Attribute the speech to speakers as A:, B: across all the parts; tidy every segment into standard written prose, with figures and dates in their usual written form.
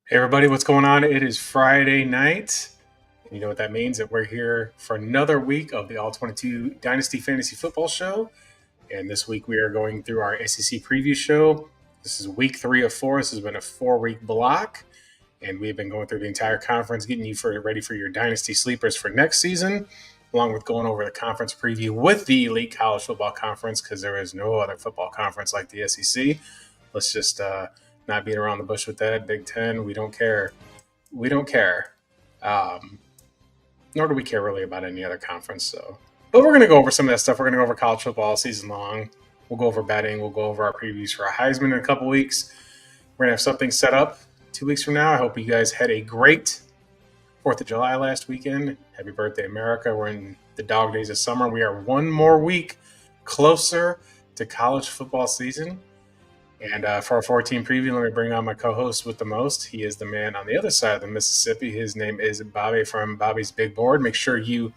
A: Hey everybody, what's going on? It is Friday night. You know what that means? That we're here for another week of the All-22 Dynasty Fantasy Football Show. And this week we are going through our SEC preview show. This is week 3 of 4. This has been a 4-week block. And we've been going through the entire conference, getting you ready for your Dynasty sleepers for next season, along with going over the conference preview with the Elite College Football Conference, because there is no other football conference like the SEC. Let's just not beat around the bush with that. Big Ten, we don't care. We don't care. Nor do we care really about any other conference. But we're going to go over some of that stuff. We're going to go over college football all season long. We'll go over betting. We'll go over our previews for our Heisman in a couple weeks. We're going to have something set up 2 weeks from now. I hope you guys had a great 4th of July last weekend. Happy birthday, America. We're in the dog days of summer. We are one more week closer to college football season. And for our 14 preview, let me bring on my co-host with the most. He is the man on the other side of the Mississippi. His name is Bobby from Bobby's Big Board. Make sure you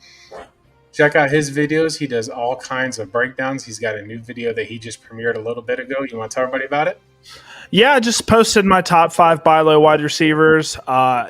A: check out his videos. He does all kinds of breakdowns. He's got a new video that he just premiered a little bit ago. You want to tell everybody about it?
B: Yeah, I just posted my top 5 buy low wide receivers.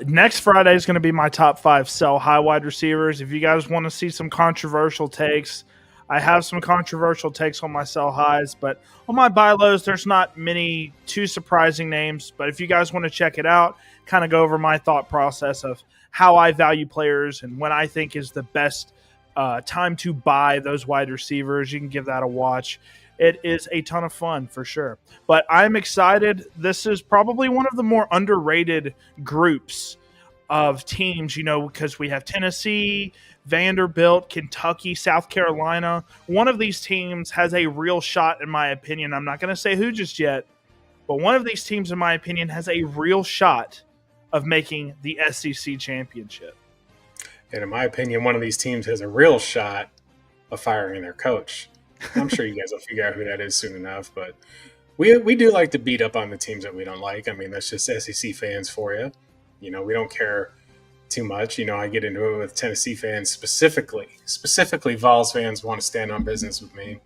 B: Next Friday is going to be my top 5 sell high wide receivers. If you guys want to see some controversial takes, I have some controversial takes on my sell highs, but on my buy lows, there's not many too surprising names. But if you guys want to check it out, kind of go over my thought process of how I value players and when I think is the best time to buy those wide receivers, you can give that a watch. It is a ton of fun for sure. But I'm excited. This is probably one of the more underrated groups of teams, because we have Tennessee, Vanderbilt, Kentucky, South Carolina. One of these teams has a real shot, in my opinion. I'm not going to say who just yet, but one of these teams, in my opinion, has a real shot of making the SEC championship.
A: And in my opinion, one of these teams has a real shot of firing their coach. I'm sure you guys will figure out who that is soon enough, but we do like to beat up on the teams that we don't like. I mean, that's just SEC fans for you. We don't care too much. I get into it with Tennessee fans specifically Vols fans want to stand on business with me.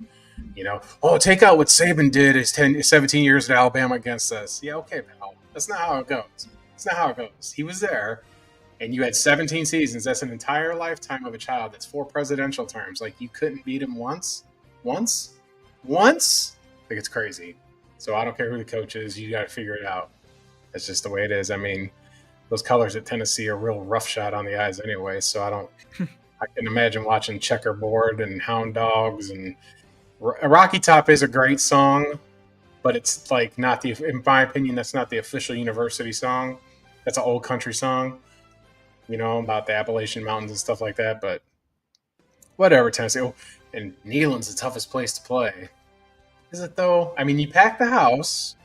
A: Take out what Saban did his 17 years at Alabama against us. Yeah, okay, pal. That's not how it goes. That's not how it goes. He was there, and you had 17 seasons. That's an entire lifetime of a child. That's 4 presidential terms. Like, you couldn't beat him once? Once? I think it's crazy. So I don't care who the coach is. You got to figure it out. That's just the way it is. I mean, those colors at Tennessee are real rough shot on the eyes anyway. So I can imagine watching Checkerboard and Hound Dogs, and Rocky Top is a great song, but it's like not in my opinion, that's not the official university song. That's an old country song, about the Appalachian Mountains and stuff like that. But whatever, Tennessee. Oh, and Neyland's the toughest place to play. Is it though? I mean, you pack the house.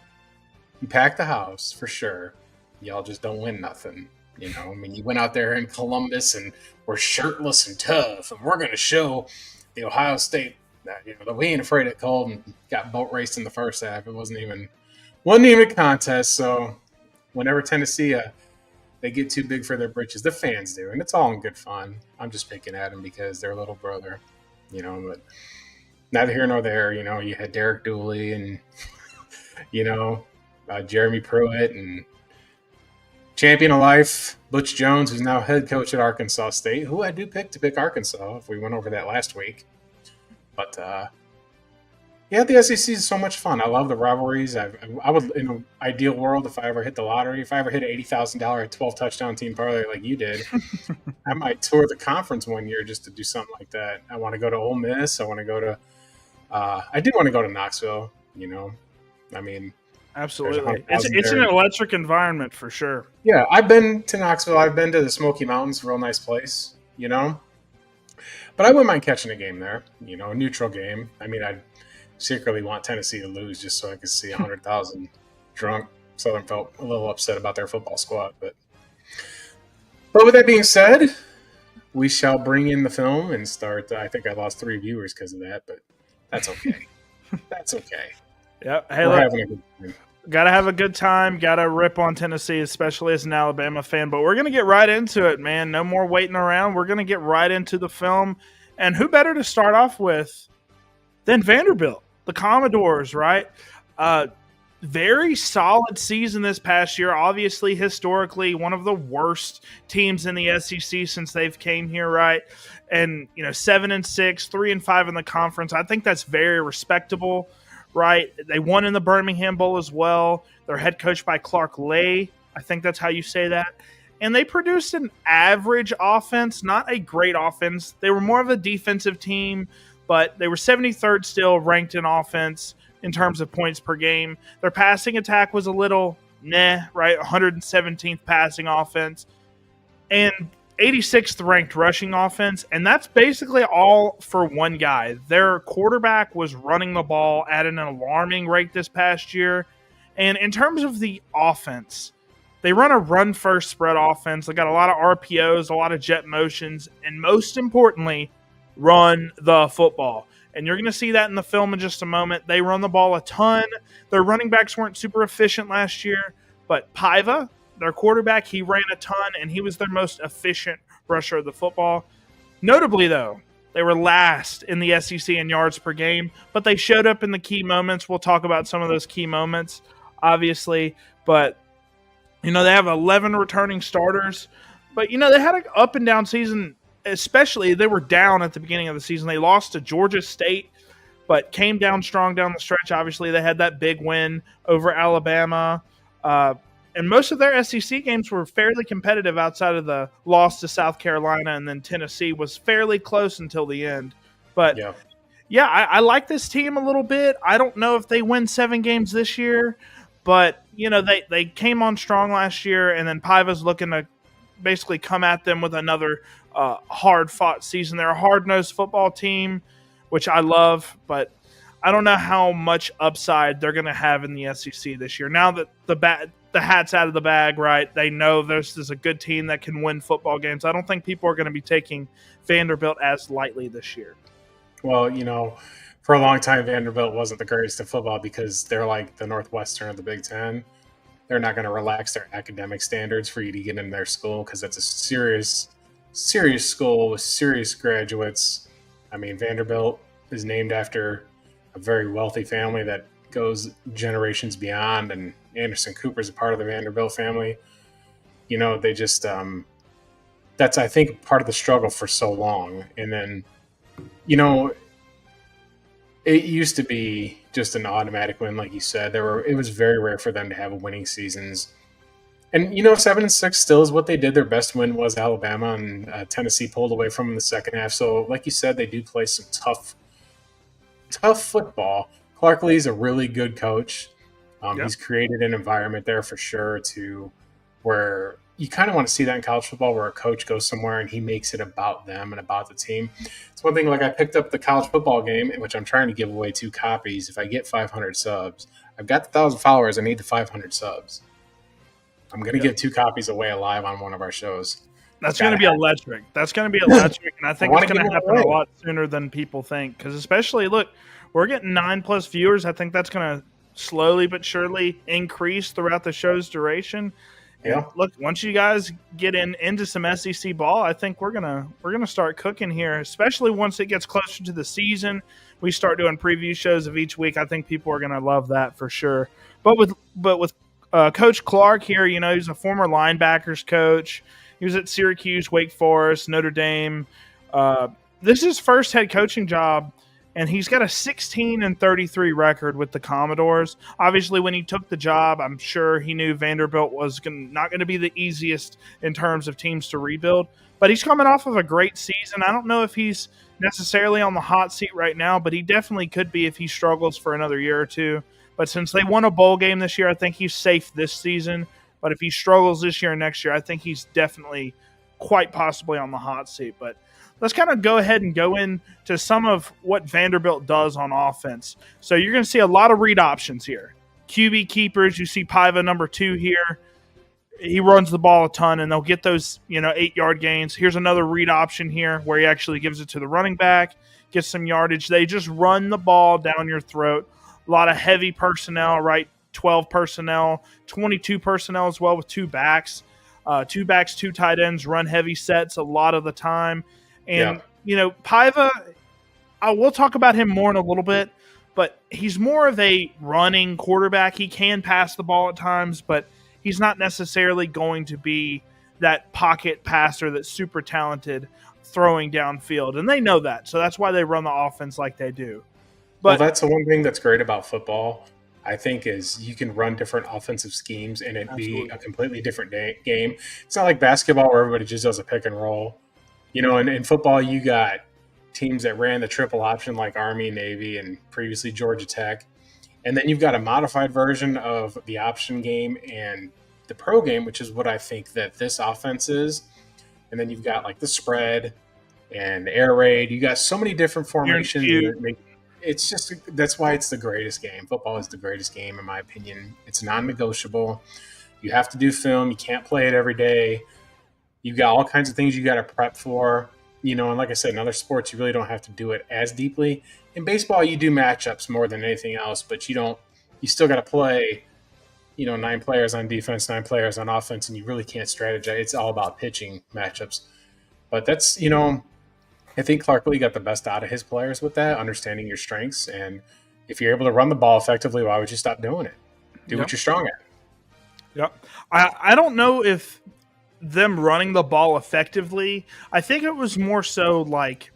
A: You pack the house for sure. Y'all just don't win nothing. I mean, you went out there in Columbus and we're shirtless and tough, and we're going to show the Ohio State that that we ain't afraid of cold, and got boat raced in the first half. It wasn't even a contest. So whenever Tennessee they get too big for their britches, the fans do, and it's all in good fun. I'm just picking at them because they're little brother, but neither here nor there. You had Derek Dooley and Jeremy Pruitt and champion of life, Butch Jones, who's now head coach at Arkansas State, who I do pick Arkansas, if we went over that last week. But, the SEC is so much fun. I love the rivalries. I would, in an ideal world, if I ever hit the lottery, if I ever hit an $80,000 12-touchdown team parlay like you did, I might tour the conference one year just to do something like that. I want to go to Ole Miss. I want to go to I did want to go to Knoxville, I mean,
B: absolutely. It's an electric environment for sure.
A: Yeah, I've been to Knoxville. I've been to the Smoky Mountains, real nice place, But I wouldn't mind catching a game there, a neutral game. I mean, I'd secretly want Tennessee to lose just so I could see 100,000 drunk Southern felt a little upset about their football squad. But with that being said, we shall bring in the film and start. I think I lost 3 viewers because of that, but that's okay. That's okay.
B: Yep. Hey,
A: we're having a good time.
B: Gotta have a good time. Gotta rip on Tennessee, especially as an Alabama fan. But we're gonna get right into it, man. No more waiting around. We're gonna get right into the film. And who better to start off with than Vanderbilt, the Commodores, right? very solid season this past year. Obviously, historically, one of the worst teams in the SEC since they've came here, right? And 7-6, 3-5 in the conference. I think that's very respectable, right? They won in the Birmingham Bowl as well. They're head coached by Clark Lay. I think that's how you say that. And they produced an average offense, not a great offense. They were more of a defensive team, but they were 73rd still ranked in offense in terms of points per game. Their passing attack was a little right? 117th passing offense and 86th ranked rushing offense. And that's basically all for one guy. Their quarterback was running the ball at an alarming rate this past year. And in terms of the offense, they run a run-first spread offense. They got a lot of RPOs, a lot of jet motions, and most importantly, run the football. And you're going to see that in the film in just a moment. They run the ball a ton. Their running backs weren't super efficient last year, but Paiva, their quarterback, he ran a ton, and he was their most efficient rusher of the football. Notably, though, they were last in the SEC in yards per game, but they showed up in the key moments. We'll talk about some of those key moments, obviously, but they have 11 returning starters, but they had an up and down season. Especially, they were down at the beginning of the season. They lost to Georgia State, but came down strong down the stretch. Obviously, they had that big win over Alabama. And most of their SEC games were fairly competitive outside of the loss to South Carolina, and then Tennessee was fairly close until the end. But, I like this team a little bit. I don't know if they win 7 games this year, but, they came on strong last year, and then Paiva's looking to basically come at them with another hard-fought season. They're a hard-nosed football team, which I love, but I don't know how much upside they're going to have in the SEC this year. Now that the hat's out of the bag, right, they know this is a good team that can win football games. I don't think people are going to be taking Vanderbilt as lightly this year.
A: Well, for a long time, Vanderbilt wasn't the greatest at football because they're like the Northwestern of the Big Ten. They're not going to relax their academic standards for you to get into their school because it's a serious school with serious graduates. I mean, Vanderbilt is named after a very wealthy family that goes generations beyond, and Anderson Cooper is a part of the Vanderbilt family. They just that's, I think, part of the struggle for so long. And then, it used to be just an automatic win, like you said. It was very rare for them to have winning seasons. And 7-6 still is what they did. Their best win was Alabama, and Tennessee pulled away from them in the second half. So, like you said, they do play some tough football. Clark Lee's a really good coach. He's created an environment there for sure to where you kind of want to see that in college football, where a coach goes somewhere and he makes it about them and about the team. It's one thing, like I picked up the college football game, in which I'm trying to give away 2 copies. If I get 500 subs, I've got the 1,000 followers. I need the 500 subs. I'm going to give 2 copies away live on one of our shows.
B: That's going to be electric. That's going to be electric, and I think it's going to happen a lot sooner than people think. Because especially, look, we're getting 9+ viewers. I think that's going to slowly but surely increase throughout the show's duration. Yeah. And look, once you guys get into some SEC ball, I think we're gonna start cooking here. Especially once it gets closer to the season, we start doing preview shows of each week. I think people are gonna love that for sure. But with Coach Clark here, he's a former linebackers coach. He was at Syracuse, Wake Forest, Notre Dame. This is his first head coaching job, and he's got a 16-33 record with the Commodores. Obviously, when he took the job, I'm sure he knew Vanderbilt was not going to be the easiest in terms of teams to rebuild. But he's coming off of a great season. I don't know if he's necessarily on the hot seat right now, but he definitely could be if he struggles for another year or two. But since they won a bowl game this year, I think he's safe this season. But if he struggles this year and next year, I think he's definitely quite possibly on the hot seat. But let's kind of go ahead and go into some of what Vanderbilt does on offense. So you're going to see a lot of read options here. QB keepers, you see Paiva number 2 here. He runs the ball a ton, and they'll get those 8-yard gains. Here's another read option here where he actually gives it to the running back, gets some yardage. They just run the ball down your throat. A lot of heavy personnel, right? 12 personnel, 22 personnel as well with 2 backs. 2 backs, 2 tight ends, run heavy sets a lot of the time. And, Paiva, we'll talk about him more in a little bit, but he's more of a running quarterback. He can pass the ball at times, but he's not necessarily going to be that pocket passer that's super talented throwing downfield. And they know that. So that's why they run the offense like they do.
A: Well, that's the one thing that's great about football, I think, is you can run different offensive schemes and it be a completely different game. It's not like basketball where everybody just does a pick and roll. In football, you got teams that ran the triple option like Army, Navy, and previously Georgia Tech. And then you've got a modified version of the option game and the pro game, which is what I think that this offense is. And then you've got like the spread and the air raid. You got so many different formations. It's just, that's why it's the greatest game. Football is the greatest game, in my opinion. It's non-negotiable. You have to do film. You can't play it every day. You've got all kinds of things you got to prep for. And like I said, in other sports, you really don't have to do it as deeply. In baseball, you do matchups more than anything else, but you still got to play, 9 players on defense, 9 players on offense, and you really can't strategize. It's all about pitching matchups. But that's, I think Clark Lee got the best out of his players with that, understanding your strengths. And if you're able to run the ball effectively, why would you stop doing it? Do what you're strong at.
B: Yep. I don't know if them running the ball effectively, I think it was more so like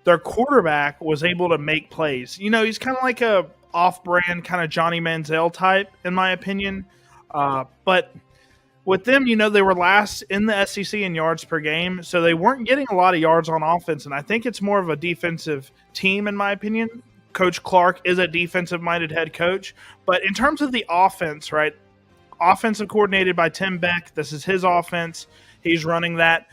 B: their quarterback was able to make plays. He's kind of like a off-brand kind of Johnny Manziel type, in my opinion. But with them, they were last in the SEC in yards per game, so they weren't getting a lot of yards on offense, and I think it's more of a defensive team, in my opinion. Coach Clark is a defensive-minded head coach, but in terms of the offense, right, offensive coordinated by Tim Beck, this is his offense. He's running that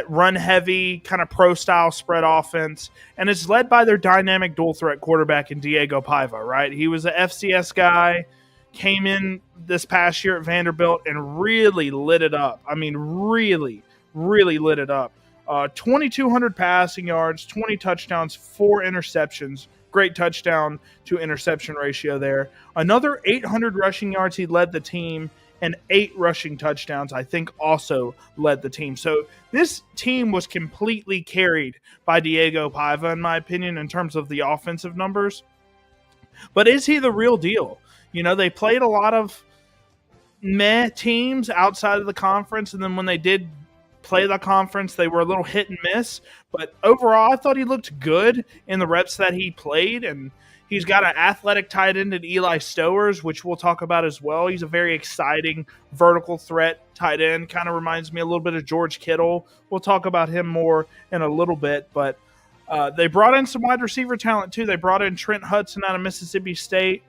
B: run-heavy kind of pro-style spread offense, and it's led by their dynamic dual-threat quarterback in Diego Paiva, right? He was an FCS guy, came in this past year at Vanderbilt and really lit it up. I mean, really, really lit it up. 2,200 passing yards, 20 touchdowns, 4 interceptions. Great touchdown to interception ratio there. Another 800 rushing yards. He led the team, and 8 rushing touchdowns, I think, also led the team. So this team was completely carried by Diego Paiva, in my opinion, in terms of the offensive numbers. But is he the real deal? They played a lot of meh teams outside of the conference, and then when they did play the conference, they were a little hit and miss. But overall, I thought he looked good in the reps that he played, and he's got an athletic tight end in Eli Stowers, which we'll talk about as well. He's a very exciting vertical threat tight end. Kind of reminds me a little bit of George Kittle. We'll talk about him more in a little bit, but they brought in some wide receiver talent too. They brought in Trent Hudson out of Mississippi State.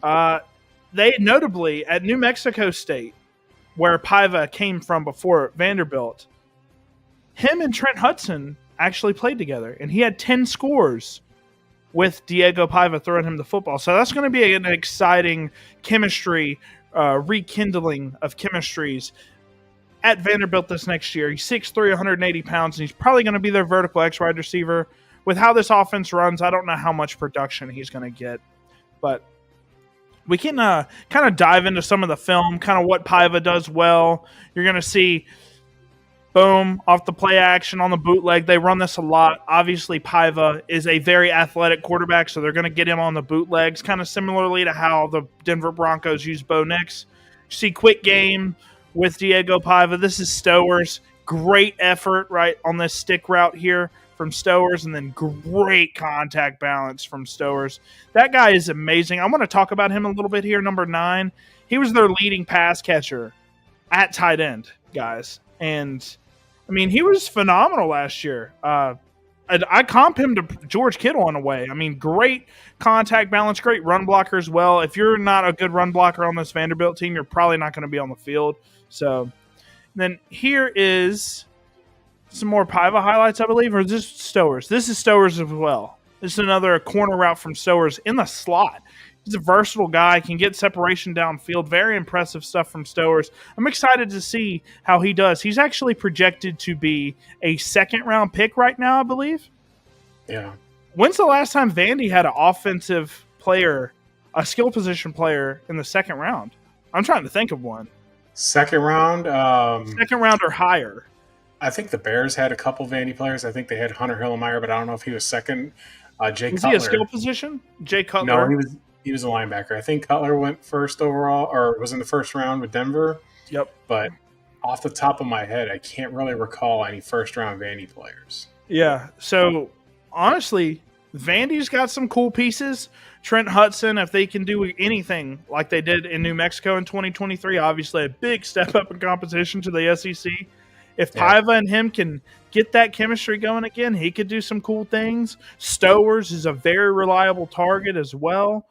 B: They notably at New Mexico State, where Paiva came from before Vanderbilt, him and Trent Hudson actually played together, and he had 10 scores with Diego Paiva throwing him the football. So that's going to be an exciting chemistry, rekindling of chemistries at Vanderbilt this next year. He's 6'3", 180 pounds, and he's probably going to be their vertical X wide receiver. With how this offense runs, I don't know how much production he's going to get, but we can kind of dive into some of the film, kind of what Paiva does well. You're going to see, boom, off the play action on the bootleg. They run this a lot. Obviously, Paiva is a very athletic quarterback, so they're going to get him on the bootlegs, kind of similarly to how the Denver Broncos use Bo Nix. You see quick game with Diego Paiva. This is Stowers. Great effort right on this stick route here from Stowers, and then great contact balance from Stowers. That guy is amazing. I want to talk about him a little bit here, number 9. He was their leading pass catcher at tight end, guys. And, I mean, he was phenomenal last year. I comp him to George Kittle in a way. I mean, great contact balance, great run blocker as well. If you're not a good run blocker on this Vanderbilt team, you're probably not going to be on the field. So, then here is some more Paiva highlights, I believe, or is this Stowers? This is Stowers as well. This is another corner route from Stowers in the slot. He's a versatile guy, can get separation downfield. Very impressive stuff from Stowers. I'm excited to see how he does. He's actually projected to be a second-round pick right now, I believe.
A: Yeah.
B: When's the last time Vandy had an offensive player, a skill position player in the second round? I'm trying to think of one.
A: Second round?
B: Second round or higher.
A: I think the Bears had a couple Vandy players. I think they had Hunter Hillemeyer, but I don't know if he was second. Jay
B: Was he a skill
A: Cutler.
B: position? Jay
A: No,
B: Cutler.
A: he was a linebacker. I think Cutler went first overall, or was in the first round with Denver.
B: Yep.
A: But off the top of my head, I can't really recall any first round Vandy players.
B: Yeah. So honestly, Vandy's got some cool pieces. Trent Hudson, if they can do anything like they did in New Mexico in 2023, obviously a big step up in competition to the SEC. If Paiva and him can get that chemistry going again, he could do some cool things. Stowers is a very reliable target as well.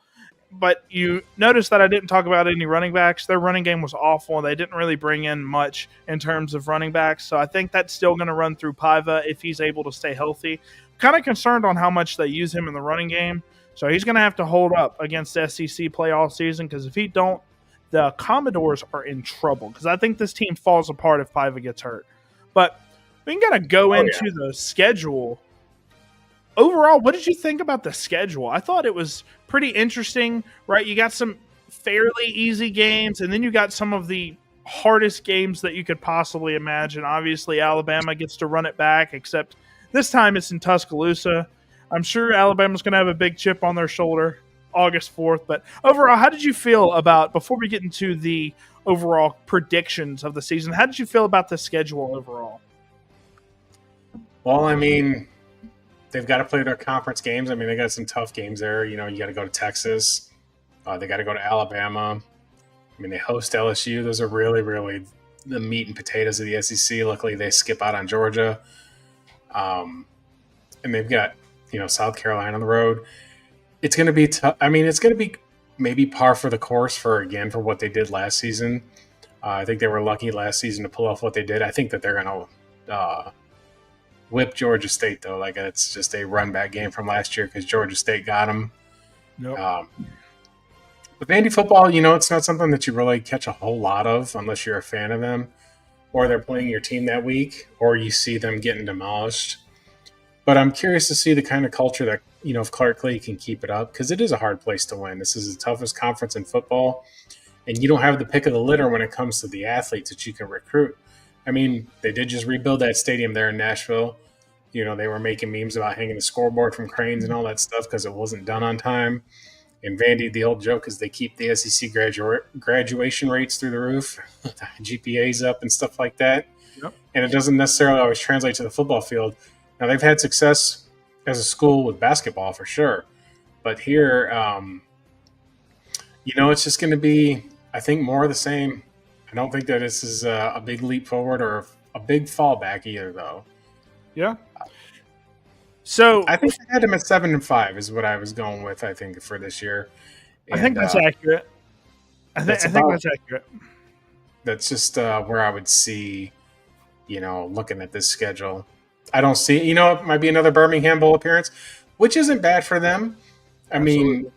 B: But you notice that I didn't talk about any running backs. Their running game was awful. They didn't really bring in much in terms of running backs. So I think that's still going to run through Paiva if he's able to stay healthy. Kind of concerned on how much they use him in the running game. So he's going to have to hold up against SEC play all season, because if he don't, the Commodores are in trouble, because I think this team falls apart if Paiva gets hurt. But we can kind of go into the schedule. Overall, what did you think about the schedule? I thought it was pretty interesting, right? You got some fairly easy games, and then you got some of the hardest games that you could possibly imagine. Obviously, Alabama gets to run it back, except this time it's in Tuscaloosa. I'm sure Alabama's going to have a big chip on their shoulder August 4th. But overall, how did you feel about, before we get into the overall predictions of the season, how did you feel about the schedule overall?
A: Well, I mean, they've got to play their conference games. I mean, they got some tough games there. You know, you got to go to Texas. They got to go to Alabama. I mean, they host LSU. Those are really, really the meat and potatoes of the SEC. Luckily, they skip out on Georgia. And they've got, you know, South Carolina on the road. It's going to be tough. I mean, it's going to be maybe par for the course for what they did last season. I think they were lucky last season to pull off what they did. I think that they're going to whip Georgia State, though. Like, it's just a run-back game from last year because Georgia State got them.
B: Nope.
A: With Vandy football, you know, it's not something that you really catch a whole lot of unless you're a fan of them, or they're playing your team that week, or you see them getting demolished. But I'm curious to see the kind of culture that, you know, if Clark Clay can keep it up, because it is a hard place to win. This is the toughest conference in football, and you don't have the pick of the litter when it comes to the athletes that you can recruit. I mean, they did just rebuild that stadium there in Nashville. You know, they were making memes about hanging the scoreboard from cranes and all that stuff because it wasn't done on time. In Vandy, the old joke is they keep the SEC graduation rates through the roof, GPAs up and stuff like that.
B: Yep.
A: And it doesn't necessarily always translate to the football field. Now, they've had success as a school with basketball for sure. But here, you know, it's just going to be, I think, more of the same. I don't think that this is a big leap forward or a big fallback either, though.
B: Yeah. So
A: I think I had him at 7-5 is what I was going with, I think, for this year. And,
B: I think that's accurate. I think that's accurate.
A: That's just where I would see, you know, looking at this schedule. I don't see, you know, it might be another Birmingham Bowl appearance, which isn't bad for them. I mean,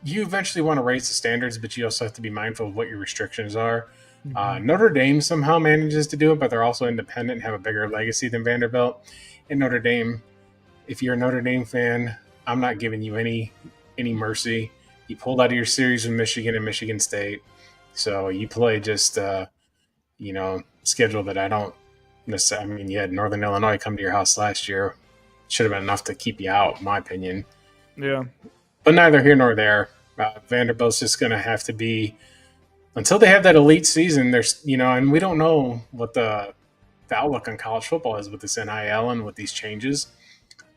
A: you eventually want to raise the standards, but you also have to be mindful of what your restrictions are. Mm-hmm. Notre Dame somehow manages to do it, but they're also independent and have a bigger legacy than Vanderbilt. And Notre Dame, if you're a Notre Dame fan, I'm not giving you any mercy. You pulled out of your series with Michigan and Michigan State, so you play just you know, schedule that I don't necessarily. I mean, you had Northern Illinois come to your house last year. Should have been enough to keep you out, in my opinion.
B: Yeah,
A: but neither here nor there. Vanderbilt's just going to have to be until they have that elite season. There's, you know, and we don't know what the outlook on college football is with this NIL and with these changes.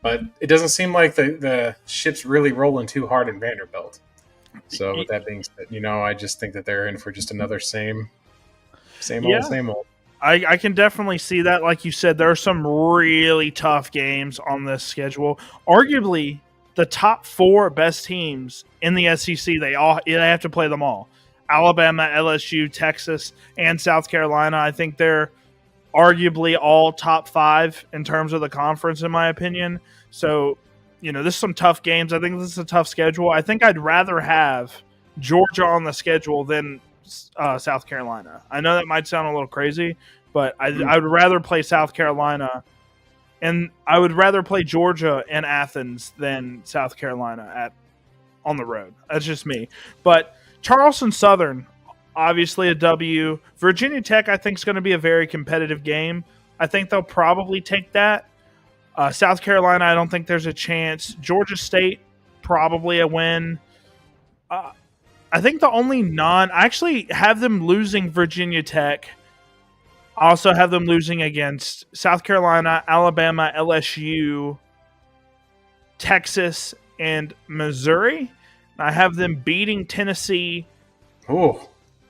A: But it doesn't seem like the ship's really rolling too hard in Vanderbilt. So with that being said, you know, I just think that they're in for just another same old.
B: I can definitely see that. Like you said, there are some really tough games on this schedule. Arguably, the top four best teams in the SEC, they have to play them all. Alabama, LSU, Texas, and South Carolina. I think they're arguably all top five in terms of the conference, in my opinion. So, you know, this is some tough games. I think this is a tough schedule. I think I'd rather have Georgia on the schedule than South Carolina. I know that might sound a little crazy, but I would rather play South Carolina, and I would rather play Georgia and Athens than South Carolina on the road. That's just me. But Charleston Southern, obviously a W. Virginia Tech, I think, is going to be a very competitive game. I think they'll probably take that. South Carolina, I don't think there's a chance. Georgia State, probably a win. I think the only I actually have them losing Virginia Tech. I also have them losing against South Carolina, Alabama, LSU, Texas, and Missouri. I have them beating Tennessee.
A: Oh,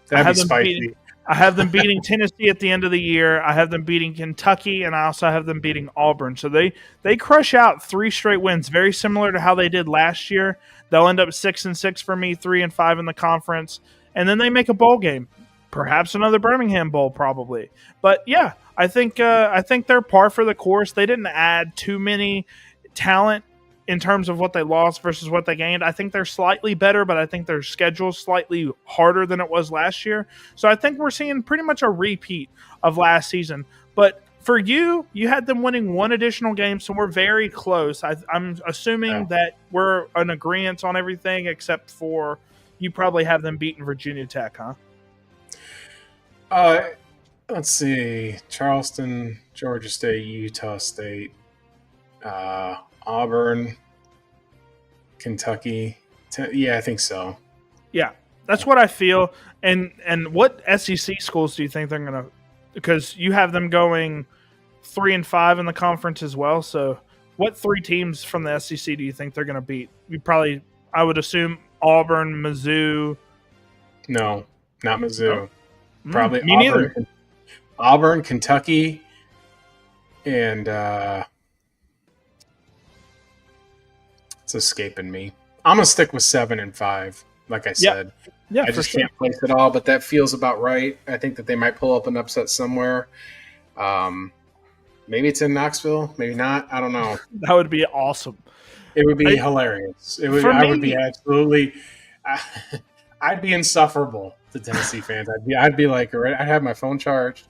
A: that'd be spicy.
B: I have them beating Tennessee at the end of the year. I have them beating Kentucky, and I also have them beating Auburn. So they crush out 3 straight wins, very similar to how they did last year. They'll end up 6-6 for me, 3-5 in the conference, and then they make a bowl game, perhaps another Birmingham Bowl, probably. But yeah, I think they're par for the course. They didn't add too many talent in terms of what they lost versus what they gained. I think they're slightly better, but I think their schedule's slightly harder than it was last year. So I think we're seeing pretty much a repeat of last season. But for you had them winning 1 additional game, so we're very close. I'm assuming that we're in agreement on everything except for you probably have them beating Virginia Tech, huh?
A: Let's see. Charleston, Georgia State, Utah State, Auburn, Kentucky. Yeah, I think so.
B: Yeah, that's what I feel. And what SEC schools do you think they're going to – because you have them going 3-5 in the conference as well. So what 3 teams from the SEC do you think they're going to beat? I would assume Auburn, Mizzou.
A: No, not Mizzou.
B: No.
A: Probably
B: me neither.
A: Auburn, Kentucky, and it's escaping me. I'm gonna stick with 7 and 5, like I said.
B: Yeah,
A: I just can't place it all, but that feels about right. I think that they might pull up an upset somewhere. Maybe it's in Knoxville, maybe not. I don't know.
B: That would be awesome.
A: It would be hilarious. I would be absolutely. I'd be insufferable to Tennessee fans. I'd be like, I'd have my phone charged,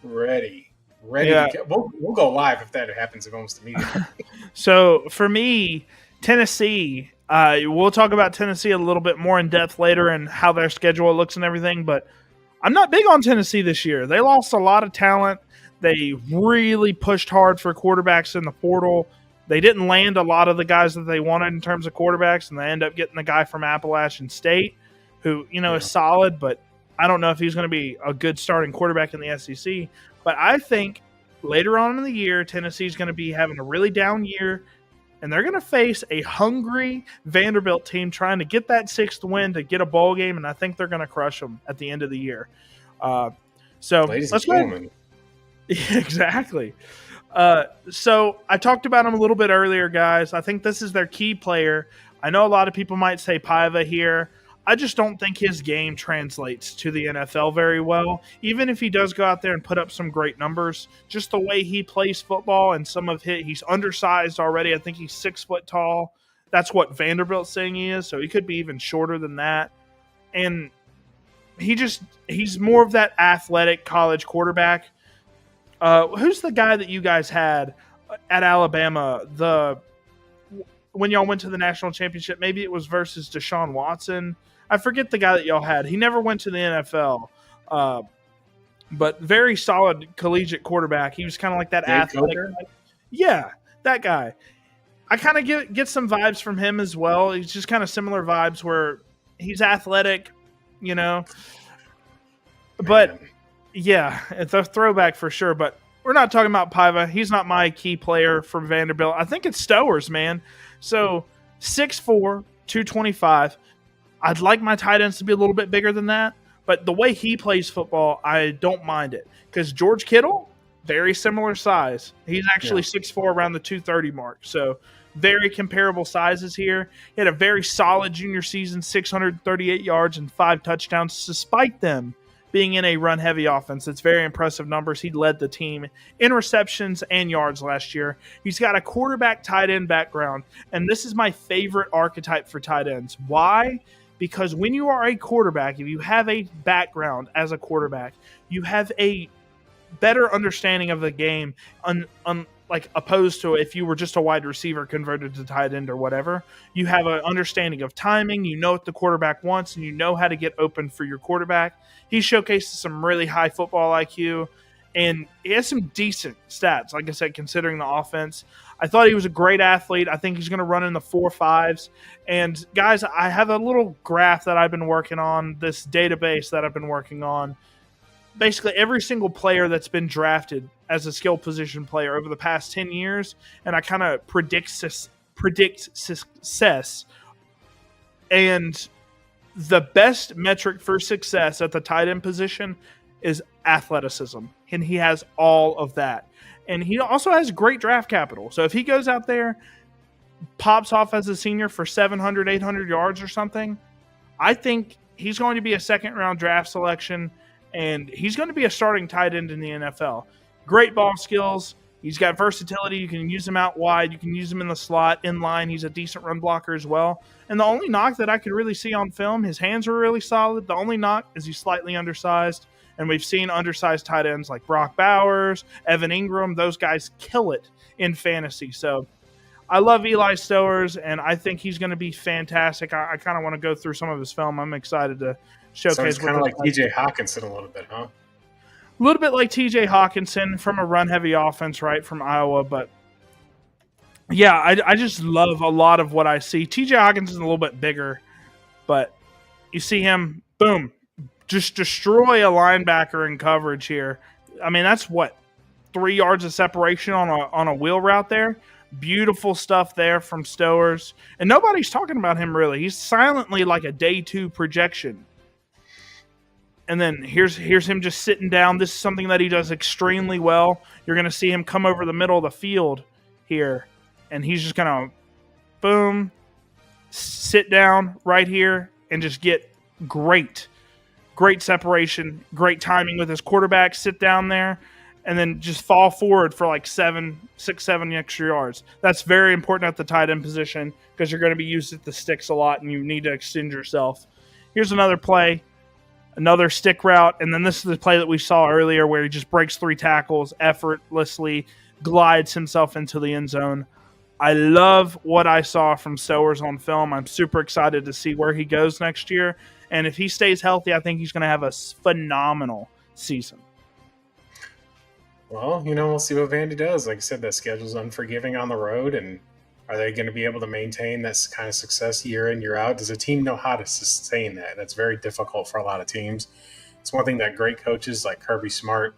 A: ready.
B: Yeah.
A: We'll go live if that happens almost immediately.
B: So for me, Tennessee, we'll talk about Tennessee a little bit more in depth later and how their schedule looks and everything, but I'm not big on Tennessee this year. They lost a lot of talent. They really pushed hard for quarterbacks in the portal. They didn't land a lot of the guys that they wanted in terms of quarterbacks, and they end up getting the guy from Appalachian State who, is solid, but I don't know if he's going to be a good starting quarterback in the SEC. But I think later on in the year, Tennessee's going to be having a really down year, and they're going to face a hungry Vanderbilt team trying to get that 6th win to get a bowl game, and I think they're going to crush them at the end of the year.
A: Ladies and gentlemen.
B: Exactly. So I talked about them a little bit earlier, guys. I think this is their key player. I know a lot of people might say Paiva here. I just don't think his game translates to the NFL very well. Even if he does go out there and put up some great numbers, just the way he plays football and he's undersized already. I think he's 6 foot tall. That's what Vanderbilt's saying he is, so he could be even shorter than that. And he's more of that athletic college quarterback. Who's the guy that you guys had at Alabama? When y'all went to the national championship, maybe it was versus Deshaun Watson. I forget the guy that y'all had. He never went to the NFL, but very solid collegiate quarterback. He was kind of like that athletic. Yeah, that guy. I kind of get some vibes from him as well. He's just kind of similar vibes where he's athletic, But yeah, it's a throwback for sure. But we're not talking about Paiva. He's not my key player from Vanderbilt. I think it's Stowers, man. So 6'4", 225. I'd like my tight ends to be a little bit bigger than that, but the way he plays football, I don't mind it. Because George Kittle, very similar size. He's actually 6'4", around the 230 mark. So very comparable sizes here. He had a very solid junior season, 638 yards and 5 touchdowns, despite them being in a run-heavy offense. It's very impressive numbers. He led the team in receptions and yards last year. He's got a quarterback tight end background, and this is my favorite archetype for tight ends. Why? Because when you are a quarterback, if you have a background as a quarterback, you have a better understanding of the game, like opposed to if you were just a wide receiver converted to tight end or whatever. You have an understanding of timing. You know what the quarterback wants, and you know how to get open for your quarterback. He showcases some really high football IQ, And he has some decent stats, like I said, considering the offense. I thought he was a great athlete. I think he's going to run in the 4.5s. And, guys, I have a little graph that I've been working on, this database that I've been working on. Basically, every single player that's been drafted as a skill position player over the past 10 years, and I kind of predict success. And the best metric for success at the tight end position is athleticism, and he has all of that. And he also has great draft capital. So if he goes out there, pops off as a senior for 700, 800 yards or something, I think he's going to be a second-round draft selection, and he's going to be a starting tight end in the NFL. Great ball skills. He's got versatility. You can use him out wide. You can use him in the slot, in line. He's a decent run blocker as well. And the only knock that I could really see on film, his hands were really solid. The only knock is he's slightly undersized. And we've seen undersized tight ends like Brock Bowers, Evan Ingram. Those guys kill it in fantasy. So I love Eli Stowers, and I think he's going to be fantastic. I kind of want to go through some of his film. I'm excited to showcase.
A: So it's kind of like TJ Hawkinson a little bit, huh?
B: A little bit like TJ Hawkinson from a run-heavy offense, right, from Iowa. But, yeah, I just love a lot of what I see. TJ Hawkinson's a little bit bigger, but you see him, boom, just destroy a linebacker in coverage here. I mean, that's 3 yards of separation on a wheel route there. Beautiful stuff there from Stowers. And nobody's talking about him really. He's silently like a day 2 projection. And then here's him just sitting down. This is something that he does extremely well. You're going to see him come over the middle of the field here. And he's just going to, boom, sit down right here and just get great separation, great timing with his quarterback, sit down there, and then just fall forward for like 7 extra yards. That's very important at the tight end position because you're going to be used at the sticks a lot and you need to extend yourself. Here's another play, another stick route, and then this is the play that we saw earlier where he just breaks 3 tackles, effortlessly glides himself into the end zone. I love what I saw from Stowers on film. I'm super excited to see where he goes next year. And if he stays healthy, I think he's going to have a phenomenal season.
A: Well, we'll see what Vandy does. Like I said, that schedule's unforgiving on the road, and are they going to be able to maintain this kind of success year in, year out? Does a team know how to sustain that? That's very difficult for a lot of teams. It's one thing that great coaches like Kirby Smart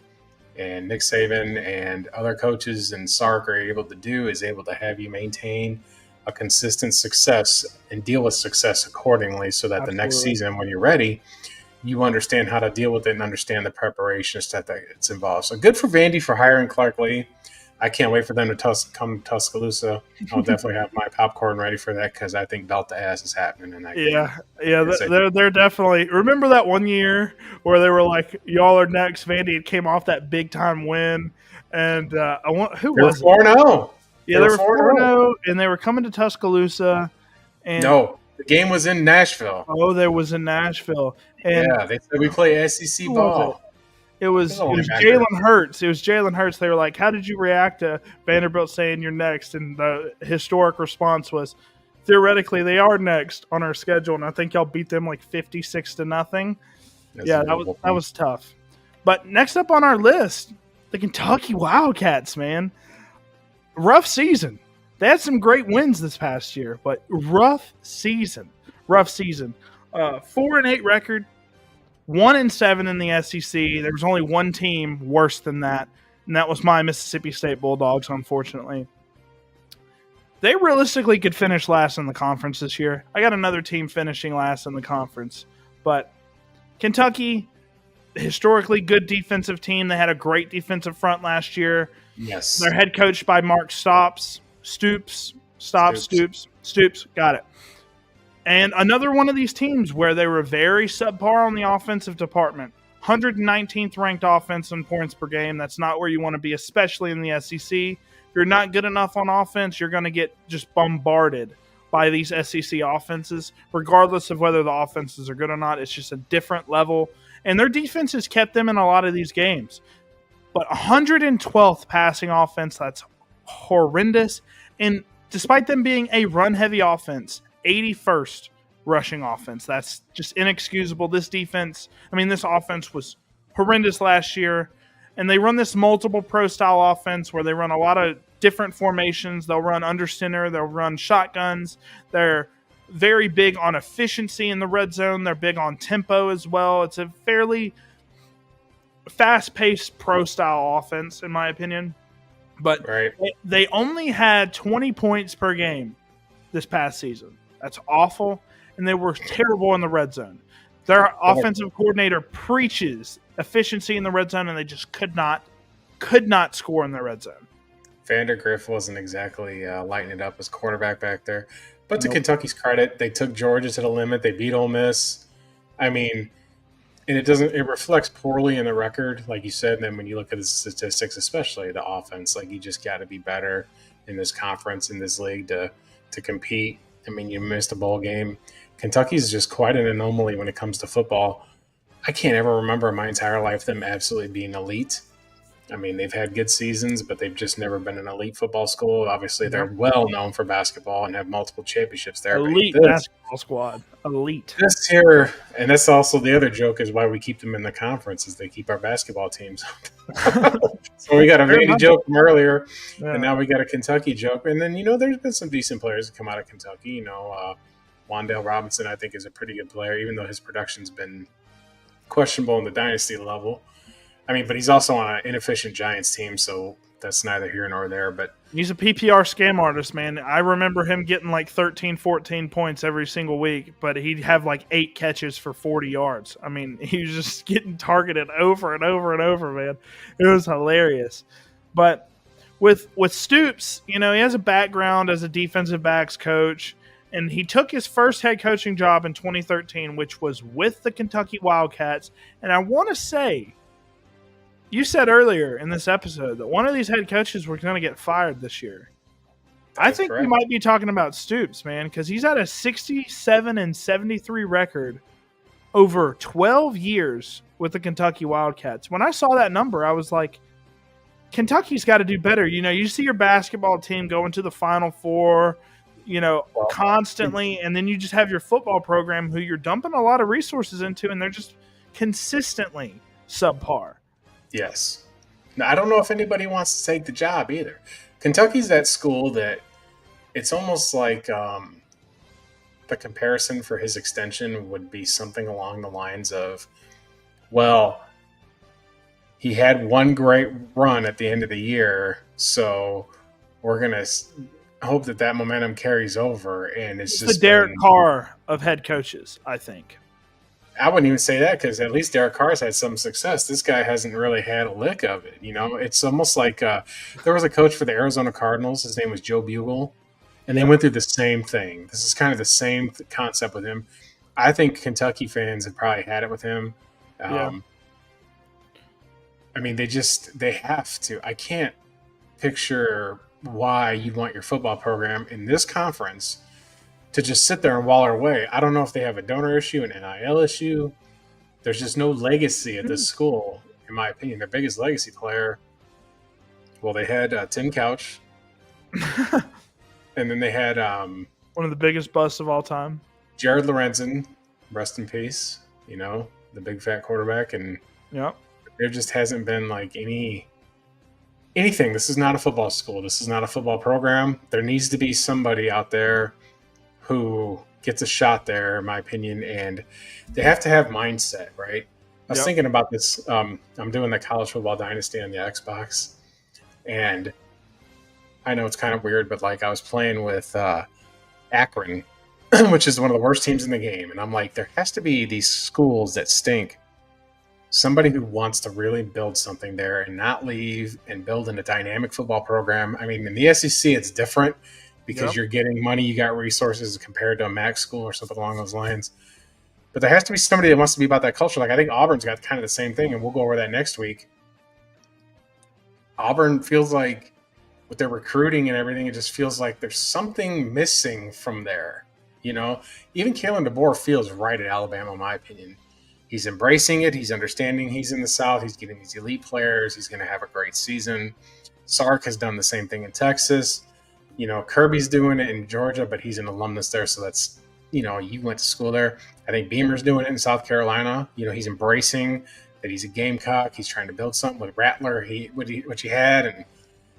A: and Nick Saban and other coaches and Sark are able to do is able to have you maintain a consistent success and deal with success accordingly so that the next season when you're ready, you understand how to deal with it and understand the preparation that it's involved. So good for Vandy for hiring Clark Lee. I can't wait for them to come to Tuscaloosa. I'll definitely have my popcorn ready for that because I think belt the ass is happening in that game.
B: Yeah, they're definitely. Remember that one year where they were like, "Y'all are next." Vandy came off that big time win, and who was it?
A: 4-0.
B: Yeah, they were 4-0, and they were coming to Tuscaloosa. And
A: no, the game was in Nashville.
B: Oh, there was in Nashville. And
A: yeah, they said we play SEC ball.
B: It was Jalen Hurts. It was Jalen Hurts. They were like, "How did you react to Vanderbilt saying you're next?" And the historic response was, "Theoretically, they are next on our schedule, and I think y'all beat them like 56-0." Yeah, that was tough. But next up on our list, the Kentucky Wildcats, man. Rough season. They had some great wins this past year, but rough season. 4-8 record. 1-7 in the SEC. There was only one team worse than that, and that was my Mississippi State Bulldogs, unfortunately. They realistically could finish last in the conference this year. I got another team finishing last in the conference. But Kentucky, historically good defensive team. They had a great defensive front last year.
A: Yes.
B: They're head coached by Mark Stoops. Got it. And another one of these teams where they were very subpar on the offensive department. 119th ranked offense in points per game. That's not where you want to be, especially in the SEC. If you're not good enough on offense, you're going to get just bombarded by these SEC offenses, regardless of whether the offenses are good or not. It's just a different level. And their defense has kept them in a lot of these games. But 112th passing offense, that's horrendous. And despite them being a run-heavy offense, 81st rushing offense. That's just inexcusable. This offense was horrendous last year. And they run this multiple pro style offense where they run a lot of different formations. They'll run under center. They'll run shotguns. They're very big on efficiency in the red zone. They're big on tempo as well. It's a fairly fast-paced pro-style offense, in my opinion. But they only had 20 points per game this past season. That's awful. And they were terrible in the red zone. Their offensive coordinator preaches efficiency in the red zone, and they just could not score in the red zone.
A: Vandergriff wasn't exactly lighting it up as quarterback back there. But to Kentucky's credit, they took Georgia to the limit. They beat Ole Miss. I mean, and it reflects poorly in the record, like you said. And then when you look at the statistics, especially the offense, like you just got to be better in this conference, in this league to compete. I mean, you missed a bowl game. Kentucky's just quite an anomaly when it comes to football. I can't ever remember in my entire life them absolutely being elite. I mean, they've had good seasons, but they've just never been an elite football school. Obviously, they're well known for basketball and have multiple championships there.
B: Elite basketball squad. Elite.
A: This year, and that's also the other joke is why we keep them in the conference is they keep our basketball teams. So we got a Vandy joke from earlier, and now we got a Kentucky joke. And then, there's been some decent players that come out of Kentucky. Wandale Robinson, I think, is a pretty good player, even though his production's been questionable in the Dynasty level. I mean, but he's also on an inefficient Giants team, so that's neither here nor there. But
B: he's a PPR scam artist, man. I remember him getting like 13, 14 points every single week, but he'd have like 8 catches for 40 yards. I mean, he was just getting targeted over and over and over, man. It was hilarious. But with Stoops, he has a background as a defensive backs coach, and he took his first head coaching job in 2013, which was with the Kentucky Wildcats. And I want to say, you said earlier in this episode that one of these head coaches were going to get fired this year. I think we might be talking about Stoops, man, because he's at a 67-73 record over 12 years with the Kentucky Wildcats. When I saw that number, I was like, Kentucky's got to do better. You see your basketball team going to the Final Four, constantly, and then you just have your football program who you're dumping a lot of resources into, and they're just consistently subpar.
A: Yes. Now, I don't know if anybody wants to take the job either. Kentucky's that school that it's almost like the comparison for his extension would be something along the lines of, well, he had one great run at the end of the year, so we're going to hope that momentum carries over. And it's just
B: the Derek Carr of head coaches, I think.
A: I wouldn't even say that because at least Derek Carr's had some success. This guy hasn't really had a lick of it. It's almost like there was a coach for the Arizona Cardinals. His name was Joe Bugle, and they went through the same thing. This is kind of the same concept with him. I think Kentucky fans have probably had it with him. I mean, they have to. I can't picture why you want your football program in this conference to just sit there and waller away. I don't know if they have a donor issue, an NIL issue. There's just no legacy at this school, in my opinion. Their biggest legacy player, well, they had Tim Couch. And then they had
B: one of the biggest busts of all time,
A: Jared Lorenzen, rest in peace, the big fat quarterback. And there just hasn't been like anything. This is not a football school. This is not a football program. There needs to be somebody out there who gets a shot there, in my opinion, and they have to have mindset, right? I was thinking about this. I'm doing the college football Dynasty on the Xbox, and I know it's kind of weird, but like I was playing with Akron, which is one of the worst teams in the game, and I'm like, there has to be these schools that stink. Somebody who wants to really build something there and not leave and build in a dynamic football program. I mean, in the SEC, it's different because you're getting money, you got resources compared to a MAC school or something along those lines. But there has to be somebody that wants to be about that culture. Like I think Auburn's got kind of the same thing, and we'll go over that next week. Auburn feels like with their recruiting and everything, it just feels like there's something missing from there. Even Kalen DeBoer feels right at Alabama, in my opinion. He's embracing it. He's understanding he's in the South. He's getting these elite players. He's going to have a great season. Sark has done the same thing in Texas. Kirby's doing it in Georgia, but he's an alumnus there. So that's, you went to school there. I think Beamer's doing it in South Carolina. He's embracing that he's a Gamecock. He's trying to build something with Rattler. What he had, and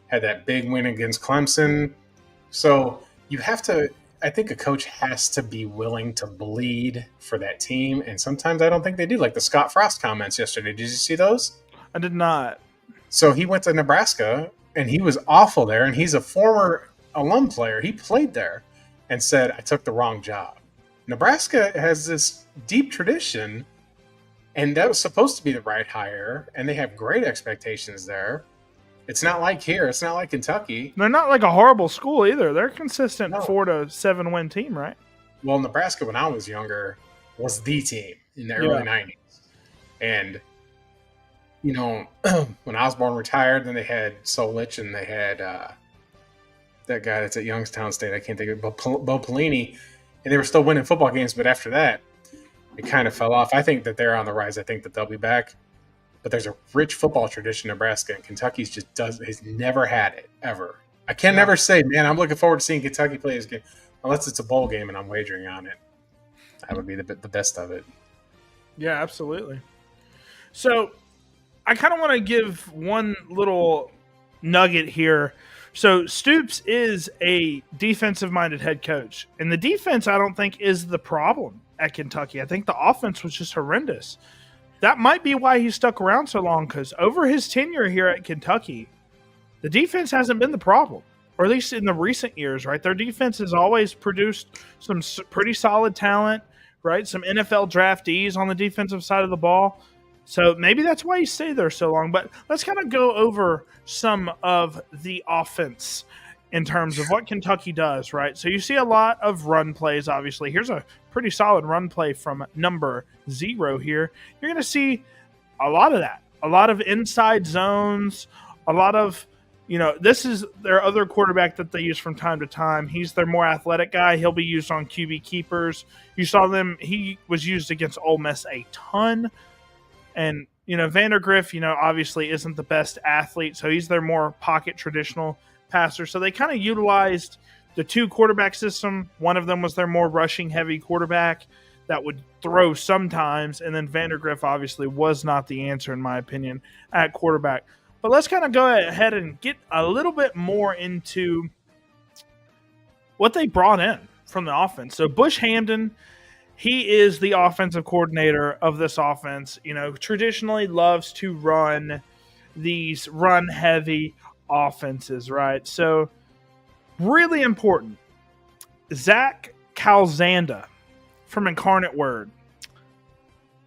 A: had that big win against Clemson. So you have to. I think a coach has to be willing to bleed for that team, and sometimes I don't think they do. Like the Scott Frost comments yesterday. Did you see those?
B: I did not.
A: So he went to Nebraska, and he was awful there, and he's a former alum player. He played there and said, I took the wrong job. Nebraska has this deep tradition, and that was supposed to be the right hire, and they have great expectations there. It's not like here. It's not like Kentucky.
B: They're not like a horrible school either. They're a consistent
A: No.
B: 4 to 7 win team, right?
A: Well, Nebraska, when I was younger, was the team in the early 90s. And, you know, when Osborne retired, then they had Solich, and they had that guy that's at Youngstown State. I can't think of it, Bo Pelini. And they were still winning football games, but after that, it kind of fell off. I think that they're on the rise. I think that they'll be back. But there's a rich football tradition in Nebraska, and Kentucky's has never had it, ever. I can never say, man, I'm looking forward to seeing Kentucky play this game, unless it's a bowl game and I'm wagering on it. That would be the best of it.
B: Yeah, absolutely. So I kind of want to give one little nugget here. So Stoops is a defensive-minded head coach, and the defense I don't think is the problem at Kentucky. I think the offense was just horrendous. That might be why he stuck around so long, because over his tenure here at Kentucky, the defense hasn't been the problem, or at least in the recent years, right? Their defense has always produced some pretty solid talent, right? Some NFL draftees on the defensive side of the ball. So maybe that's why he stayed there so long. But let's kind of go over some of the offense in terms of what Kentucky does, right? So you see a lot of run plays, obviously. Here's a pretty solid run play from number 0 here. You're going to see a lot of that. A lot of inside zones, a lot of, this is their other quarterback that they use from time to time. He's their more athletic guy. He'll be used on QB keepers. You saw he was used against Ole Miss a ton. And, Vandergriff, obviously isn't the best athlete, so he's their more pocket traditional passer. So they kind of utilized the 2 quarterback system. One of them was their more rushing heavy quarterback that would throw sometimes. And then Vandergriff obviously was not the answer, in my opinion, at quarterback. But let's kind of go ahead and get a little bit more into what they brought in from the offense. So Bush Hamdan, he is the offensive coordinator of this offense. Traditionally loves to run these run-heavy offenses, right? So really important. Zach Calzada from Incarnate Word.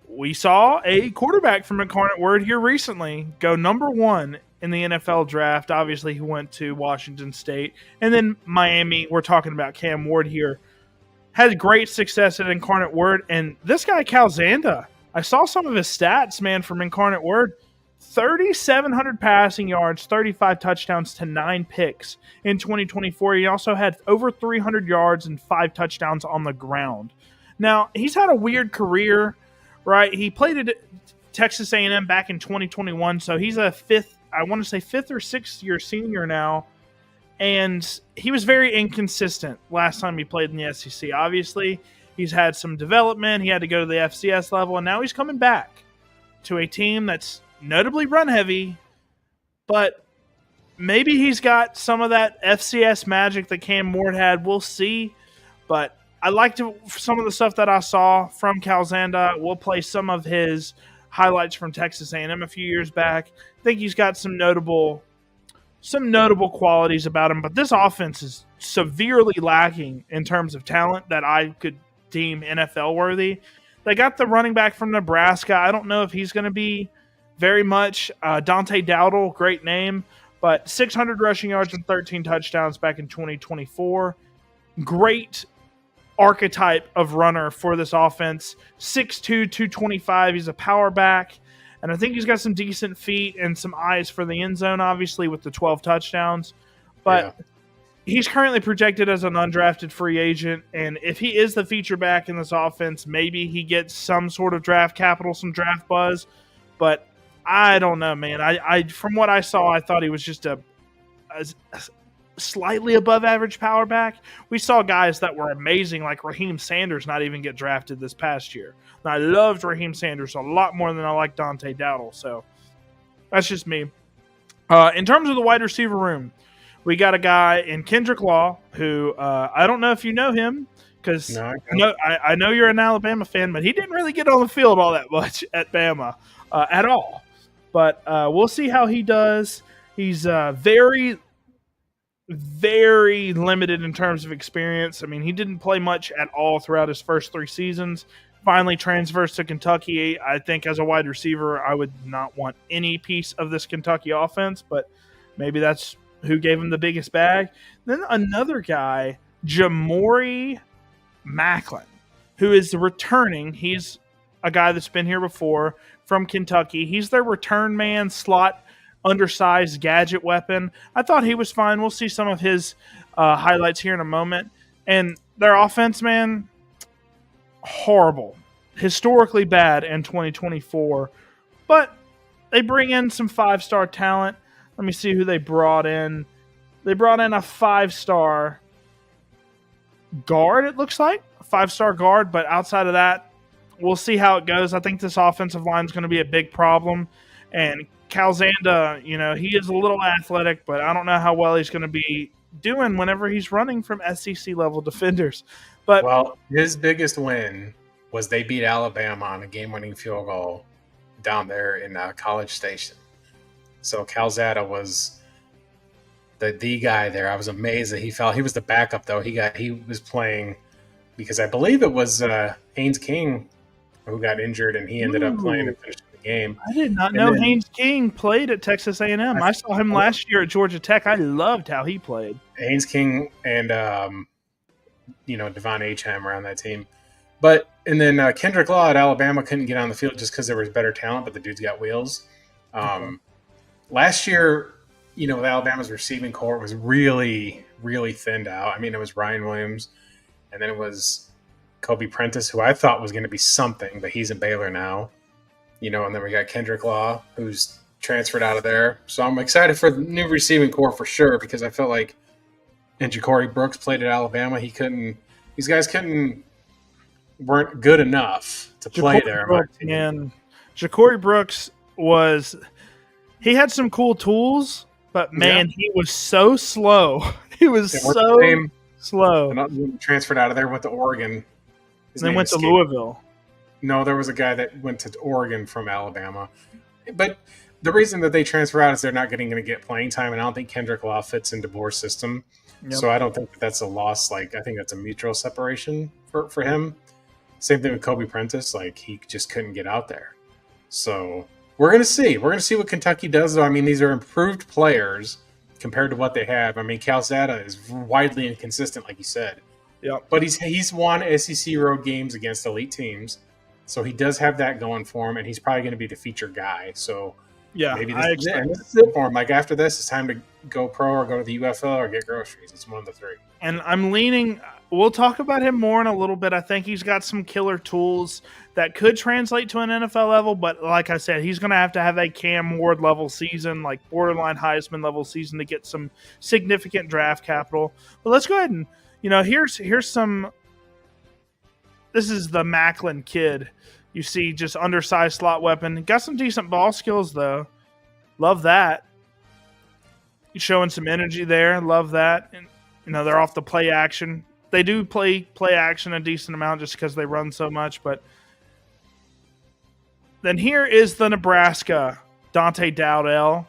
B: We saw a quarterback from Incarnate Word here recently go number 1 in the NFL draft. Obviously, he went to Washington State. And then Miami, we're talking about Cam Ward here, had great success at Incarnate Word. And this guy, Calzada, I saw some of his stats, man, from Incarnate Word. 3,700 passing yards, 35 touchdowns to 9 picks in 2024. He also had over 300 yards and 5 touchdowns on the ground. Now, he's had a weird career, right? He played at Texas A&M back in 2021, so he's a fifth or sixth year senior now, and he was very inconsistent last time he played in the SEC. Obviously, he's had some development. He had to go to the FCS level, and now he's coming back to a team that's notably run heavy, but maybe he's got some of that FCS magic that Cam Ward had. We'll see, but I liked some of the stuff that I saw from Calzada. We'll play some of his highlights from Texas A&M a few years back. I think he's got some notable qualities about him, but this offense is severely lacking in terms of talent that I could deem NFL worthy. They got the running back from Nebraska. I don't know if he's going to be very much. Dante Dowdle, great name, but 600 rushing yards and 13 touchdowns back in 2024. Great archetype of runner for this offense. 6'2", 225. He's a power back, and I think he's got some decent feet and some eyes for the end zone, obviously, with the 12 touchdowns. But he's currently projected as an undrafted free agent, and if he is the feature back in this offense, maybe he gets some sort of draft capital, some draft buzz. But I don't know, man. I from what I saw, I thought he was just a slightly above average power back. We saw guys that were amazing, like Raheem Sanders, not even get drafted this past year. And I loved Raheem Sanders a lot more than I like Dante Dowdle. So that's just me. In terms of the wide receiver room, we got a guy in Kendrick Law who I don't know if you know him because I know you're an Alabama fan, but he didn't really get on the field all that much at Bama at all. But we'll see how he does. He's very, very limited in terms of experience. I mean, he didn't play much at all throughout his first 3 seasons. Finally transfers to Kentucky. I think as a wide receiver, I would not want any piece of this Kentucky offense, but maybe that's who gave him the biggest bag. Then another guy, Jamori Macklin, who is returning. He's a guy that's been here before from Kentucky. He's their return man, slot, undersized gadget weapon. I thought he was fine. We'll see some of his highlights here in a moment. And their offense, man, horrible. Historically bad in 2024. But they bring in some 5-star talent. Let me see who they brought in. They brought in a 5-star guard, it looks like. A 5-star guard, but outside of that, we'll see how it goes. I think this offensive line is going to be a big problem. And Calzada, he is a little athletic, but I don't know how well he's going to be doing whenever he's running from SEC-level defenders. But
A: his biggest win was they beat Alabama on a game-winning field goal down there in College Station. So Calzada was the guy there. I was amazed that he fell. He was the backup, though. He was playing because I believe it was Haynes King who got injured, and he ended up playing and finishing the game.
B: I did not know Haynes King played at Texas A&M. I saw him last year at Georgia Tech. I loved how he played.
A: Haynes King and Devon Acham were on that team. And then Kendrick Law at Alabama couldn't get on the field just because there was better talent, but the dude's got wheels. Last year, with Alabama's receiving corps was really, really thinned out. I mean, it was Ryan Williams, and then it was Kobe Prentice, who I thought was going to be something, but he's in Baylor now. And then we got Kendrick Law, who's transferred out of there. So I'm excited for the new receiving corps for sure, because I felt like, and Ja'Cory Brooks played at Alabama. These guys weren't good enough to play there.
B: And Ja'Cory Brooks he had some cool tools, but man, he was so slow. He was so slow.
A: And transferred out of there, went to Oregon.
B: Then went to Louisville.
A: No, there was a guy that went to Oregon from Alabama. But the reason that they transfer out is they're not going to get playing time, and I don't think Kendrick Law fits into Boer's system. Yep. So I don't think that's a loss. I think that's a mutual separation for him. Same thing with Kobe Prentice. He just couldn't get out there. So we're going to see. We're going to see what Kentucky does, though. I mean, these are improved players compared to what they have. I mean, Calzada is widely inconsistent, like you said.
B: Yeah.
A: But he's won SEC road games against elite teams. So he does have that going for him, and he's probably going to be the feature guy. So maybe this is it for him. After this, it's time to go pro or go to the UFL or get groceries. It's one of the 3.
B: And I'm leaning – we'll talk about him more in a little bit. I think he's got some killer tools that could translate to an NFL level. But like I said, he's going to have a Cam Ward-level season, like borderline Heisman-level season to get some significant draft capital. But let's go ahead and here's some – this is the Macklin kid. You see just undersized slot weapon. Got some decent ball skills, though. Love that. He's showing some energy there. Love that. And, they're off the play action. They do play action a decent amount just because they run so much. But then here is the Nebraska Dante Dowdell.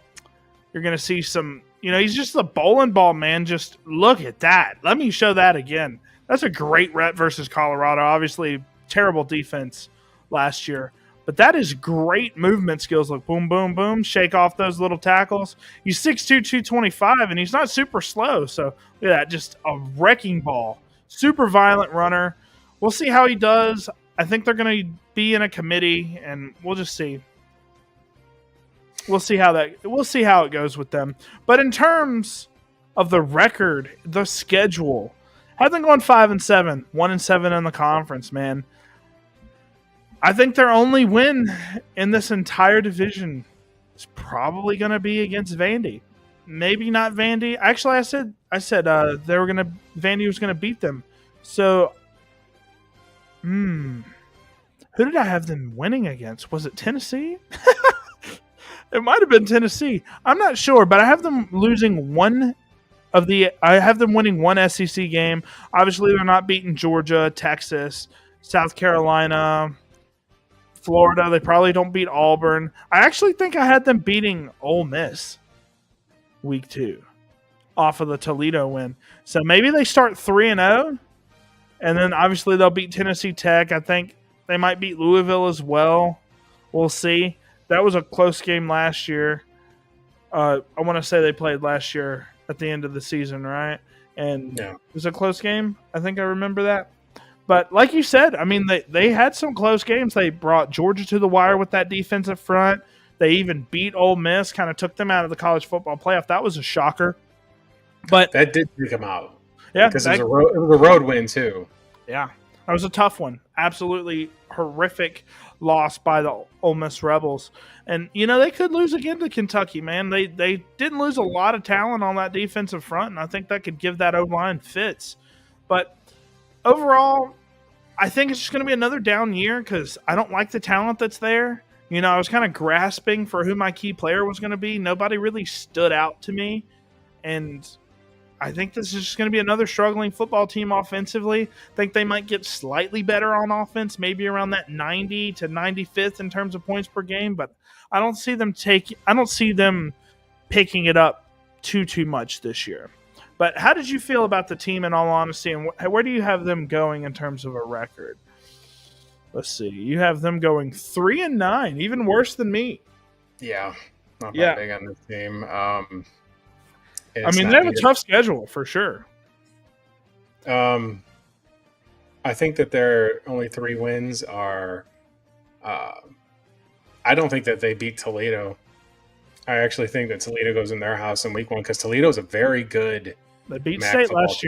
B: You're going to see some, he's just a bowling ball, man. Just look at that. Let me show that again. That's a great rep versus Colorado. Obviously, terrible defense last year. But that is great movement skills. Like boom, boom, boom. Shake off those little tackles. He's 6'2", 225, and he's not super slow. So look at that. Just a wrecking ball. Super violent runner. We'll see how he does. I think they're going to be in a committee, and we'll just see. We'll see how it goes with them. But in terms of the record, the schedule, have them going 5-7, 1-7 in the conference, man. I think their only win in this entire division is probably going to be against Vandy. maybe not Vandy. Actually, I said Vandy was gonna beat them. So, who did I have them winning against? Was it Tennessee? It might have been Tennessee. I'm not sure, but I have them losing I have them winning one SEC game. Obviously, they're not beating Georgia, Texas, South Carolina, Florida. They probably don't beat Auburn. I actually think I had them beating Ole Miss week 2 off of the Toledo win. So maybe they start 3-0, and then obviously they'll beat Tennessee Tech. I think they might beat Louisville as well. We'll see. That was a close game last year. I want to say they played last year at the end of the season, right? And it was a close game. I think I remember that. But like you said, I mean, they had some close games. They brought Georgia to the wire with that defensive front. They even beat Ole Miss, kind of took them out of the college football playoff. That was a shocker. But
A: that did take them out.
B: Yeah,
A: because it was a road win too.
B: Yeah, that was a tough one. Absolutely horrific loss by the Ole Miss Rebels. And, they could lose again to Kentucky, man. They didn't lose a lot of talent on that defensive front, and I think that could give that O-line fits. But overall, I think it's just going to be another down year because I don't like the talent that's there. I was kind of grasping for who my key player was going to be. Nobody really stood out to me. And I think this is just going to be another struggling football team offensively. I think they might get slightly better on offense, maybe around that 90 to 95th in terms of points per game, but I don't see them picking it up too much this year. But how did you feel about the team in all honesty, and where do you have them going in terms of a record? Let's see. You have them going 3-9, even worse than me.
A: Yeah, not that big on this team.
B: They have a tough schedule for sure.
A: I think that their only 3 wins are. I don't think that they beat Toledo. I actually think that Toledo goes in their house in week 1 because Toledo is a very good.
B: They beat State last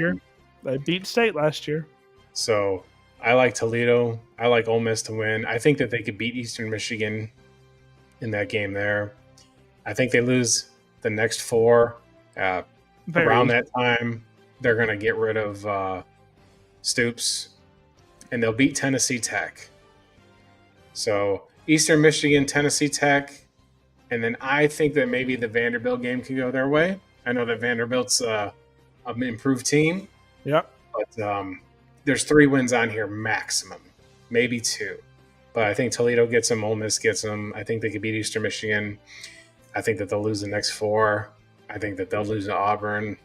B: year.
A: So I like Toledo. I like Ole Miss to win. I think that they could beat Eastern Michigan in that game there. I think they lose the next 4. Around that time, they're going to get rid of Stoops, and they'll beat Tennessee Tech. So Eastern Michigan, Tennessee Tech, and then I think that maybe the Vanderbilt game can go their way. I know that Vanderbilt's an improved team.
B: Yep.
A: But there's 3 wins on here maximum, maybe 2. But I think Toledo gets them, Ole Miss gets them. I think they could beat Eastern Michigan. I think that they'll lose the next 4. I think that they'll lose to Auburn.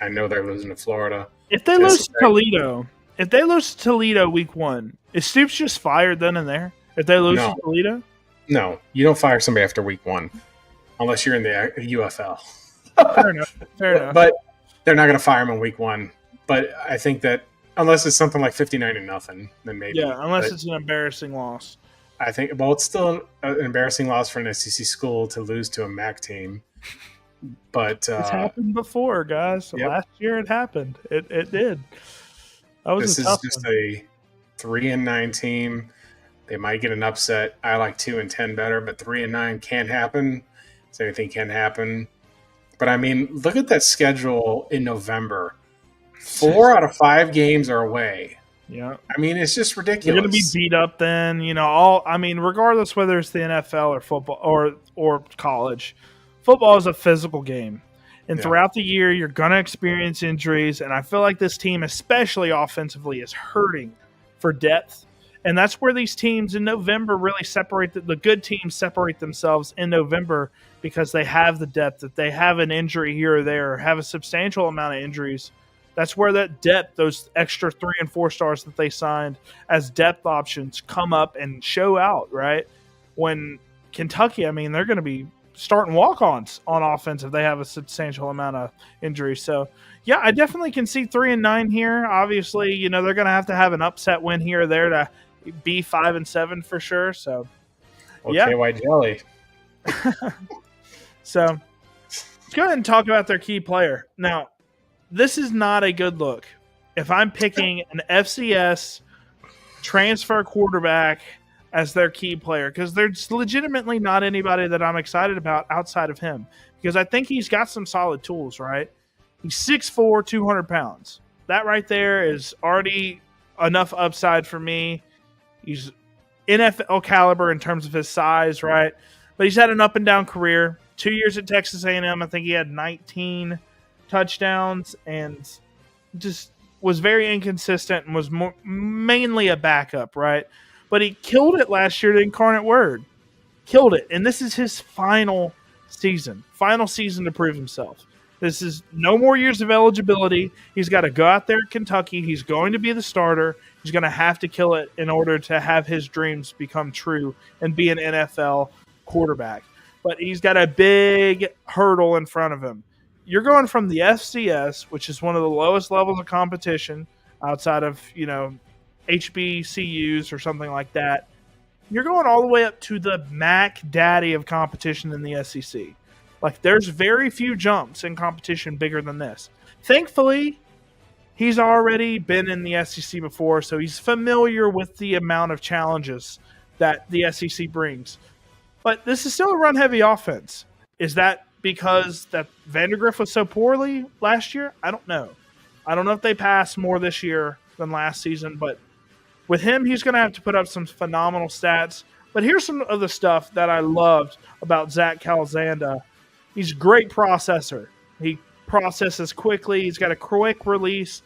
A: I know they're losing to Florida.
B: If they lose to Toledo week 1, is Stoops just fired then and there? If they lose to Toledo?
A: No, you don't fire somebody after week 1 unless you're in the UFL.
B: Fair enough.
A: But they're not going to fire him in week 1. But I think that unless it's something like 59-0, then maybe.
B: Yeah, unless it's an embarrassing loss.
A: I think, it's still an embarrassing loss for an SEC school to lose to a MAC team. But
B: it's happened before, guys. Yep. Last year it happened. It did.
A: This is just a 3-9 team. They might get an upset. I like 2-10 better, but 3-9 can happen. So anything can happen. But I mean, look at that schedule in November. 4 out of 5 games are away.
B: Yeah.
A: I mean, it's just ridiculous.
B: They're going to be beat up then. Regardless whether it's the NFL or football or college. Football is a physical game, and throughout the year, you're going to experience injuries, and I feel like this team, especially offensively, is hurting for depth, and that's where these teams in November really separate. The good teams separate themselves in November because they have the depth, that they have an injury here or there, or have a substantial amount of injuries. That's where that depth, those extra 3 and 4 stars that they signed as depth options come up and show out, right? When Kentucky, they're going to be starting walk-ons on offense if they have a substantial amount of injuries. So, yeah, I definitely can see 3-9 here. Obviously, they're going to have an upset win here or there to be 5-7 for sure. So,
A: okay, white jelly.
B: So, let's go ahead and talk about their key player. Now, this is not a good look. If I'm picking an FCS transfer quarterback as their key player because there's legitimately not anybody that I'm excited about outside of him because I think he's got some solid tools, right? He's 6'4", 200 pounds. That right there is already enough upside for me. He's NFL caliber in terms of his size, right? But he's had an up and down career. 2 years at Texas A&M, I think he had 19 touchdowns and just was very inconsistent and was mainly a backup, right? But he killed it last year at Incarnate Word. Killed it. And this is his final season to prove himself. This is no more years of eligibility. He's got to go out there at Kentucky. He's going to be the starter. He's going to have to kill it in order to have his dreams become true and be an NFL quarterback. But he's got a big hurdle in front of him. You're going from the FCS, which is one of the lowest levels of competition outside of, HBCUs or something like that. You're going all the way up to the Mac Daddy of competition in the SEC. Like, there's very few jumps in competition bigger than this. Thankfully, he's already been in the SEC before, so he's familiar with the amount of challenges that the SEC brings. But this is still a run-heavy offense. Is that because that Vandergrift was so poorly last year? I don't know. I don't know if they pass more this year than last season, but with him, he's going to have to put up some phenomenal stats. But here's some of the stuff that I loved about Zach Calzada. He's a great processor. He processes quickly. He's got a quick release,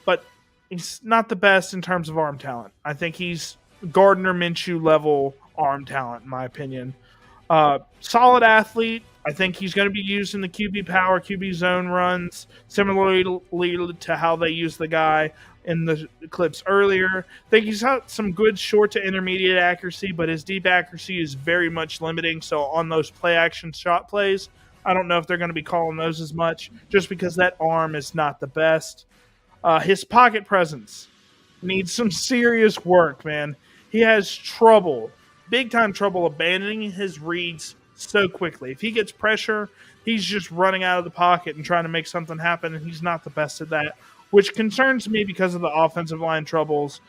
B: but he's not the best in terms of arm talent. I think he's Gardner Minshew level arm talent, in my opinion. Solid athlete. I think he's going to be used in the QB power, QB zone runs, similarly to how they used the guy in the clips earlier. I think he's got some good short to intermediate accuracy, but his deep accuracy is very much limiting. So on those play action shot plays, I don't know if they're going to be calling those as much just because that arm is not the best. His pocket presence needs some serious work, man. He has trouble, big time trouble abandoning his reads so quickly. If he gets pressure, he's just running out of the pocket and trying to make something happen, and he's not the best at that, which concerns me because of the offensive line troubles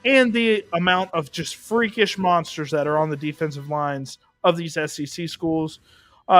B: and the amount of just freakish monsters that are on the defensive lines of these SEC schools.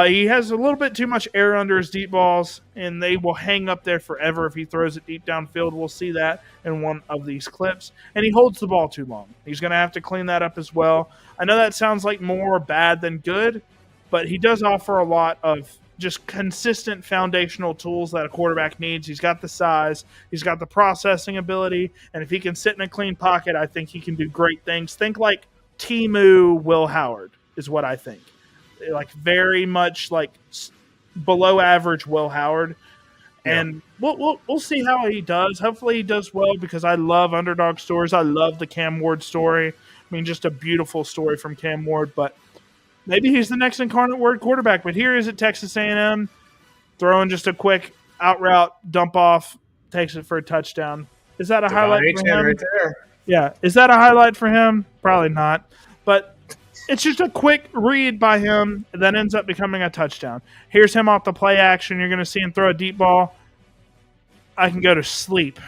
B: He has a little bit too much air under his deep balls, and they will hang up there forever if he throws it deep downfield. We'll see that in one of these clips. And he holds the ball too long. He's going to have to clean that up as well. I know that sounds like more bad than good, but he does offer a lot of just consistent foundational tools that a quarterback needs. He's got the size. He's got the processing ability. And if he can sit in a clean pocket, I think he can do great things. Think like Temu Will Howard is what I think. Like very much like below average Will Howard. And we'll see how he does. Hopefully he does well because I love underdog stories. I love the Cam Ward story. I mean, just a beautiful story from Cam Ward. But maybe he's the next Incarnate Word quarterback. But here is at Texas A&M, throwing just a quick out route, dump off, takes it for a touchdown. Is that a highlight for him?
A: Right there.
B: Yeah. Is that a highlight for him? Probably not. But it's just a quick read by him that ends up becoming a touchdown. Here's him off the play action. You're going to see him throw a deep ball. I can go to sleep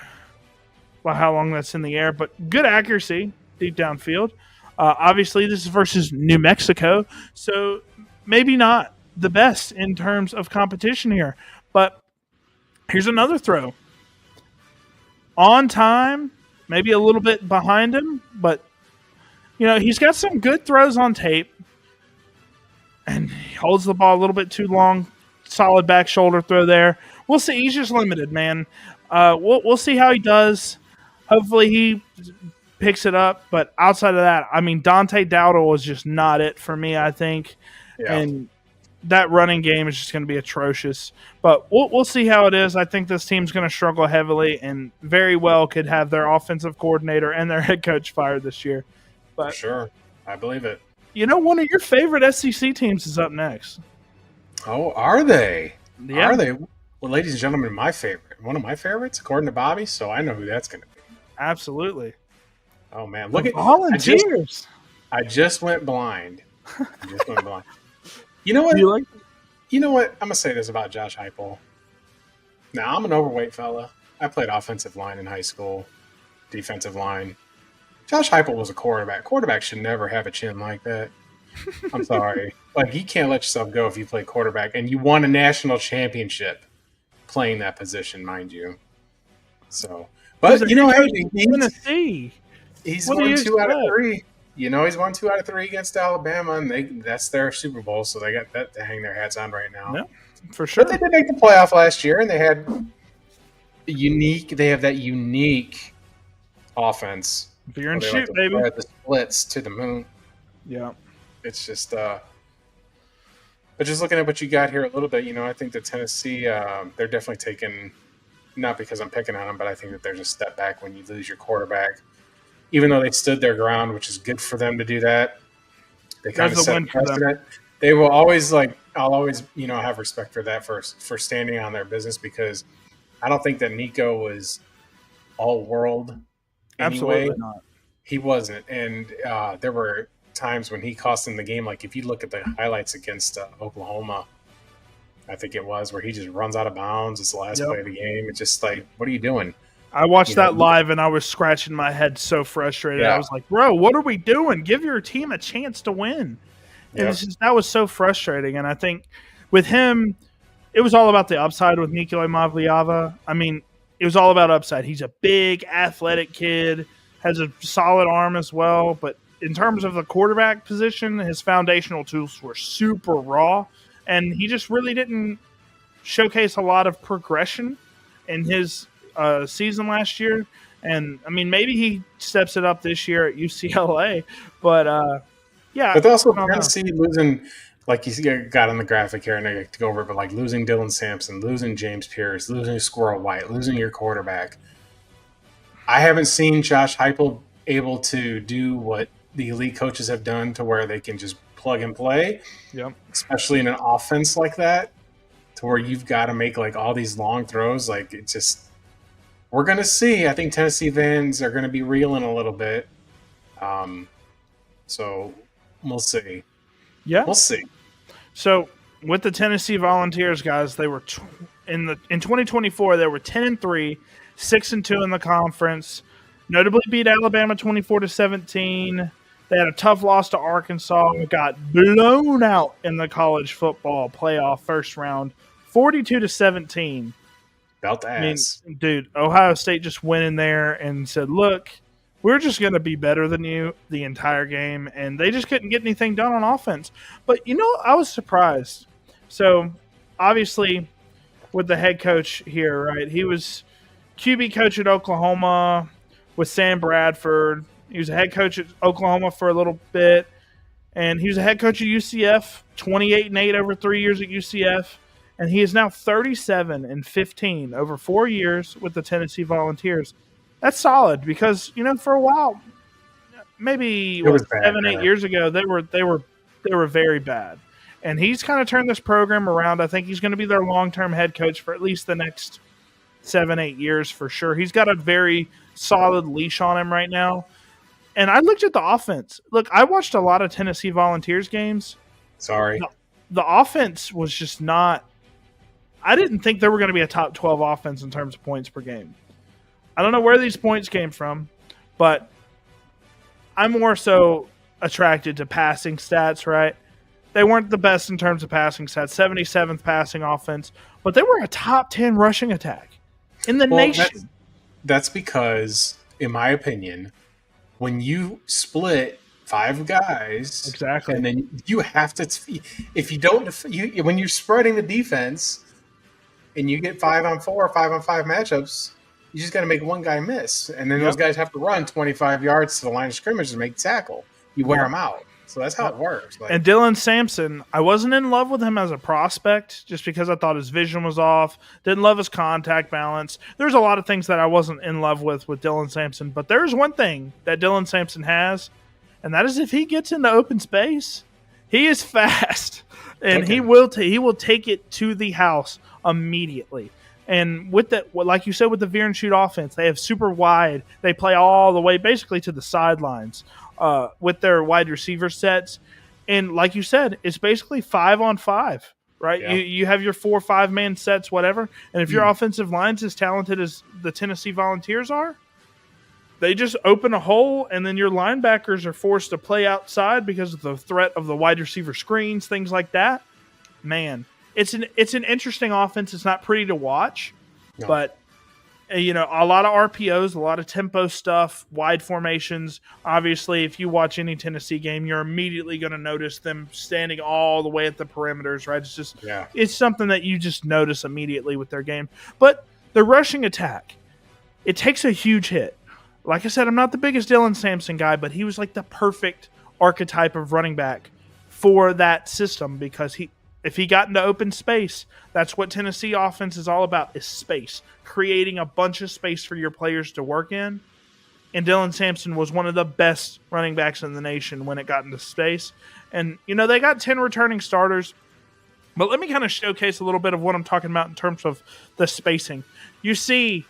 B: by how long that's in the air, but good accuracy deep downfield. Obviously, this is versus New Mexico, so maybe not the best in terms of competition here. But here's another throw. On time, maybe a little bit behind him, but he's got some good throws on tape, and he holds the ball a little bit too long. Solid back shoulder throw there. We'll see. He's just limited, man. We'll see how he does. Hopefully he picks it up, but outside of that, I mean, Dante Dowdle was just not it for me, I think. Yeah. And that running game is just going to be atrocious. But we'll see how it is. I think this team's going to struggle heavily and very well could have their offensive coordinator and their head coach fired this year. But
A: for sure. I believe it.
B: One of your favorite SEC teams is up next.
A: Oh, are they?
B: Yeah.
A: Are they? Well, ladies and gentlemen, one of my favorites, according to Bobby, so I know who that's going to be.
B: Absolutely.
A: Oh, man. Look at
B: volunteers.
A: I just went blind. You know what? You know what? I'm going to say this about Josh Heupel. Now, I'm an overweight fella. I played offensive line in high school, defensive line. Josh Heupel was a quarterback. Quarterbacks should never have a chin like that. I'm sorry. Like, you can't let yourself go if you play quarterback, and you won a national championship playing that position, mind you. So, but
B: Hey,
A: Tennessee. He's won 2 out of 3. He's won 2 out of 3 against Alabama, and that's their Super Bowl, so they got that to hang their hats on right now.
B: Yeah, for sure.
A: But they did make the playoff last year, and they had that unique offense.
B: Beer and shoot, baby.
A: The splits to the moon.
B: Yeah.
A: It's just but just looking at what you got here a little bit, I think that Tennessee, they're definitely taking, not because I'm picking on them, but I think that there's a step back when you lose your quarterback. Even though they stood their ground, which is good for them to do that. They kind of set precedent. They will always I'll always, have respect for that for standing on their business, because I don't think that Nico was all world. Anyway.
B: Absolutely not.
A: He wasn't. And there were times when he cost them the game. Like, if you look at the highlights against Oklahoma, I think it was, where he just runs out of bounds. It's the last play of the game. It's just like, what are you doing?
B: I watched that live, and I was scratching my head so frustrated. Yeah. I was like, bro, what are we doing? Give your team a chance to win. And it's just, that was so frustrating. And I think with him, it was all about the upside with Nico Mavliava. I mean, it was all about upside. He's a big, athletic kid, has a solid arm as well. But in terms of the quarterback position, his foundational tools were super raw. And he just really didn't showcase a lot of progression in his season last year. And, I mean, maybe he steps it up this year at UCLA. But, yeah.
A: But also Tennessee losing, like you got on the graphic here, and I have to go over it, but like losing Dylan Sampson, losing James Pierce, losing Squirrel White, losing your quarterback. I haven't seen Josh Heupel able to do what the elite coaches have done, to where they can just plug and play, especially in an offense like that, to where you've got to make like all these long throws. Like, it just, we're going to see. I think Tennessee fans are going to be reeling a little bit. So we'll see.
B: Yeah,
A: we'll see.
B: So with the Tennessee Volunteers, guys, they were in 2024. They were 10-3, 6-2 in the conference. Notably beat Alabama 24-17. They had a tough loss to Arkansas. Got blown out in the college football playoff first round, 42-17.
A: Belt ass.
B: I mean, dude, Ohio State just went in there and said, "Look, we're just going to be better than you the entire game," and they just couldn't get anything done on offense. But, I was surprised. So, obviously, with the head coach here, right, he was QB coach at Oklahoma with Sam Bradford. He was a head coach at Oklahoma for a little bit, and he was a head coach at UCF, 28-8 over 3 years at UCF, and he is now 37-15 over 4 years with the Tennessee Volunteers. That's solid, because for a while, maybe 7-8 years ago, they were very bad, and he's kind of turned this program around. I think he's going to be their long-term head coach for at least the next 7-8 years for sure. He's got a very solid leash on him right now. And I looked at the offense. Look, I watched a lot of Tennessee Volunteers games.
A: Sorry,
B: the offense was just not. I didn't think they were going to be a top 12 offense in terms of points per game. I don't know where these points came from, but I'm more so attracted to passing stats, right? They weren't the best in terms of passing stats, 77th passing offense, but they were a top 10 rushing attack in the nation.
A: That's because, in my opinion, when you split 5 guys,
B: exactly,
A: and then you have to, if you don't, when you're spreading the defense and you get 5-on-4 or 5-on-5 matchups, you just got to make one guy miss, and then those guys have to run 25 yards to the line of scrimmage and make tackle. You wear them out. So that's how it works.
B: And Dylan Sampson, I wasn't in love with him as a prospect just because I thought his vision was off. Didn't love his contact balance. There's a lot of things that I wasn't in love with Dylan Sampson. But there's one thing that Dylan Sampson has, and that is if he gets into open space, he is fast. And he will take it to the house immediately. And with that, like you said, with the veer and shoot offense, they have super wide. They play all the way basically to the sidelines with their wide receiver sets. And like you said, it's basically 5-on-5, right? Yeah. You have your 4 or 5-man sets, whatever. And if your offensive line's as talented as the Tennessee Volunteers are, They just open a hole, and then your linebackers are forced to play outside because of the threat of the wide receiver screens, things like that. Man, it's an interesting offense. It's not pretty to watch,
A: No.
B: but a lot of RPOs, a lot of tempo stuff, wide formations. Obviously, if you watch any Tennessee game, you're immediately going to notice them standing all the way at the perimeters, right? It's something that you just notice immediately with their game. But the rushing attack, it takes a huge hit. Like I said, I'm not the biggest Dylan Sampson guy, but he was like the perfect archetype of running back for that system because if he got into open space, that's what Tennessee offense is all about, is space. Creating a bunch of space for your players to work in. And Dylan Sampson was one of the best running backs in the nation when it got into space. And, they got 10 returning starters. But let me kind of showcase a little bit of what I'm talking about in terms of the spacing. You see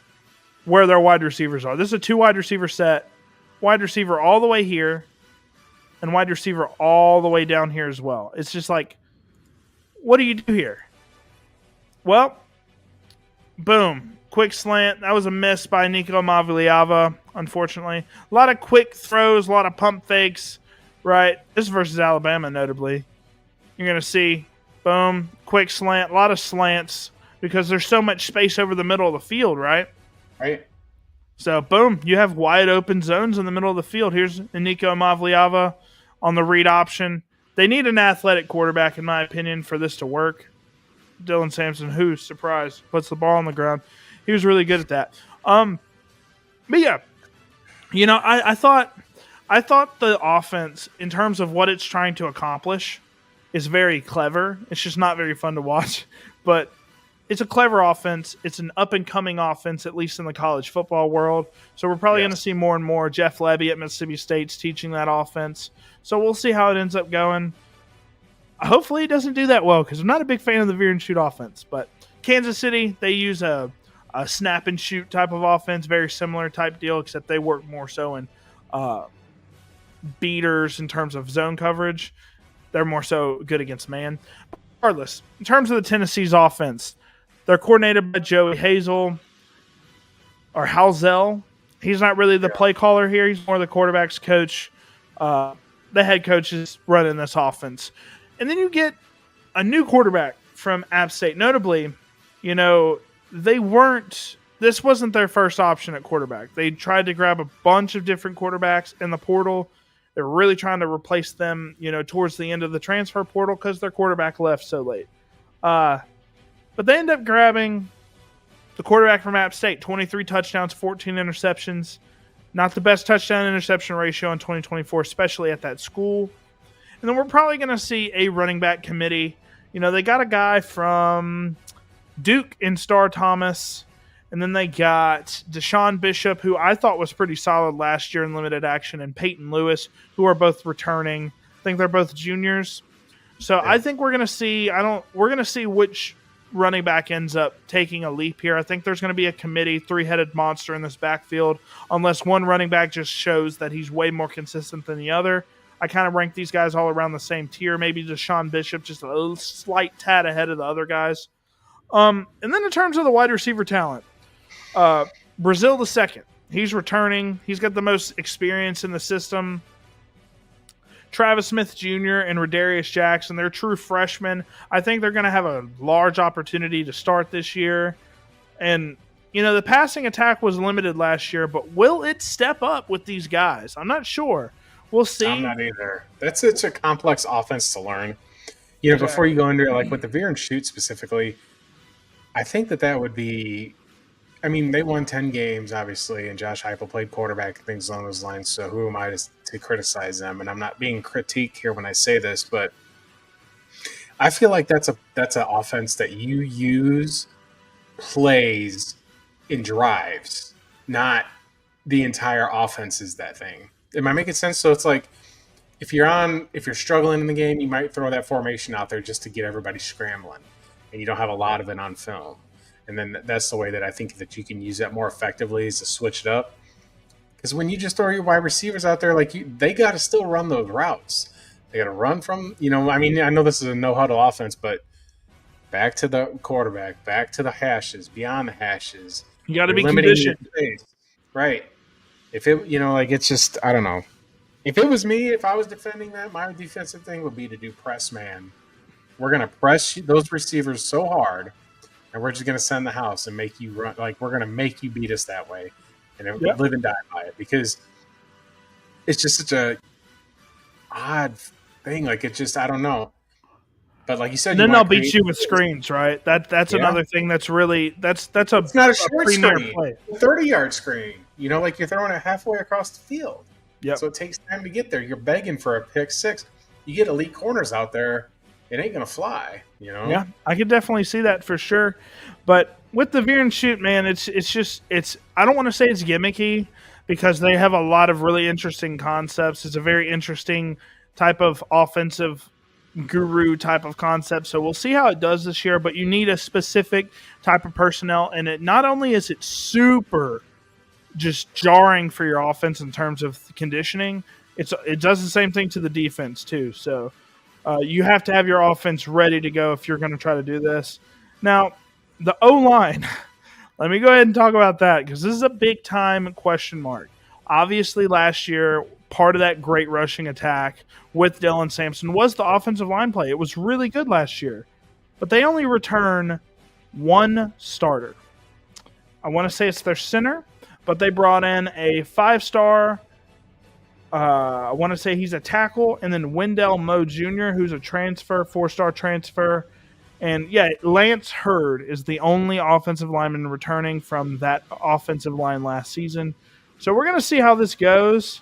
B: where their wide receivers are. This is a 2 wide receiver set. Wide receiver all the way here. And wide receiver all the way down here as well. It's just like, what do you do here? Well, boom. Quick slant. That was a miss by Nico Maviliava, unfortunately. A lot of quick throws, a lot of pump fakes, right? This is versus Alabama, notably. You're going to see, boom, quick slant, a lot of slants because there's so much space over the middle of the field, right?
A: Right.
B: So, boom, you have wide open zones in the middle of the field. Here's Nico Maviliava on the read option. They need an athletic quarterback, in my opinion, for this to work. Dylan Sampson, who, surprise, puts the ball on the ground. He was really good at that. But yeah, I thought the offense, in terms of what it's trying to accomplish, is very clever. It's just not very fun to watch, but it's a clever offense. It's an up-and-coming offense, at least in the college football world. So we're probably going to see more and more. Jeff Lebby at Mississippi State's teaching that offense. So we'll see how it ends up going. Hopefully it doesn't do that well because I'm not a big fan of the veer and shoot offense. But Kansas City, they use a snap and shoot type of offense, very similar type deal, except they work more so in beaters in terms of zone coverage. They're more so good against man. Regardless, in terms of the Tennessee's offense, they're coordinated by Joey Hazel or Halzel. He's not really the play caller here. He's more the quarterback's coach. The head coach is running this offense. And then you get a new quarterback from App State. Notably, this wasn't their first option at quarterback. They tried to grab a bunch of different quarterbacks in the portal. They were really trying to replace them, towards the end of the transfer portal because their quarterback left so late. But they end up grabbing the quarterback from App State, 23 touchdowns, 14 interceptions. Not the best touchdown-interception ratio in 2024, especially at that school. And then we're probably going to see a running back committee. They got a guy from Duke in Star Thomas. And then they got Deshaun Bishop, who I thought was pretty solid last year in limited action, and Peyton Lewis, who are both returning. I think they're both juniors. So I think we're going to see which running back ends up taking a leap here. I think there's going to be a committee, 3-headed monster in this backfield, unless one running back just shows that he's way more consistent than the other. I kind of rank these guys all around the same tier. Maybe Deshaun Bishop just a slight tad ahead of the other guys. And then in terms of the wide receiver talent, Brazil the second. He's returning. He's got the most experience in the system. Travis Smith Jr. and Radarius Jackson, they're true freshmen. I think they're going to have a large opportunity to start this year. And, the passing attack was limited last year, but will it step up with these guys? I'm not sure. We'll see.
A: I'm not either. That's such a complex offense to learn. Before you go into it, like with the veer and shoot specifically, I think that would be – they won 10 games, obviously, and Josh Heupel played quarterback and things along those lines, so who am I to criticize them? And I'm not being critique here when I say this, but I feel like that's an offense that you use plays in drives, not the entire offense is that thing. Am I making sense? So it's like if you're struggling in the game, you might throw that formation out there just to get everybody scrambling, and you don't have a lot of it on film. And then that's the way that I think that you can use that more effectively is to switch it up. Because when you just throw your wide receivers out there, they got to still run those routes. They got to run from, I know this is a no-huddle offense, but back to the quarterback, back to the hashes, beyond the hashes.
B: You got to be conditioned.
A: Right. If it, like it's just, I don't know. If it was me, if I was defending that, my defensive thing would be to do press man. We're gonna press those receivers so hard, and we're just gonna send the house and make you run. Like we're gonna make you beat us that way, and
B: Yep.
A: live and die by it because it's just such a odd thing. Like it just, I don't know. But like you said,
B: And
A: you
B: then
A: want
B: they'll
A: to
B: beat
A: create.
B: you with screens, right? That's
A: Yeah.
B: another thing that's really that's a
A: It's not a short
B: premier
A: screen.
B: play.
A: A 30-yard screen. Like you're throwing it halfway across the field.
B: Yep.
A: So it takes time to get there. You're begging for a pick six. You get elite corners out there, it ain't gonna fly.
B: Yeah, I could definitely see that for sure. But with the veer and shoot, man, it's I don't want to say it's gimmicky because they have a lot of really interesting concepts. It's a very interesting type of offensive guru type of concept. So we'll see how it does this year, but you need a specific type of personnel, and it not only is it super just jarring for your offense in terms of conditioning, it does the same thing to the defense too. So you have to have your offense ready to go if you're going to try to do this. Now, the O-line, let me go ahead and talk about that because this is a big time question mark. Obviously, last year, part of that great rushing attack with Dylan Sampson was the offensive line play. It was really good last year, but they only return one starter. I want to say it's their center, but they brought in a 5-star. I want to say he's a tackle, and then Wendell Moe Jr., who's a transfer, 4-star transfer. And yeah, Lance Hurd is the only offensive lineman returning from that offensive line last season. So we're going to see how this goes.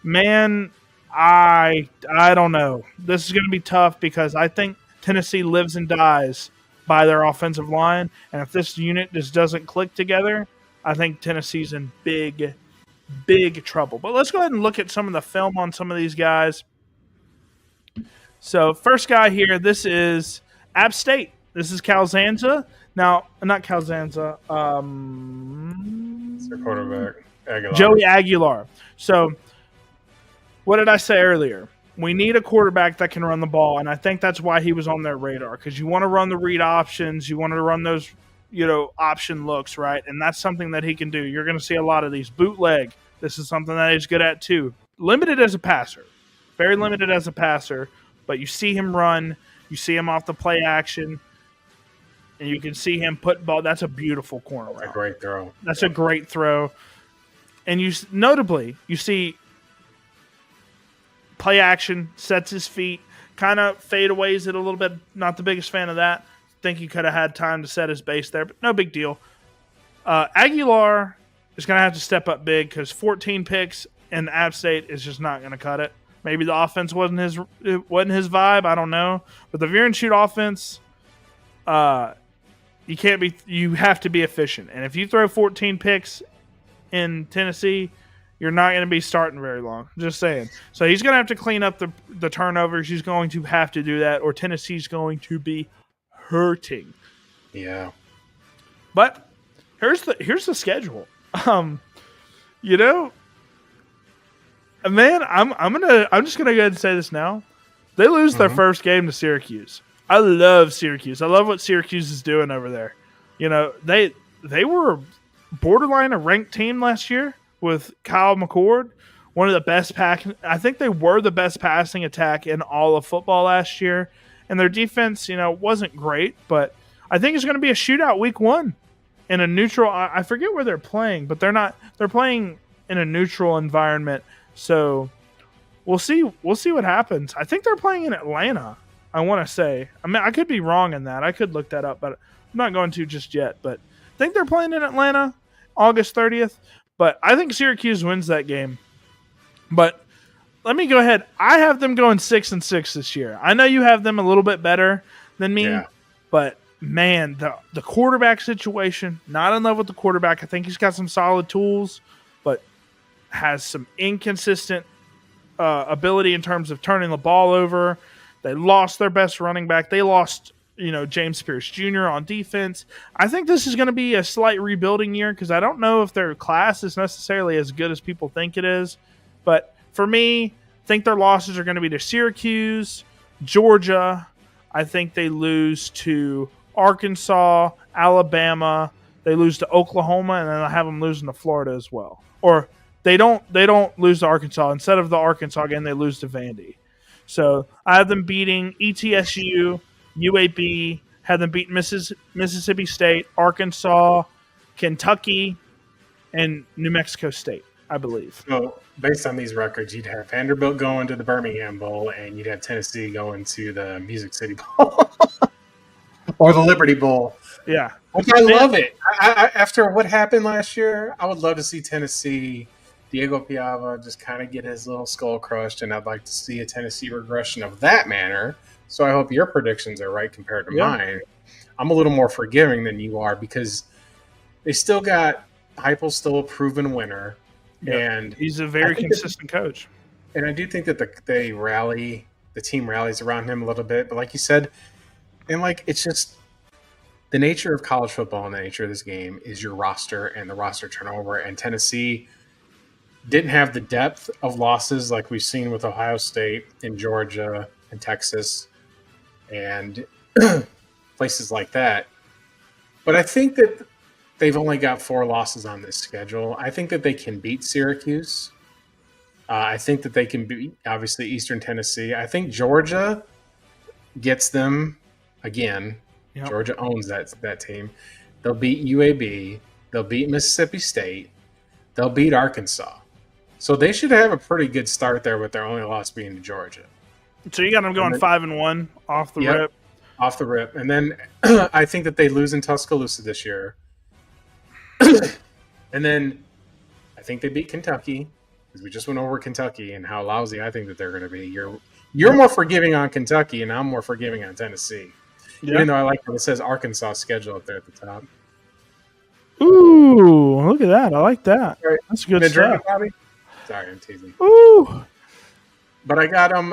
B: Man, I don't know. This is going to be tough because I think Tennessee lives and dies by their offensive line. And if this unit just doesn't click together, I think Tennessee's in big trouble. But let's go ahead and look at some of the film on some of these guys. So first guy here, this is App State. This is Calzanza. Now, not Calzanza.
A: It's their quarterback, Aguilar.
B: Joey Aguilar. So what did I say earlier? We need a quarterback that can run the ball, and I think that's why he was on their radar because you want to run the read options. You want to run those, option looks, right? And that's something that he can do. You're going to see a lot of these. Bootleg. This is something that he's good at too. Limited as a passer. Very limited as a passer, but you see him run. You see him off the play action, and you can see him put ball. That's a beautiful corner route.
A: That's a great throw.
B: That's a great throw. And notably, you see play action, sets his feet, kind of fadeaways it a little bit. Not the biggest fan of that. Think he could have had time to set his base there, but no big deal. Aguilar is going to have to step up big because 14 picks in App State is just not going to cut it. Maybe the offense wasn't his vibe. I don't know. But the veer and shoot offense, you have to be efficient. And if you throw 14 picks in Tennessee, you're not going to be starting very long. Just saying. So he's going to have to clean up the turnovers. He's going to have to do that, or Tennessee's going to be hurting.
A: Yeah.
B: But here's the schedule. Man, I'm just gonna go ahead and say this now. They lose their first game to Syracuse. I love Syracuse. I love what Syracuse is doing over there. They were borderline a ranked team last year with Kyle McCord, one of the best I think they were the best passing attack in all of football last year. And their defense, wasn't great, but I think it's going to be a shootout week 1 in a neutral. I forget where they're playing, but they're playing in a neutral environment. So we'll see what happens. I think they're playing in Atlanta, I want to say. I mean, I could be wrong in that. I could look that up, but I'm not going to just yet. But I think they're playing in Atlanta August 30th. But I think Syracuse wins that game. But let me go ahead. I have them going 6-6 this year. I know you have them a little bit better than me, but man, the quarterback situation, not in love with the quarterback. I think he's got some solid tools, but has some inconsistent ability in terms of turning the ball over. They lost their best running back. They lost, James Pierce Jr. on defense. I think this is going to be a slight rebuilding year because I don't know if their class is necessarily as good as people think it is. But for me, I think their losses are going to be to Syracuse, Georgia. I think they lose to Arkansas, Alabama. They lose to Oklahoma, and then I have them losing to Florida as well. Or They don't lose to Arkansas. Instead of the Arkansas game, they lose to Vandy. So I have them beating ETSU, UAB, had them beat Mississippi State, Arkansas, Kentucky, and New Mexico State, I believe.
A: So based on these records, you'd have Vanderbilt going to the Birmingham Bowl, and you'd have Tennessee going to the Music City Bowl or the Liberty Bowl.
B: Yeah.
A: Which I love it. After what happened last year, I would love to see Tennessee, Diego Piava, just kind of get his little skull crushed, and I'd like to see a Tennessee regression of that manner. So I hope your predictions are right compared to mine. I'm a little more forgiving than you are because they still got Heupel's still a proven winner, and
B: he's a very consistent coach.
A: And I do think that the team rallies around him a little bit. But like you said, and like it's just the nature of college football and the nature of this game is your roster and the roster turnover. And Tennessee didn't have the depth of losses like we've seen with Ohio State and Georgia and Texas and places like that. But I think that they've only got 4 losses on this schedule. I think that they can beat Syracuse. I think that they can beat, obviously, Eastern Tennessee. I think Georgia gets them again. Yep. Georgia owns that team. They'll beat UAB. They'll beat Mississippi State. They'll beat Arkansas. So they should have a pretty good start there with their only loss being to Georgia.
B: So you got them going 5-1 off the rip?
A: Off the rip. And then I think that they lose in Tuscaloosa this year. And then I think they beat Kentucky because we just went over Kentucky and how lousy I think that they're going to be. You're more forgiving on Kentucky, and I'm more forgiving on Tennessee. Yeah. Even though I like when it says Arkansas schedule up there at the top.
B: Ooh, look at that. I like that. Right. That's good stuff.
A: Sorry, I'm teasing.
B: Ooh.
A: But I got them.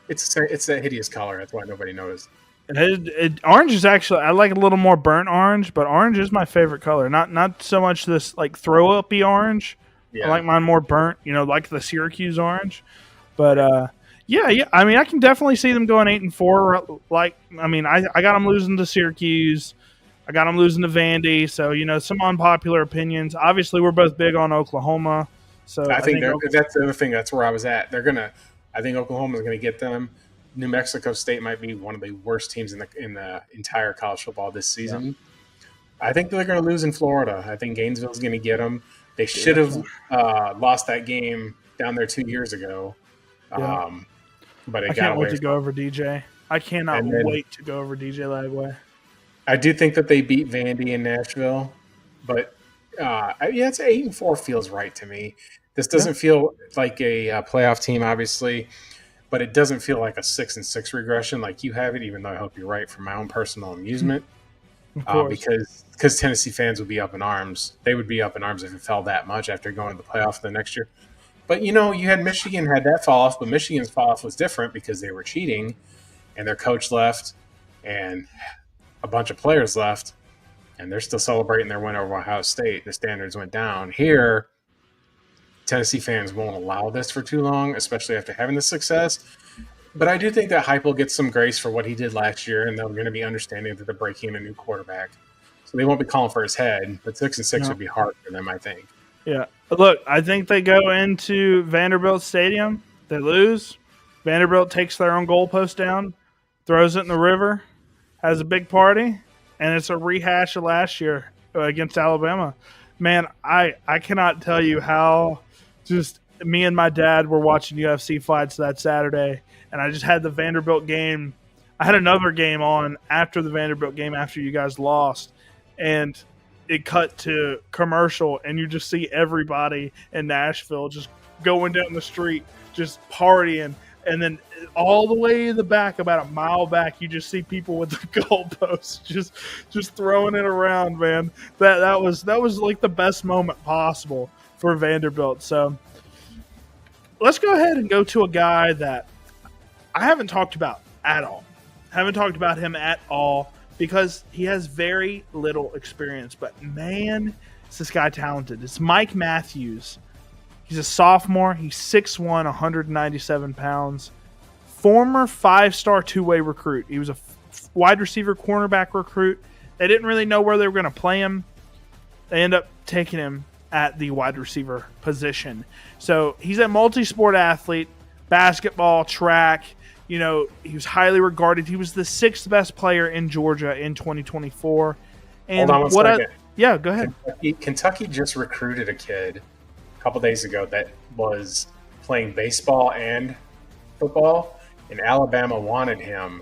A: It's a hideous color. That's why nobody noticed.
B: Orange is actually, I like a little more burnt orange, but orange is my favorite color. Not so much this like throw uppy orange. Yeah. I like mine more burnt, like the Syracuse orange. But yeah. I mean, I can definitely see them going 8-4. I got them losing to Syracuse. I got them losing to Vandy. So some unpopular opinions. Obviously, we're both big on Oklahoma. So
A: I think that's the other thing. That's where I was at. I think Oklahoma's gonna get them. New Mexico State might be one of the worst teams in the entire college football this season. Yeah. I think they're going to lose in Florida. I think Gainesville's going to get them. They should have lost that game down there 2 years ago.
B: Yeah.
A: But
B: I can't wait to go over DJ. I cannot wait to go over DJ Lagway.
A: I do think that they beat Vandy in Nashville, but it's 8-4 feels right to me. This doesn't feel like a playoff team, obviously. But it doesn't feel like a 6-6 regression like you have it, even though I hope you're right for my own personal amusement. Because Tennessee fans would be up in arms. They would be up in arms if it fell that much after going to the playoff the next year. But, you had Michigan had that fall off, but Michigan's fall off was different because they were cheating and their coach left and a bunch of players left, and they're still celebrating their win over Ohio State. The standards went down. Here, Tennessee fans won't allow this for too long, especially after having the success. But I do think that Heupel gets some grace for what he did last year, and they're going to be understanding that they're breaking in a new quarterback. So they won't be calling for his head, but 6-6 would be hard for them, I think.
B: Yeah. Look, I think they go into Vanderbilt Stadium. They lose. Vanderbilt takes their own goalpost down, throws it in the river, has a big party, and it's a rehash of last year against Alabama. Man, I cannot tell you how just me and my dad were watching UFC fights that Saturday, and I just had the Vanderbilt game. I had another game on after the Vanderbilt game after you guys lost, and it cut to commercial, and you just see everybody in Nashville just going down the street, just partying. And then all the way in the back, about a mile back, you just see people with the goalposts just throwing it around, man. That was like the best moment possible for Vanderbilt. So let's go ahead and go to a guy that I haven't talked about at all. Haven't talked about him at all because he has very little experience. But man, is this guy talented. It's Mike Matthews. He's a sophomore. He's 6'1", 197 pounds. Former 5-star two-way recruit. He was a wide receiver cornerback recruit. They didn't really know where they were going to play him. They end up taking him at the wide receiver position. So he's a multi-sport athlete, basketball, track. You know, he was highly regarded. He was the 6th best player in Georgia in 2024. And
A: Hold on one second.
B: Yeah, go ahead.
A: Kentucky just recruited a kid a couple days ago that was playing baseball and football, and Alabama wanted him,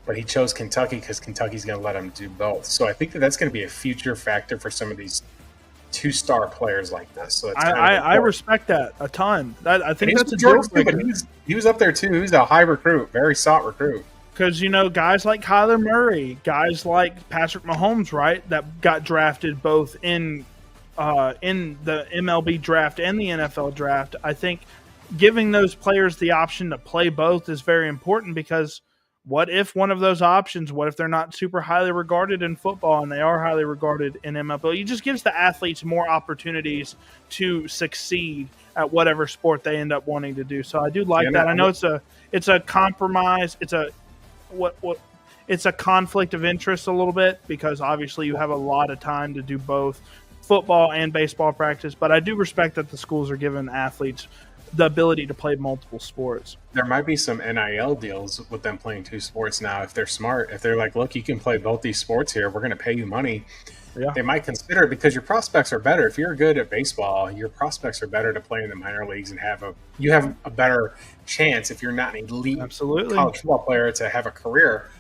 A: but he chose Kentucky because Kentucky's going to let him do both. So I think that's going to be a future factor for some of these 2-star players like this. So
B: I respect that a ton. I think that's a deal breaker.
A: He was up there too. He was a high recruit, very sought recruit.
B: Because, you know, guys like Kyler Murray, guys like Patrick Mahomes, right, that got drafted both in the MLB draft and the NFL draft, I think giving those players the option to play both is very important, because what if one of those options, what if they're not super highly regarded in football and they are highly regarded in MLB? It just gives the athletes more opportunities to succeed at whatever sport they end up wanting to do. So I do like that. I know it's a compromise. It's a conflict of interest a little bit, because obviously you have a lot of time to do both football and baseball practice. But I do respect that the schools are giving athletes the ability to play multiple sports.
A: There might be some NIL deals with them playing 2 sports now if they're smart. If they're like, look, you can play both these sports here, we're going to pay you money. Yeah. They might consider it, because your prospects are better. If you're good at baseball, your prospects are better to play in the minor leagues and you have a better chance, if you're not an elite college football player, to have a career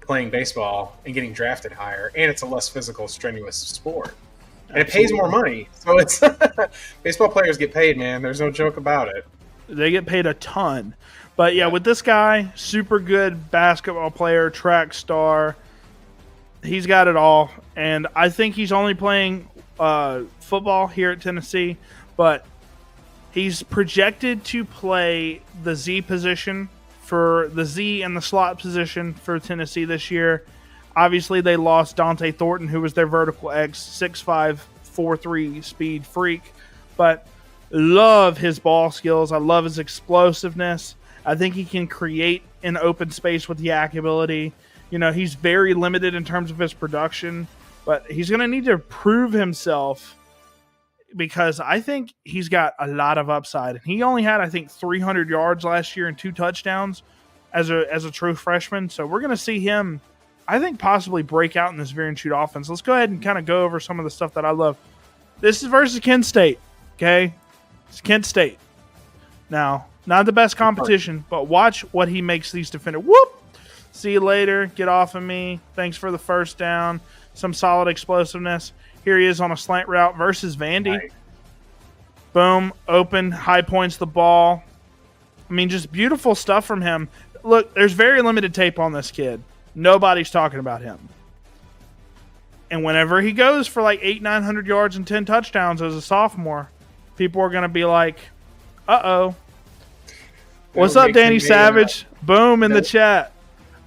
A: playing baseball and getting drafted higher. And it's a less physical, strenuous sport. And it pays more money. So it's baseball players get paid, man. There's no joke about it.
B: They get paid a ton. But yeah, with this guy, super good basketball player, track star. He's got it all. And I think he's only playing football here at Tennessee, but he's projected to play the Z position for the Z and the slot position for Tennessee this year. Obviously, they lost Dante Thornton, who was their vertical X, 6'5", 4'3" speed freak. But love his ball skills. I love his explosiveness. I think he can create in open space with yak ability. You know, he's very limited in terms of his production, but he's going to need to prove himself, because I think he's got a lot of upside. He only had, I think, 300 yards last year and 2 touchdowns as a true freshman. So we're going to see him, I think, possibly break out in this veer and shoot offense. Let's go ahead and kind of go over some of the stuff that I love. This is versus Kent State, okay? It's Kent State. Now, not the best competition, but watch what he makes these defenders. Whoop! See you later. Get off of me. Thanks for the first down. Some solid explosiveness. Here he is on a slant route versus Vandy. Right. Boom. Open. High points the ball. I mean, just beautiful stuff from him. Look, there's very limited tape on this kid. Nobody's talking about him. And whenever he goes for like 800-900 yards and 10 touchdowns as a sophomore, people are going to be like, uh-oh. What's up, Danny Savage? Boom in the chat.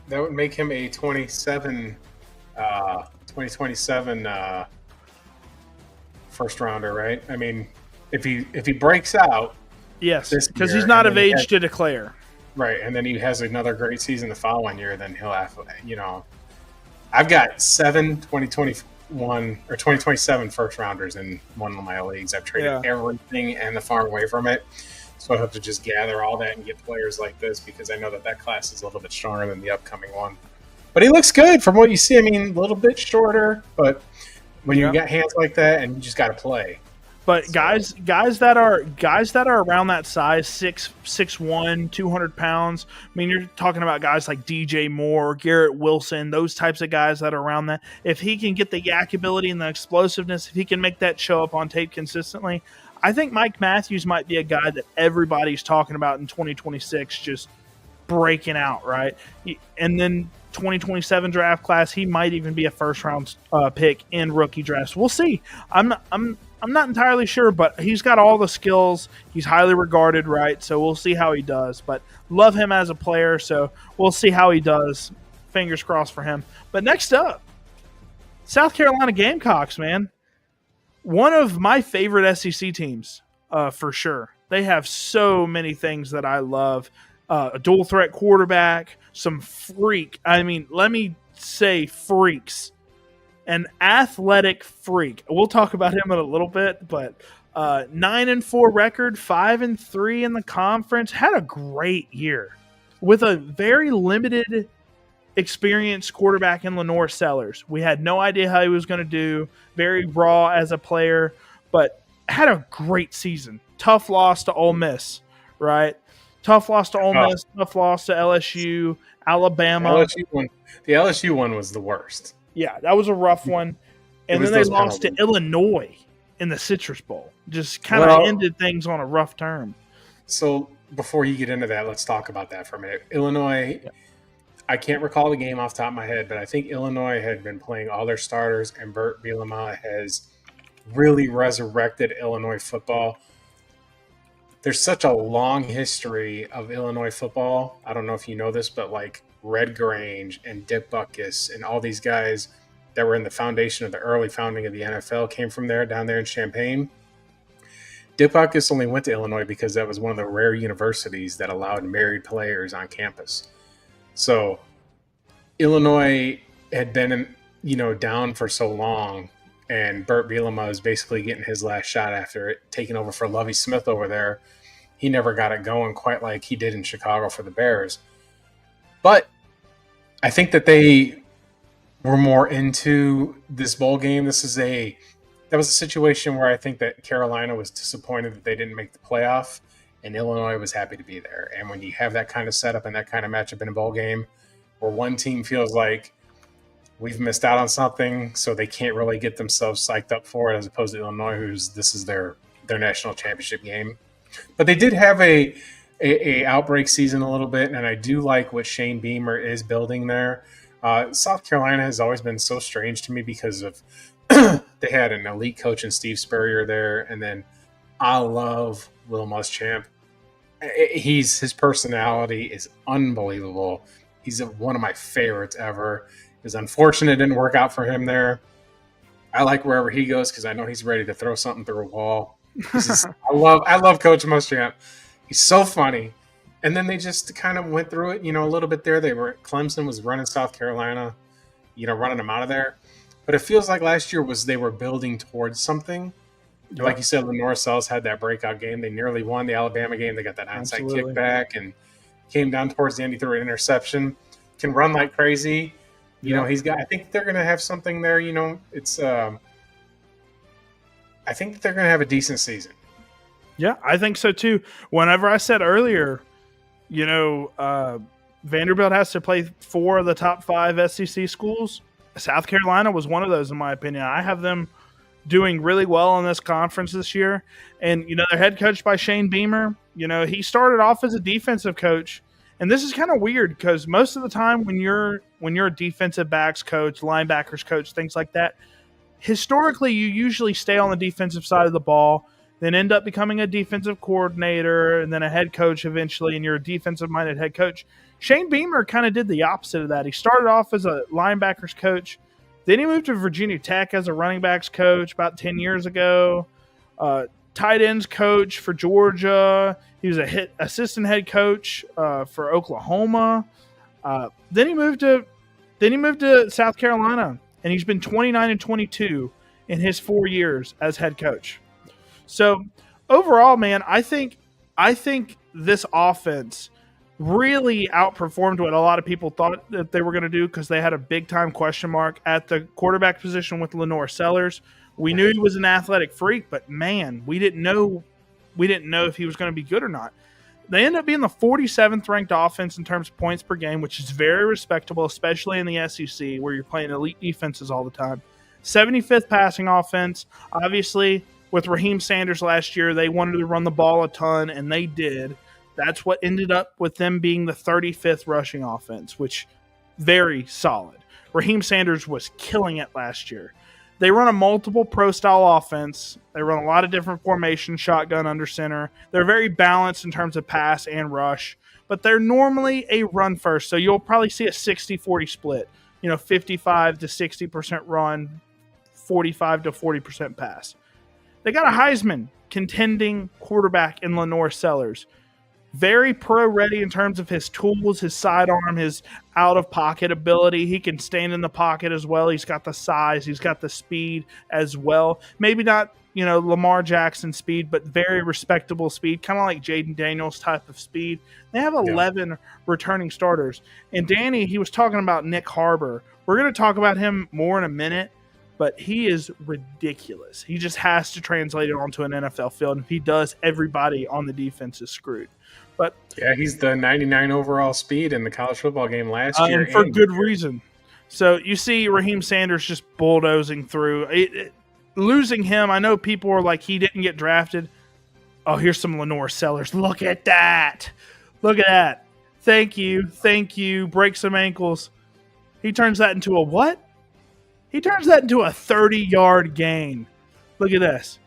A: That would make him a 2027 first rounder, right? I mean, if he breaks out,
B: yes, because he's not of age to declare.
A: Right, and then he has another great season the following year, then he'll have, you know, I've got 7 2021 or 2027 first rounders in one of my leagues. I've traded everything and the farm away from it. So I have to just gather all that and get players like this, because I know that class is a little bit stronger than the upcoming one. But he looks good from what you see. I mean, a little bit shorter, but when you got hands like that, and you just got to play.
B: But so, guys that are around that size, 6'1", 200 pounds. I mean, you're talking about guys like DJ Moore, Garrett Wilson, those types of guys that are around that. If he can get the yak ability and the explosiveness, if he can make that show up on tape consistently, I think Mike Matthews might be a guy that everybody's talking about in 2026, just breaking out, right? And then 2027 draft class, he might even be a first round pick in rookie drafts. We'll see. I'm not entirely sure, but he's got all the skills. He's highly regarded, right? So we'll see how he does. But love him as a player, so we'll see how he does. Fingers crossed for him. But next up, South Carolina Gamecocks, man. One of my favorite SEC teams, for sure. They have so many things that I love. A dual threat quarterback, some freak. I mean, let me say freaks. An athletic freak. We'll talk about him in a little bit, but 9-4 record, 5-3 in the conference. Had a great year with a very limited experienced quarterback in Lenore Sellers. We had no idea how he was going to do. Very raw as a player, but had a great season. Tough loss to Ole Miss, right? Tough loss to Ole Miss. Tough loss to LSU, Alabama.
A: The LSU one was the worst.
B: Yeah, that was a rough one. And then they lost to Illinois in the Citrus Bowl. Just kind of ended things on a rough term.
A: So before you get into that, let's talk about that for a minute. Illinois, I can't recall the game off the top of my head, but I think Illinois had been playing all their starters, and Bert Bielema has really resurrected Illinois football. There's such a long history of Illinois football. I don't know if you know this, but like Red Grange and Dick Butkus and all these guys that were in the foundation of the early founding of the NFL came from there, down there in Champaign. Dick Butkus only went to Illinois because that was one of the rare universities that allowed married players on campus. So Illinois had been, down for so long, and Bert Bielema is basically getting his last shot after it, taking over for Lovie Smith over there. He never got it going quite like he did in Chicago for the Bears. But I think that they were more into this bowl game. That was a situation where I think that Carolina was disappointed that they didn't make the playoff, and Illinois was happy to be there. And when you have that kind of setup and that kind of matchup in a bowl game where one team feels like we've missed out on something, so they can't really get themselves psyched up for it, as opposed to Illinois, this is their national championship game. But they did have a outbreak season a little bit, and I do like what Shane Beamer is building there. South Carolina has always been so strange to me because of they had an elite coach in Steve Spurrier there, and then I love Will Muschamp. His personality is unbelievable. He's one of my favorites ever. It's unfortunate it didn't work out for him there. I like wherever he goes because I know he's ready to throw something through a wall. I love Coach Muschamp. He's so funny. And then they just kind of went through it, a little bit there. Clemson was running South Carolina, running them out of there. But it feels like last year they were building towards something. Yep. Like you said, Lenore Sells had that breakout game. They nearly won the Alabama game. They got that onside kickback and came down towards the end. He threw an interception. Can run like crazy. I think they're going to have something there. I think they're going to have a decent season.
B: Yeah, I think so too. Whenever I said earlier, Vanderbilt has to play 4 of the top 5 SEC schools. South Carolina was one of those, in my opinion. I have them doing really well in this conference this year. And, they're head coached by Shane Beamer. He started off as a defensive coach. And this is kind of weird because most of the time when you're a defensive backs coach, linebackers coach, things like that, historically you usually stay on the defensive side of the ball, then end up becoming a defensive coordinator and then a head coach eventually, and you're a defensive-minded head coach. Shane Beamer kind of did the opposite of that. He started off as a linebackers coach. Then he moved to Virginia Tech as a running backs coach about 10 years ago. Tight ends coach for Georgia. He was assistant head coach for Oklahoma. Then he moved to South Carolina, and he's been 29-22 in his 4 years as head coach. So overall, man, I think this offense really outperformed what a lot of people thought that they were going to do because they had a big-time question mark at the quarterback position with Lenore Sellers. We knew he was an athletic freak, but, man, we didn't know if he was going to be good or not. They ended up being the 47th ranked offense in terms of points per game, which is very respectable, especially in the SEC where you're playing elite defenses all the time. 75th passing offense. Obviously, with Raheem Sanders last year, they wanted to run the ball a ton, and they did. That's what ended up with them being the 35th rushing offense, which very solid. Raheem Sanders was killing it last year. They run a multiple pro-style offense. They run a lot of different formations, shotgun under center. They're very balanced in terms of pass and rush, but they're normally a run first. So you'll probably see a 60-40 split, 55 to 60% run, 45 to 40% pass. They got a Heisman contending quarterback in Lenore Sellers. very pro-ready in terms of his tools, his sidearm, his out-of-pocket ability. He can stand in the pocket as well. He's got the size. He's got the speed as well. Maybe not, Lamar Jackson speed, but very respectable speed, kind of like Jaden Daniels type of speed. They have 11 returning starters. And Danny, he was talking about Nick Harbor. We're going to talk about him more in a minute, but he is ridiculous. He just has to translate it onto an NFL field. And if he does, everybody on the defense is screwed. But
A: yeah, he's the 99 overall speed in the college football game last year.
B: And for good reason. So you see Raheem Sanders just bulldozing through. Losing him, I know people are like, he didn't get drafted. Oh, here's some Lenore Sellers. Look at that. Look at that. Thank you. Break some ankles. He turns that into a what? He turns that into a 30-yard gain. Look at this.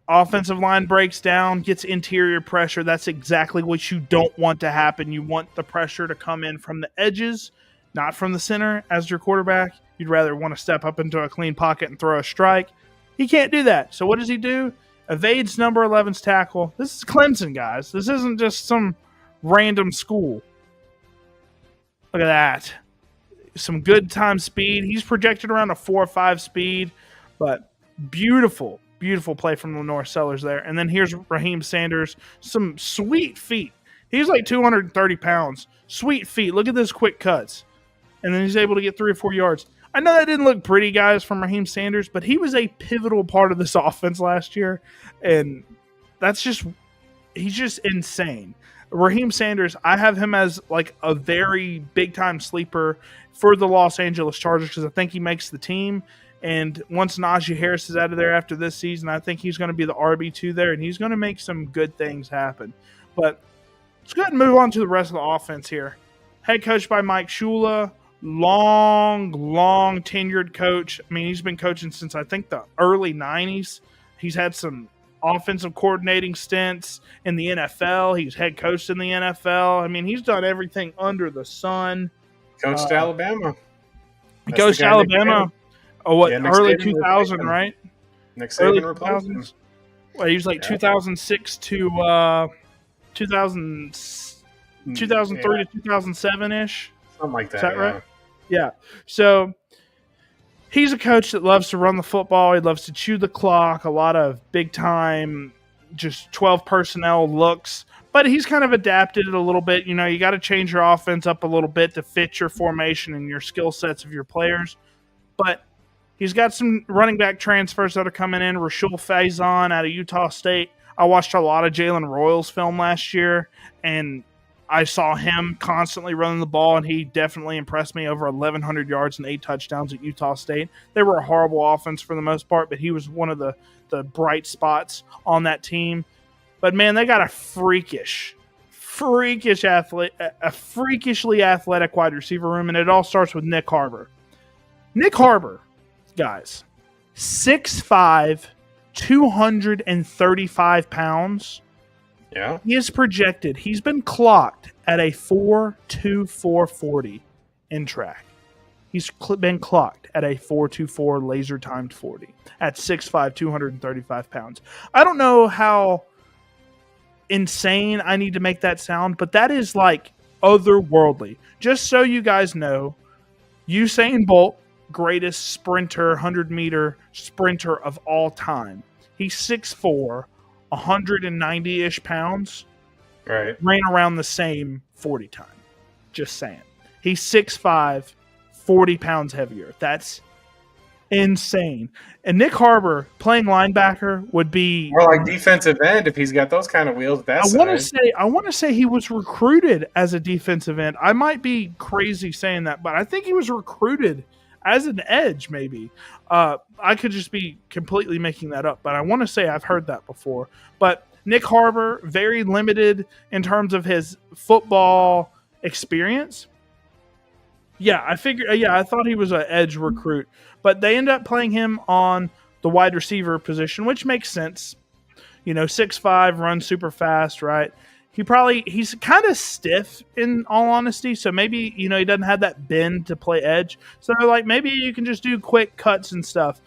B: Offensive line breaks down, gets interior pressure. That's exactly what you don't want to happen. You want the pressure to come in from the edges, not from the center as your quarterback. You'd rather want to step up into a clean pocket and throw a strike. He can't do that. So what does he do? Evades number 11's tackle. This is Clemson, guys. This isn't just some random school. Look at that. Some good time speed. He's projected around a 4 or 5 speed, but beautiful play from Lenore Sellers there. And then here's Raheem Sanders. Some sweet feet. He's like 230 pounds. Sweet feet. Look at those quick cuts. And then he's able to get 3 or 4 yards. I know that didn't look pretty, guys, from Raheem Sanders, but he was a pivotal part of this offense last year. And he's just insane. Raheem Sanders, I have him as like a very big-time sleeper for the Los Angeles Chargers because I think he makes the team. And once Najee Harris is out of there after this season, I think he's going to be the RB2 there, and he's going to make some good things happen. But let's go ahead and move on to the rest of the offense here. Head coached by Mike Shula, long tenured coach. I mean, he's been coaching since I think the early 90s. He's had some offensive coordinating stints in the NFL. He's head coached in the NFL. I mean, he's done everything under the sun.
A: Coached Alabama.
B: He coached Alabama. Oh, what, early 2000, right?
A: Nick Saban replaced him.
B: Well, he was like 2006 to 2003 to 2007-ish.
A: Something like that.
B: Is that right? Yeah. So he's a coach that loves to run the football. He loves to chew the clock. A lot of big-time, just 12 personnel looks. But he's kind of adapted it a little bit. You got to change your offense up a little bit to fit your formation and your skill sets of your players. But he's got some running back transfers that are coming in. Rashul Faison out of Utah State. I watched a lot of Jalen Royals film last year, and I saw him constantly running the ball, and he definitely impressed me. Over 1,100 yards and 8 touchdowns at Utah State. They were a horrible offense for the most part, but he was one of the bright spots on that team. But, man, they got a freakishly athletic wide receiver room, and it all starts with Nick Harbor. Nick Harbor, guys, 6'5", 235 pounds.
A: Yeah.
B: He is projected. He's been clocked at a 4.2440 in track. He's been clocked at a 4.24 laser timed 40 at 6'5", 235 pounds. I don't know how insane I need to make that sound, but that is like otherworldly. Just so you guys know, Usain Bolt, greatest sprinter, 100-meter sprinter of all time. He's 6'4", 190-ish pounds.
A: Right.
B: Ran around the same 40 time. Just saying. He's 6'5", 40 pounds heavier. That's insane. And Nick Harbor playing linebacker would be
A: more like defensive end if he's got those kind of wheels. I
B: want to say he was recruited as a defensive end. I might be crazy saying that, but I think he was recruited as an edge, maybe. I could just be completely making that up, but I want to say I've heard that before. But Nick Harbor, very limited in terms of his football experience. I thought he was an edge recruit, but they end up playing him on the wide receiver position, which makes sense. 6'5", runs super fast, right? He's kind of stiff in all honesty, so maybe, he doesn't have that bend to play edge. So they're like, maybe you can just do quick cuts and stuff.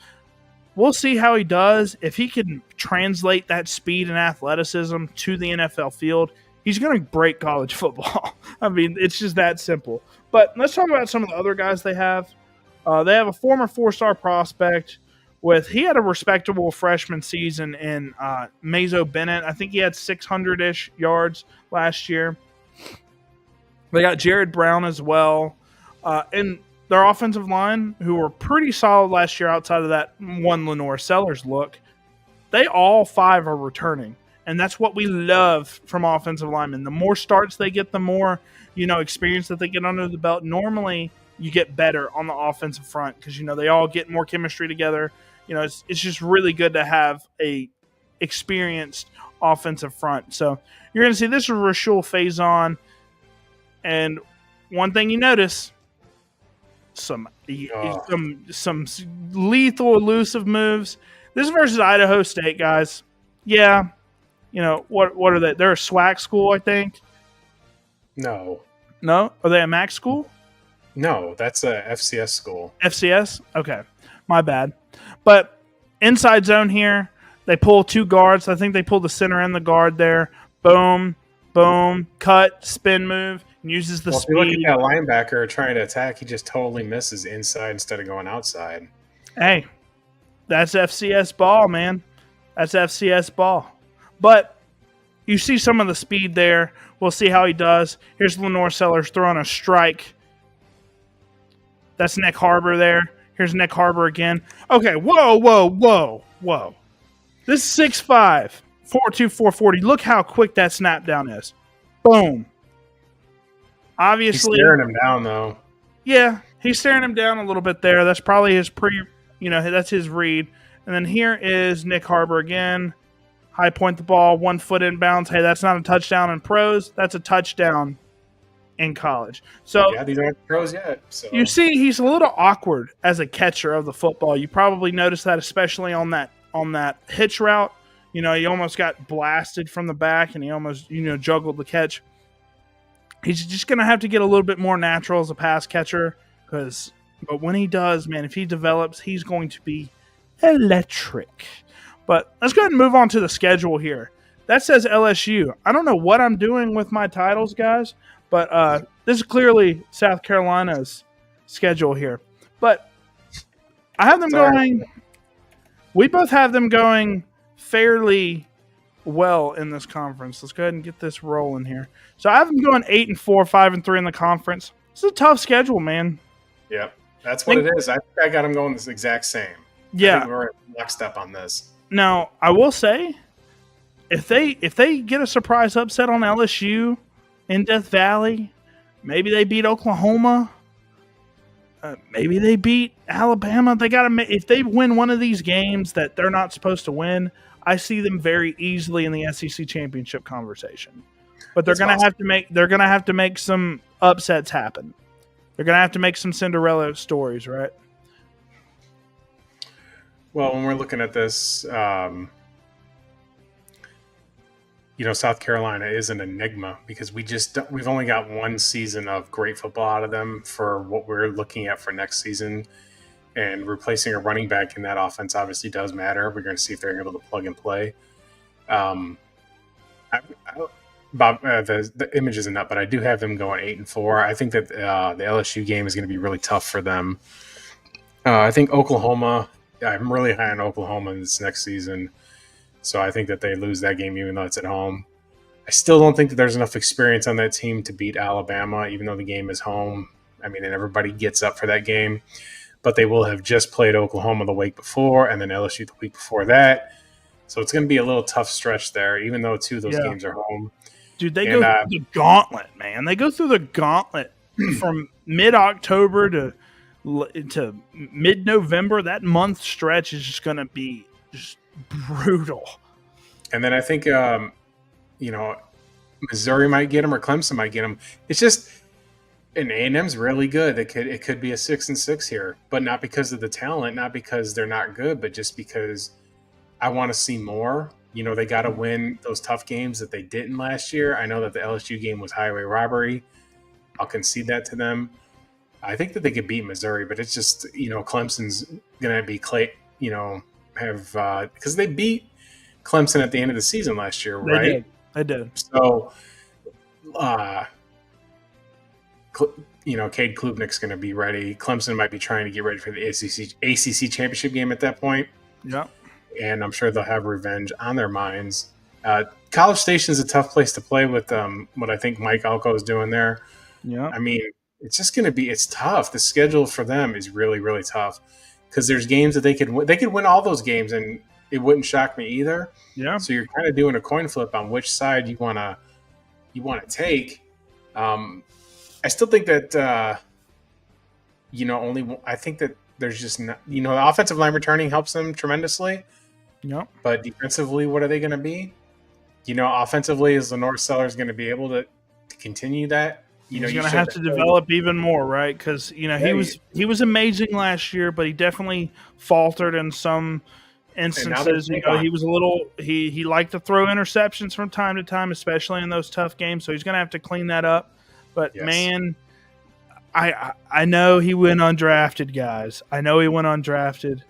B: We'll see how he does. If he can translate that speed and athleticism to the NFL field, he's going to break college football. I mean, it's just that simple. But let's talk about some of the other guys they have. They have a former 4-star prospect. He had a respectable freshman season in Mazo Bennett. I think he had 600-ish yards last year. They got Jared Brown as well. And their offensive line, who were pretty solid last year outside of that one Lenore Sellers look, they all 5 are returning. And that's what we love from offensive linemen. The more starts they get, the more experience that they get under the belt. Normally, you get better on the offensive front because they all get more chemistry together. It's just really good to have a experienced offensive front. So you're going to see this is Rashul Faison. And one thing you notice, some lethal elusive moves. This is versus Idaho State, guys. Yeah. What are they? They're a SWAC school, I think.
A: No.
B: No? Are they a MAC school?
A: No, that's a FCS school.
B: FCS? Okay. My bad. But inside zone here, they pull 2 guards. I think they pull the center and the guard there. Boom, boom, cut, spin move, and uses the speed.
A: If you look at that linebacker trying to attack, he just totally misses inside instead of going outside.
B: Hey, that's FCS ball, man. That's FCS ball. But you see some of the speed there. We'll see how he does. Here's Lenore Sellers throwing a strike. That's Nick Harbor there. Here's Nick Harbor again. Okay, whoa. This is 6'5", 4'2", 440. Look how quick that snap down is. Boom. Obviously.
A: He's staring him down, though.
B: Yeah, he's staring him down a little bit there. That's probably his that's his read. And then here is Nick Harbor again. High point the ball, 1 foot inbounds. Hey, that's not a touchdown in pros. That's a touchdown in college. So
A: yeah, these aren't pros yet. So.
B: You see, he's a little awkward as a catcher of the football. You probably noticed that, especially on that hitch route. He almost got blasted from the back, and he almost juggled the catch. He's just going to have to get a little bit more natural as a pass catcher, but when he does, man, if he develops, he's going to be electric. But let's go ahead and move on to the schedule here. That says LSU. I don't know what I'm doing with my titles, guys, but this is clearly South Carolina's schedule here. But I have them going. We both have them going fairly well in this conference. Let's go ahead and get this rolling here. So I have them going 8-4, 5-3 in the conference. It's a tough schedule, man.
A: Yep, that's what it is. I think I got them going this exact same.
B: Yeah,
A: I think we're locked up on this.
B: Now, I will say, if they get a surprise upset on LSU in Death Valley, maybe they beat Oklahoma, maybe they beat Alabama. If they win one of these games that they're not supposed to win, I see them very easily in the SEC championship conversation. But they're going to have to make some upsets happen. They're going to have to make some Cinderella stories, right?
A: Well, when we're looking at this, South Carolina is an enigma because we've only got one season of great football out of them for what we're looking at for next season, and replacing a running back in that offense obviously does matter. We're going to see if they're able to plug and play. Bob, the image isn't up, but I do have them going 8-4. I think that the LSU game is going to be really tough for them. I think Oklahoma. I'm really high on Oklahoma in this next season, so I think that they lose that game even though it's at home. I still don't think that there's enough experience on that team to beat Alabama, even though the game is home. I mean, and everybody gets up for that game, but they will have just played Oklahoma the week before and then LSU the week before that. So it's going to be a little tough stretch there, even though 2 of those games are home.
B: Dude, they go through the gauntlet, man. They go through the gauntlet from mid-October to mid-November. That month stretch is just going to be just brutal.
A: And then I think, Missouri might get them or Clemson might get them. It's just, and A&M's really good. It could be a 6-6 here, but not because of the talent, not because they're not good, but just because I want to see more. They got to win those tough games that they didn't last year. I know that the LSU game was highway robbery. I'll concede that to them. I think that they could beat Missouri, but it's just, Clemson's going to be because they beat Clemson at the end of the season last year, right?
B: They did.
A: So Cade Klubnik's going to be ready. Clemson might be trying to get ready for the ACC championship game at that point.
B: Yeah.
A: And I'm sure they'll have revenge on their minds. College Station is a tough place to play with what I think Mike Elko is doing there.
B: Yeah.
A: I mean, it's just going to be – it's tough. The schedule for them is really, really tough because there's games that they could win all those games, and it wouldn't shock me either.
B: Yeah.
A: So you're kind of doing a coin flip on which side you want to take. I still think that I think that there's just not, the offensive line returning helps them tremendously.
B: Yeah.
A: But defensively, what are they going to be? Offensively, is Lenore Sellers going to be able to continue that?
B: He's going to have to develop even more, right? Because he was amazing last year, but he definitely faltered in some instances. He was a little he liked to throw interceptions from time to time, especially in those tough games. So he's going to have to clean that up. But man, I know he went undrafted, guys. I know he went undrafted.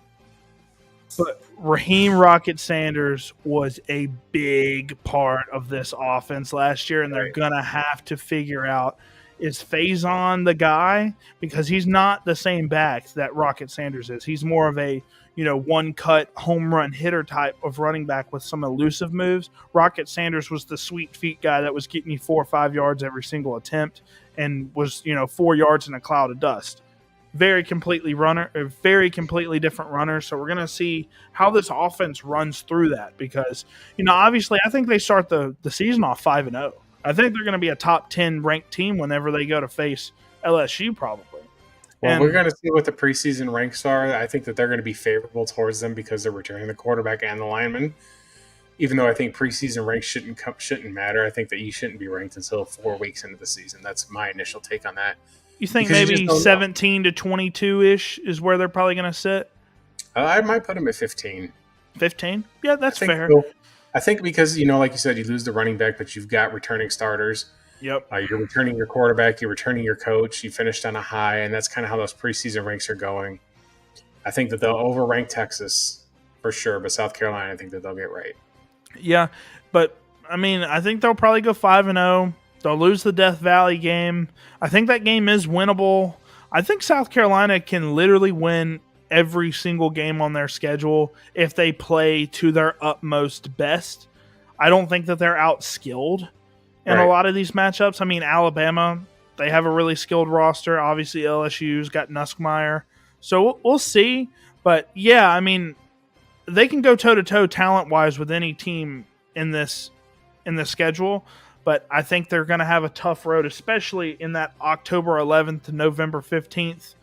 B: But Raheem Rocket Sanders was a big part of this offense last year, and they're going to have to figure out, is Faison the guy? Because he's not the same back that Rocket Sanders is. He's more of a one-cut home run hitter type of running back with some elusive moves. Rocket Sanders was the sweet feet guy that was getting you 4 or 5 yards every single attempt and was 4 yards in a cloud of dust. Very completely different runner. So we're going to see how this offense runs through that because, obviously I think they start the season off 5-0. I think they're going to be a top 10 ranked team whenever they go to face LSU probably.
A: Well, we're going to see what the preseason ranks are. I think that they're going to be favorable towards them because they're returning the quarterback and the lineman. Even though I think preseason ranks shouldn't matter. I think that you shouldn't be ranked until 4 weeks into the season. That's my initial take on that.
B: You think maybe 17 to 22-ish is where they're probably going to sit?
A: I might put them at 15.
B: 15? Yeah, that's fair.
A: So. I think because, like you said, you lose the running back, but you've got returning starters.
B: Yep.
A: You're returning your quarterback. You're returning your coach. You finished on a high, and that's kind of how those preseason ranks are going. I think that they'll overrank Texas for sure, but South Carolina, I think that they'll get right.
B: Yeah, but, I think they'll probably go 5-0. They'll lose the Death Valley game. I think that game is winnable. I think South Carolina can literally win every single game on their schedule if they play to their utmost best. I don't think that they're out-skilled in a lot of these matchups. Alabama, they have a really skilled roster. Obviously, LSU's got Nussmeier. So we'll see. But, yeah, they can go toe-to-toe talent-wise with any team in this schedule. But I think they're going to have a tough road, especially in that October 11th to November 15th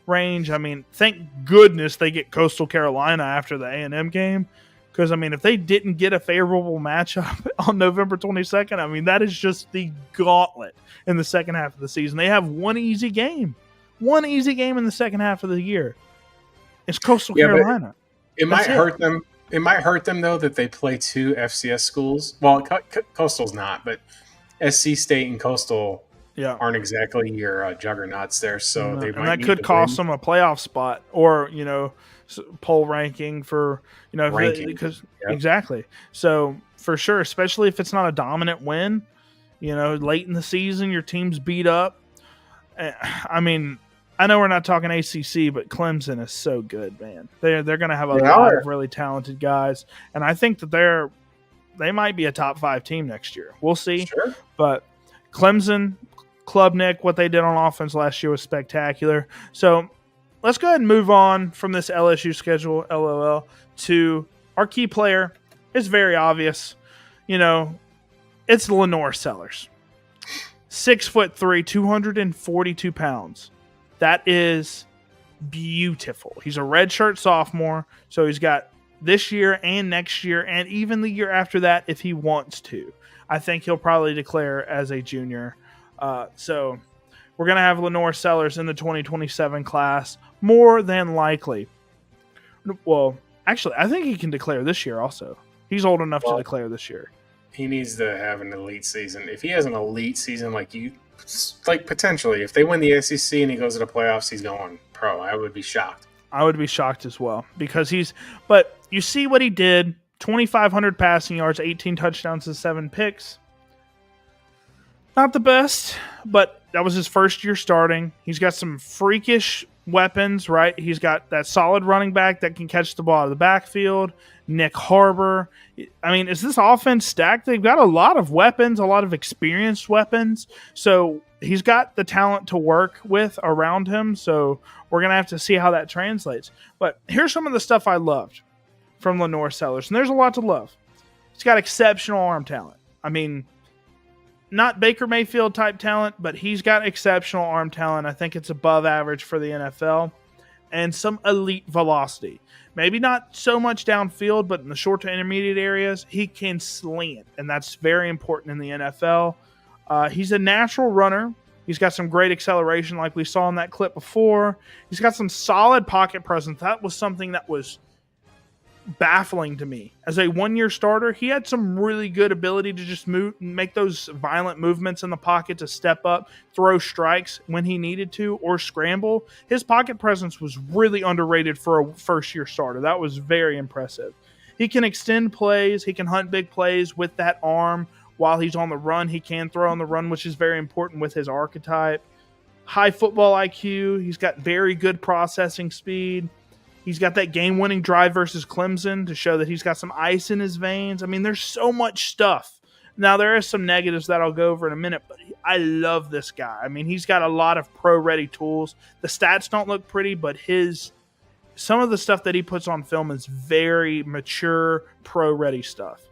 B: range. Thank goodness they get Coastal Carolina after the A&M game. Because, if they didn't get a favorable matchup on November 22nd, that is just the gauntlet in the second half of the season. They have one easy game in the second half of the year. It's Coastal Carolina.
A: It might hurt them. It might hurt them, though, that they play 2 FCS schools. Well, Coastal's not, but SC State and Coastal aren't exactly your juggernauts there. So they might
B: that could cost them a playoff spot or, poll ranking for, exactly. So for sure, especially if it's not a dominant win, late in the season, your team's beat up. I know we're not talking ACC, but Clemson is so good, man. They're going to have a lot of really talented guys, and I think that they might be a top 5 team next year. We'll see.
A: Sure.
B: But Clemson, Klubnik, what they did on offense last year was spectacular. So let's go ahead and move on from this LSU schedule, LOL, to our key player. It's very obvious. It's Lenore Sellers. 6'3", 242 pounds. That is beautiful. He's a redshirt sophomore, so he's got this year and next year and even the year after that if he wants to. I think he'll probably declare as a junior. So we're going to have Lenore Sellers in the 2027 class, more than likely. Well, actually, I think he can declare this year also. He's old enough to declare this year.
A: He needs to have an elite season. If he has an elite season potentially, if they win the SEC and he goes to the playoffs, he's going pro. I would be shocked.
B: I would be shocked as well because but you see what he did, 2,500 passing yards, 18 touchdowns and 7 picks. Not the best, but that was his first year starting. He's got some freakish weapons, right? He's got that solid running back that can catch the ball out of the backfield. Nick Harbor. I mean, is this offense stacked? They've got a lot of weapons, a lot of experienced weapons. So he's got the talent to work with around him. So we're going to have to see how that translates. But here's some of the stuff I loved from Lenore Sellers. And there's a lot to love. He's got exceptional arm talent. I mean, not Baker Mayfield type talent, but he's got exceptional arm talent. I think it's above average for the NFL. And some elite velocity. Maybe not so much downfield, but in the short to intermediate areas, he can slant. And that's very important in the NFL. He's a natural runner. He's got some great acceleration like we saw in that clip before. He's got some solid pocket presence. That was something that was baffling to me. As a one-year starter, he had some really good ability to just make those violent movements in the pocket to step up, throw strikes when he needed to, or scramble. His pocket presence was really underrated for a first-year starter. That was very impressive. He can extend plays. He can hunt big plays with that arm while he's on the run. He can throw on the run, which is very important with his archetype. High football IQ. He's got very good processing speed. He's got that game-winning drive versus Clemson to show that he's got some ice in his veins. I mean, there's so much stuff. Now, there are some negatives that I'll go over in a minute, but I love this guy. I mean, he's got a lot of pro-ready tools. The stats don't look pretty, but some of the stuff that he puts on film is very mature, pro-ready stuff.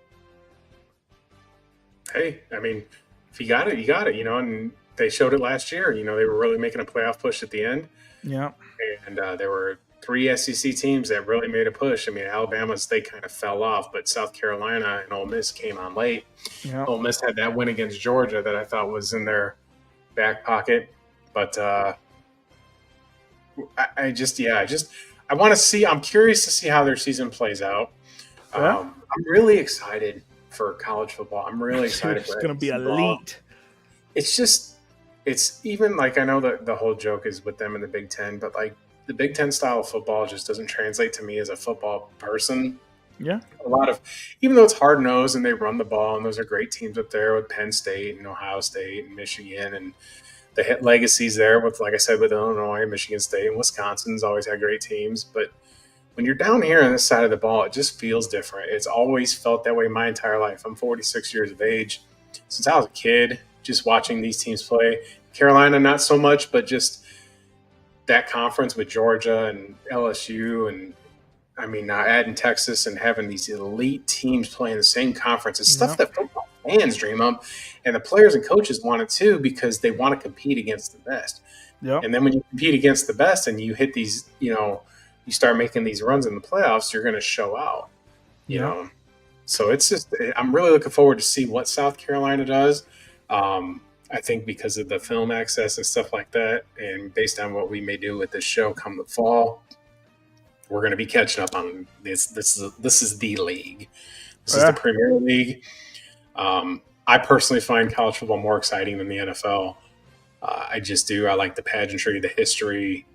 A: Hey, I mean, if you got it, you got it, and they showed it last year. They were really making a playoff push at the end.
B: Yeah.
A: And there were 3 SEC teams that really made a push. I mean, Alabama, they kind of fell off, but South Carolina and Ole Miss came on late.
B: Yeah.
A: Ole Miss had that win against Georgia that I thought was in their back pocket. But I want to see. I'm curious to see how their season plays out.
B: Yeah.
A: I'm really excited for college football. I'm really excited.
B: It's going to be elite.
A: It's even like, I know that the whole joke is with them in the Big Ten, but like, the Big Ten style of football just doesn't translate to me as a football person.
B: Yeah.
A: Even though it's hard-nosed and they run the ball, and those are great teams up there with Penn State and Ohio State and Michigan, and the hit legacies there with, like I said, with Illinois, Michigan State, and Wisconsin's always had great teams. But when you're down here on this side of the ball, it just feels different. It's always felt that way my entire life. I'm 46 years of age. Since I was a kid, just watching these teams play. Carolina, not so much, but just that conference with Georgia and LSU, and I mean, now adding Texas and having these elite teams playing the same conference is stuff that football fans dream of, and the players and coaches want it too because they want to compete against the best.
B: Yep.
A: And then when you compete against the best and you hit these, you start making these runs in the playoffs, you're going to show out. You know, so it's just, I'm really looking forward to see what South Carolina does. I think because of the film access and stuff like that, and based on what we may do with this show come the fall, we're going to be catching up on this. This is the league. This is the Premier League. I personally find college football more exciting than the NFL. I just do. I like the pageantry, the history,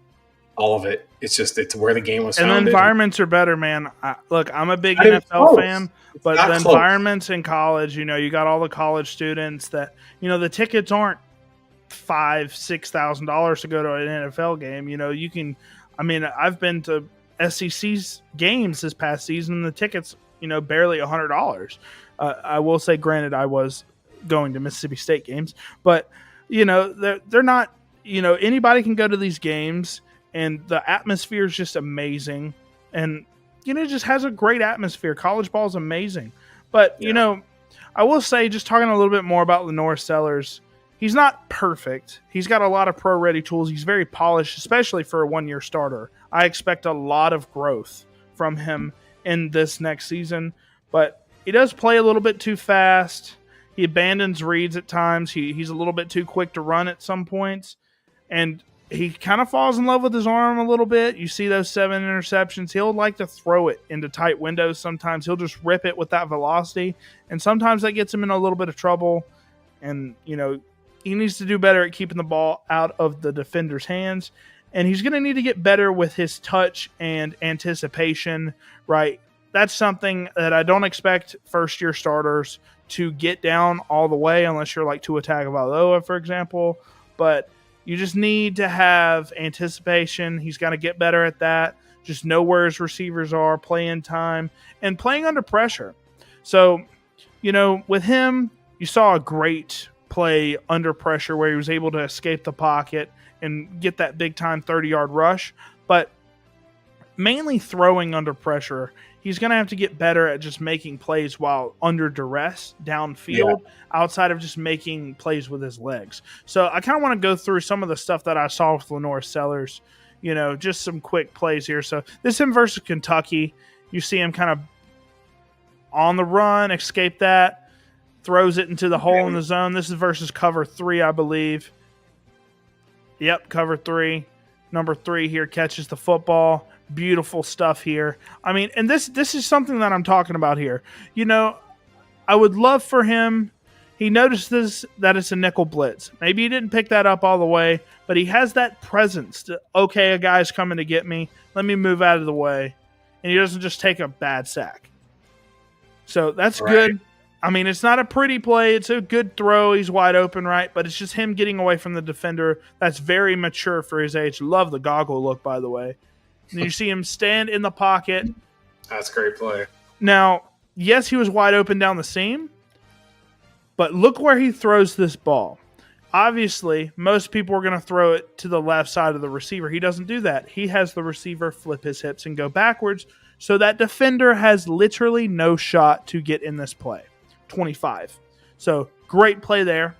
A: all of it. It's where the game was founded.
B: And the environments are better, man. Look, I'm a big NFL fan, but the environments in college, you got all the college students that, the tickets aren't $5,000-$6,000 to go to an NFL game. I've been to SEC's games this past season, and the tickets, barely $100. I will say, granted, I was going to Mississippi State games, but they're not, anybody can go to these games, and the atmosphere is just amazing. And, it just has a great atmosphere. College ball is amazing. But, I will say, just talking a little bit more about Lenore Sellers, he's not perfect. He's got a lot of pro-ready tools. He's very polished, especially for a one-year starter. I expect a lot of growth from him in this next season. But he does play a little bit too fast. He abandons reads at times. He's a little bit too quick to run at some points. And he kind of falls in love with his arm a little bit. You see those 7 interceptions. He'll like to throw it into tight windows sometimes. He'll just rip it with that velocity. And sometimes that gets him in a little bit of trouble. And, he needs to do better at keeping the ball out of the defender's hands. And he's going to need to get better with his touch and anticipation, right? that's something that I don't expect first-year starters to get down all the way unless you're like Tua Tagovailoa, for example. But you just need to have anticipation. He's got to get better at that. Just know where his receivers are, playing time, and playing under pressure. So, with him, you saw a great play under pressure where he was able to escape the pocket and get that big-time 30-yard rush. But mainly throwing under pressure, he's going to have to get better at just making plays while under duress downfield, outside of just making plays with his legs. So I kind of want to go through some of the stuff that I saw with Lenore Sellers, just some quick plays here. So this is him versus Kentucky. You see him kind of on the run, escape that, throws it into the hole in the zone. This is versus cover 3, I believe. Yep, cover 3. Number 3 here catches the football. Beautiful stuff here. I mean, and this is something that I'm talking about here. I would love for him. He notices that it's a nickel blitz. Maybe he didn't pick that up all the way, but he has that presence to, okay, a guy's coming to get me. Let me move out of the way. And he doesn't just take a bad sack. So that's good. I mean, it's not a pretty play. It's a good throw. He's wide open, right? But it's just him getting away from the defender. That's very mature for his age. Love the goggle look, by the way. And you see him stand in the pocket.
A: That's a great play.
B: Now, yes, he was wide open down the seam, but look where he throws this ball. Obviously, most people are going to throw it to the left side of the receiver. He doesn't do that. He has the receiver flip his hips and go backwards, so that defender has literally no shot to get in this play. 25. So, great play there.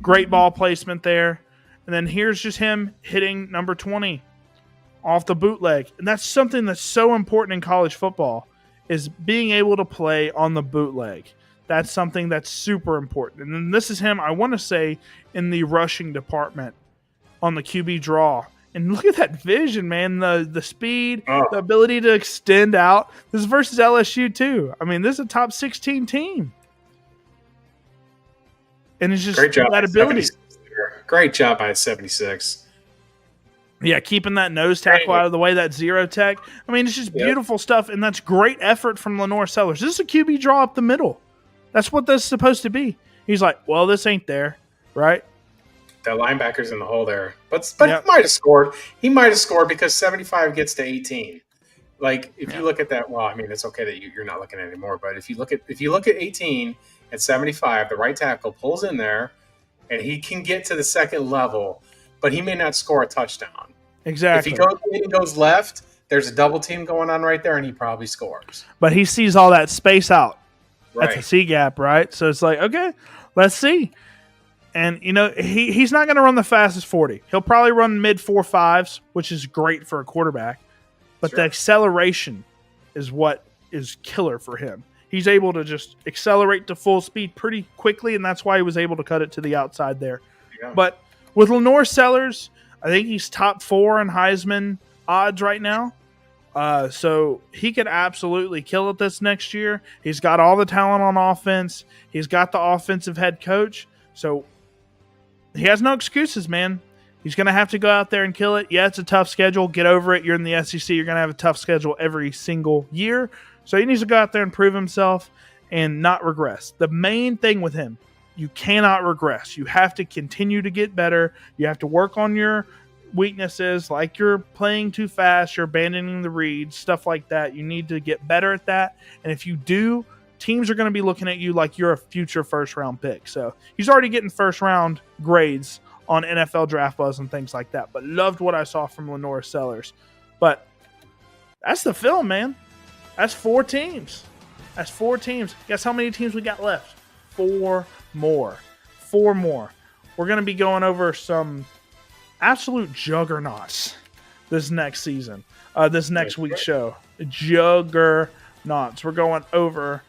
B: Great ball placement there. And then here's just him hitting number 20. Off the bootleg. And that's something that's so important in college football, is being able to play on the bootleg. That's something that's super important. And then this is him, I want to say, in the rushing department on the QB draw. And look at that vision, man. The speed, the ability to extend out. This is versus LSU, too. I mean, this is a top 16 team. And it's just that ability.
A: Great job by 76.
B: Yeah, keeping that nose tackle out of the way, that zero tech. I mean, it's just beautiful stuff, and that's great effort from Lenore Sellers. This is a QB draw up the middle. That's what this is supposed to be. He's like, well, this ain't there, right?
A: The linebacker's in the hole there. But he might have scored. He might have scored because 75 gets to 18. Like, if you look at that, well, I mean, it's okay that you're not looking at it anymore, but if you look at 18 at 75, the right tackle pulls in there, and he can get to the second level, but he may not score a touchdown.
B: Exactly.
A: If he goes left, there's a double team going on right there, and he probably scores.
B: But he sees all that space out.
A: Right.
B: That's a C gap, right? So it's like, okay, let's see. And, he's not going to run the fastest 40. He'll probably run mid 4.5s, which is great for a quarterback. But the acceleration is what is killer for him. He's able to just accelerate to full speed pretty quickly, and that's why he was able to cut it to the outside there. Yeah. But with Lenore Sellers, I think he's top 4 in Heisman odds right now. So he could absolutely kill it this next year. He's got all the talent on offense. He's got the offensive head coach. So he has no excuses, man. He's going to have to go out there and kill it. Yeah, it's a tough schedule. Get over it. You're in the SEC. You're going to have a tough schedule every single year. So he needs to go out there and prove himself and not regress. The main thing with him, you cannot regress. You have to continue to get better. You have to work on your weaknesses, like you're playing too fast, you're abandoning the reads, stuff like that. You need to get better at that. And if you do, teams are going to be looking at you like you're a future first-round pick. So he's already getting first-round grades on NFL Draft Buzz and things like that. But loved what I saw from Lenore Sellers. But that's the film, man. That's 4 teams. That's 4 teams. Guess how many teams we got left? 4 more. 4 more. We're going to be going over some absolute juggernauts this next season. This next week's show. Juggernauts. We're going over,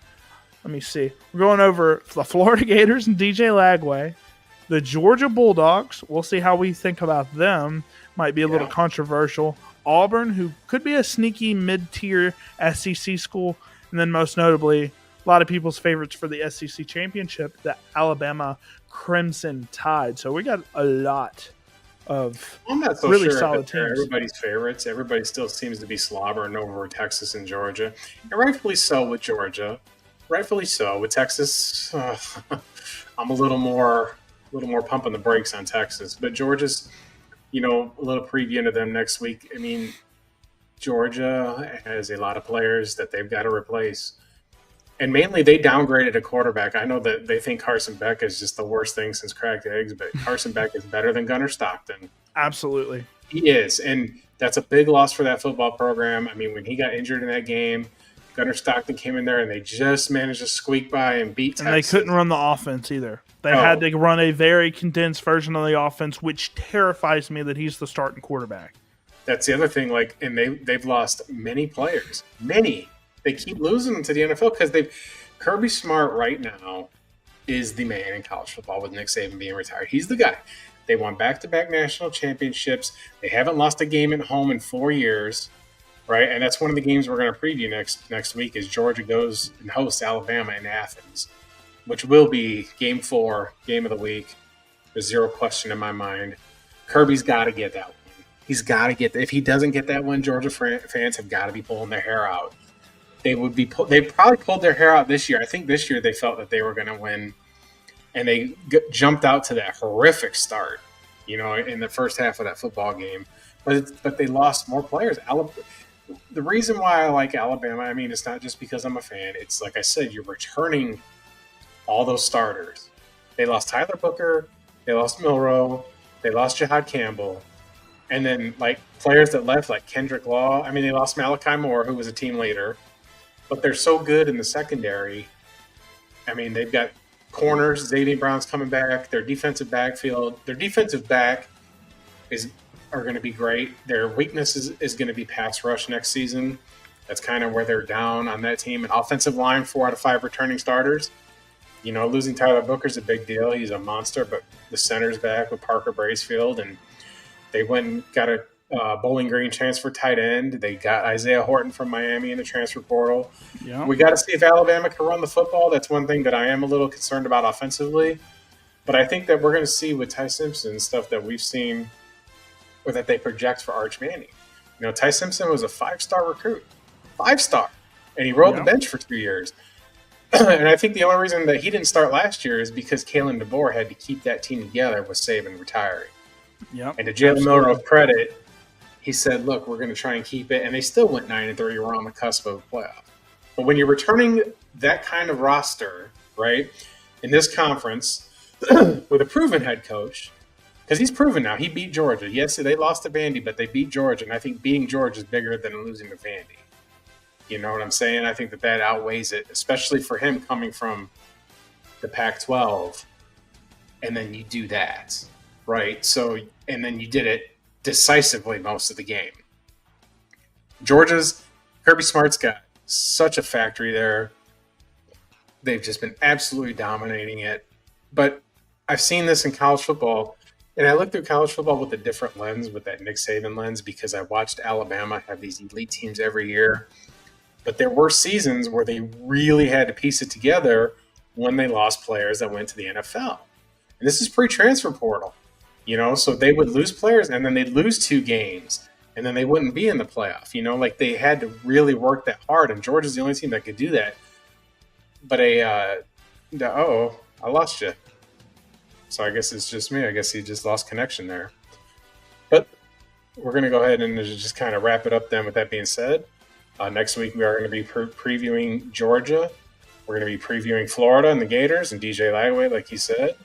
B: let me see. We're going over the Florida Gators and DJ Lagway. The Georgia Bulldogs. We'll see how we think about them. Might be a little controversial. Auburn, who could be a sneaky mid-tier SEC school. And then most notably, a lot of people's favorites for the SEC championship, the Alabama Crimson Tide. So we got a lot of
A: I'm not so
B: really
A: sure if
B: solid
A: they're
B: teams.
A: everybody's favorites. Everybody still seems to be slobbering over Texas and Georgia, and rightfully so with Georgia. Rightfully so with Texas. I'm a little more pumping the brakes on Texas, but Georgia's, a little preview into them next week. I mean, Georgia has a lot of players that they've got to replace. And mainly they downgraded a quarterback. I know that they think Carson Beck is just the worst thing since cracked eggs, but Carson Beck is better than Gunnar Stockton.
B: Absolutely.
A: He is. And that's a big loss for that football program. I mean, when he got injured in that game, Gunnar Stockton came in there and they just managed to squeak by and beat Texas.
B: And they couldn't run the offense either. They had to run a very condensed version of the offense, which terrifies me that he's the starting quarterback.
A: That's the other thing. And they've lost many players. Many. They keep losing to the NFL because Kirby Smart right now is the man in college football with Nick Saban being retired. He's the guy. They won back-to-back national championships. They haven't lost a game at home in 4 years, right? And that's one of the games we're going to preview next week is Georgia goes and hosts Alabama in Athens, which will be Game 4, game of the week. There's zero question in my mind. Kirby's got to get that one. He's got to get that. If he doesn't get that one, Georgia fans have got to be pulling their hair out. They probably pulled their hair out this year. I think this year they felt that they were going to win, and they jumped out to that horrific start, in the first half of that football game. But they lost more players. The reason why I like Alabama, I mean, it's not just because I'm a fan. It's like I said, you're returning all those starters. They lost Tyler Booker, they lost Milroe, they lost Jahad Campbell, and then players that left like Kendrick Law. I mean, they lost Malachi Moore, who was a team leader. But they're so good in the secondary. I mean, they've got corners. Xavier Brown's coming back. Their defensive back are going to be great. Their weakness is going to be pass rush next season. That's kind of where they're down on that team. An offensive line, 4 out of 5 returning starters. Losing Tyler Booker's a big deal. He's a monster, but the center's back with Parker Bracefield, and they went and got a Bowling Green transfer tight end. They got Isaiah Horton from Miami in the transfer portal.
B: Yeah.
A: We got to see if Alabama can run the football. That's one thing that I am a little concerned about offensively. But I think that we're going to see with Ty Simpson stuff that we've seen or that they project for Arch Manning. Ty Simpson was a 5-star recruit. 5-star. And he rode the bench for 2 years. And I think the only reason that he didn't start last year is because Kalen DeBoer had to keep that team together with Saban retiring.
B: Yep.
A: And to Jalen Milroe's credit, he said, look, we're going to try and keep it. And they still went 9-3. We're on the cusp of a playoff. But when you're returning that kind of roster, right, in this conference with a proven head coach, because he's proven now. He beat Georgia. Yes, they lost to Vandy, but they beat Georgia. And I think beating Georgia is bigger than losing to Vandy. You know what I'm saying? I think that outweighs it, especially for him coming from the Pac-12. And then you do that, right? So, and then you did it decisively most of the game. Georgia's Kirby Smart's got such a factory there. They've just been absolutely dominating it. But I've seen this in college football, and I look through college football with a different lens, with that Nick Saban lens, because I watched Alabama have these elite teams every year. But there were seasons where they really had to piece it together when they lost players that went to the NFL. And this is pre-transfer portal. So they would lose players, and then they'd lose 2 games, and then they wouldn't be in the playoff. They had to really work that hard, and Georgia's the only team that could do that. But I lost you. So I guess it's just me. I guess he just lost connection there. But we're going to go ahead and just kind of wrap it up then with that being said. Next week we are going to be previewing Georgia. We're going to be previewing Florida and the Gators and DJ Lagway, like he said.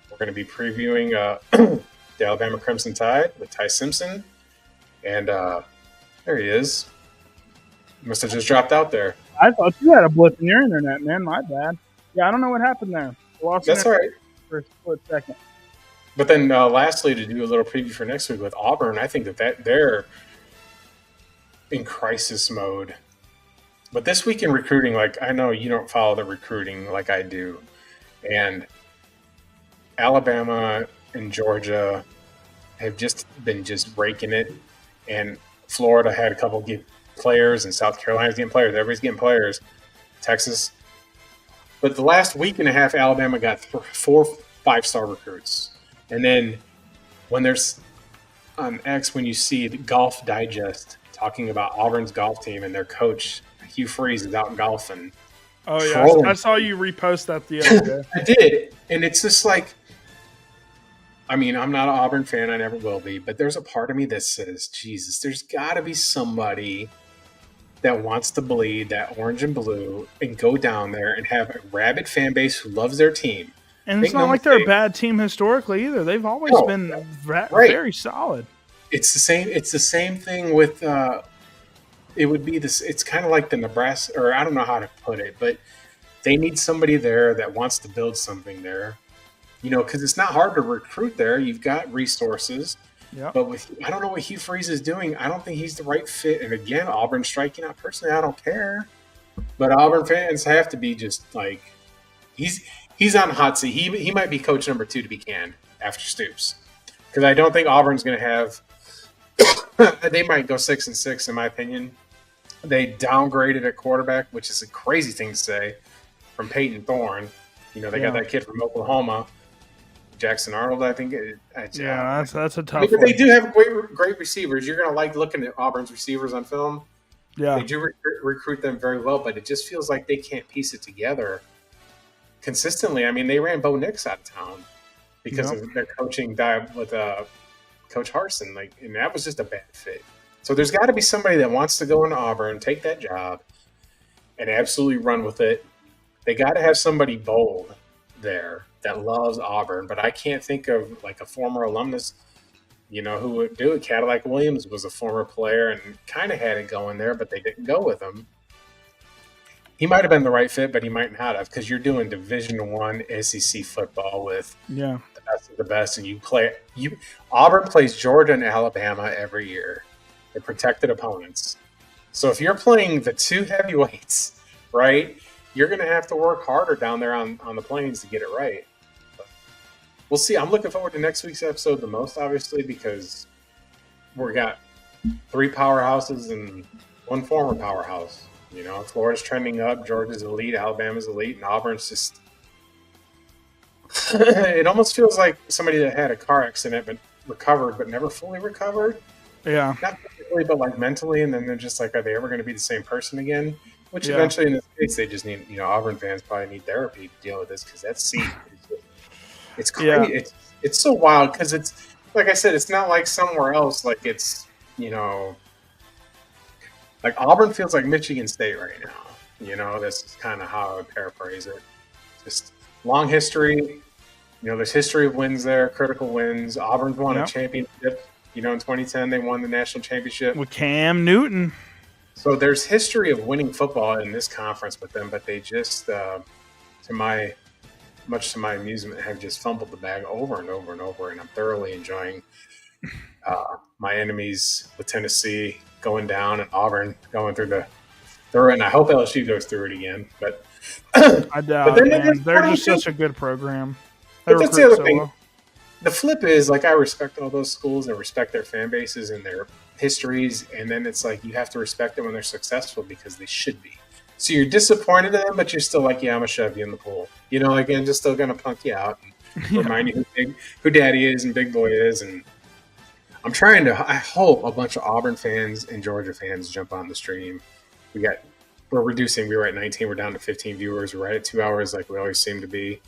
A: We're going to be previewing the Alabama Crimson Tide with Ty Simpson. And there he is. Must have just dropped out there.
B: I thought you had a blip in your internet, man. My bad. Yeah, I don't know what happened there.
A: That's all right.
B: For a split second.
A: But then lastly, to do a little preview for next week with Auburn, I think that they're in crisis mode. But this week in recruiting, I know you don't follow the recruiting like I do. And Alabama and Georgia have just been raking it, and Florida had a couple get players, and South Carolina's getting players. Everybody's getting players. Texas. But the last week and a half, Alabama got 4 5-star recruits. And then when there's on X when you see the Golf Digest talking about Auburn's golf team and their coach Hugh Freeze is out golfing,
B: Oh yeah, I
A: trolling.
B: saw you repost that the other day.
A: I did, and it's just like, I mean, I'm not an Auburn fan, I never will be, but there's a part of me that says, Jesus, there's got to be somebody that wants to bleed that orange and blue and go down there and have a rabid fan base who loves their team.
B: And it's
A: Make
B: not
A: no
B: like they're a
A: mistake.
B: bad team historically either. They've always
A: No,
B: been
A: right.
B: very solid.
A: It's the same. It's the same thing with. It would be this. It's kind of like the Nebraska, or I don't know how to put it, but they need somebody there that wants to build something there. You know, because it's not hard to recruit there. You've got resources,
B: Yeah.
A: but with I don't know what Hugh Freeze is doing. I don't think he's the right fit. And again, Auburn striking out. Personally, I don't care, but Auburn fans have to be just like he's on the hot seat. He might be coach number 2 to be canned after Stoops, because I don't think Auburn's going to have. They might go 6-6 in my opinion. They downgraded at quarterback, which is a crazy thing to say, from Peyton Thorne. You know, they got that kid from Oklahoma, Jackson Arnold, I think.
B: Yeah, that's a tough
A: but
B: one.
A: they do have great receivers. You're going to like looking at Auburn's receivers on film.
B: Yeah.
A: They do recruit them very well, but it just feels like they can't piece it together consistently. I mean, they ran Bo Nix out of town because of their coaching dive with Coach Harsin, and that was just a bad fit. So there's got to be somebody that wants to go into Auburn, take that job, and absolutely run with it. They got to have somebody bold there that loves Auburn, but I can't think of like a former alumnus, you know, who would do it. Cadillac Williams was a former player and kind of had it going there, but they didn't go with him. He might have been the right fit, but he might not have, because you're doing Division I SEC football with the best of the best, and Auburn plays Georgia and Alabama every year. They're protected opponents. So if you're playing the 2 heavyweights, right, you're going to have to work harder down there on the plains to get it right. But we'll see. I'm looking forward to next week's episode the most, obviously, because we got 3 powerhouses and 1 former powerhouse. You know, Florida's trending up, Georgia's elite, Alabama's elite, and Auburn's just – it almost feels like somebody that had a car accident but recovered but never fully recovered.
B: Yeah.
A: Not physically, but like mentally, and then they're just like, are they ever going to be the same person again? Which
B: Yeah.
A: eventually in the States, they just need, you know, Auburn fans probably need therapy to deal with this, because that seat, it's crazy.
B: Yeah.
A: It's so wild, because it's, like I said, it's not like somewhere else. Like it's, you know, like Auburn feels like Michigan State right now. You know, this is kind of how I would paraphrase it. Just long history. You know, there's history of wins there, critical wins. Auburn's won a championship. You know, in 2010, they won the national championship
B: with Cam Newton.
A: So there's history of winning football in this conference with them, but they just, much to my amusement, have just fumbled the bag over and over and over. And I'm thoroughly enjoying my enemies with Tennessee going down and Auburn going through it. And I hope LSU goes through it again. But
B: I doubt
A: but
B: it, man. They're just such a good program.
A: But that's the other thing. The flip is, like, I respect all those schools and respect their fan bases and their histories, and then it's like you have to respect them when they're successful, because they should be. So you're disappointed in them, but you're still like, yeah, I'm going to shove you in the pool. You know, again, just still going to punk you out and remind you who Daddy is and Big Boy is. And I hope a bunch of Auburn fans and Georgia fans jump on the stream. We're reducing. We were at 19. We're down to 15 viewers. We're right at 2 hours like we always seem to be.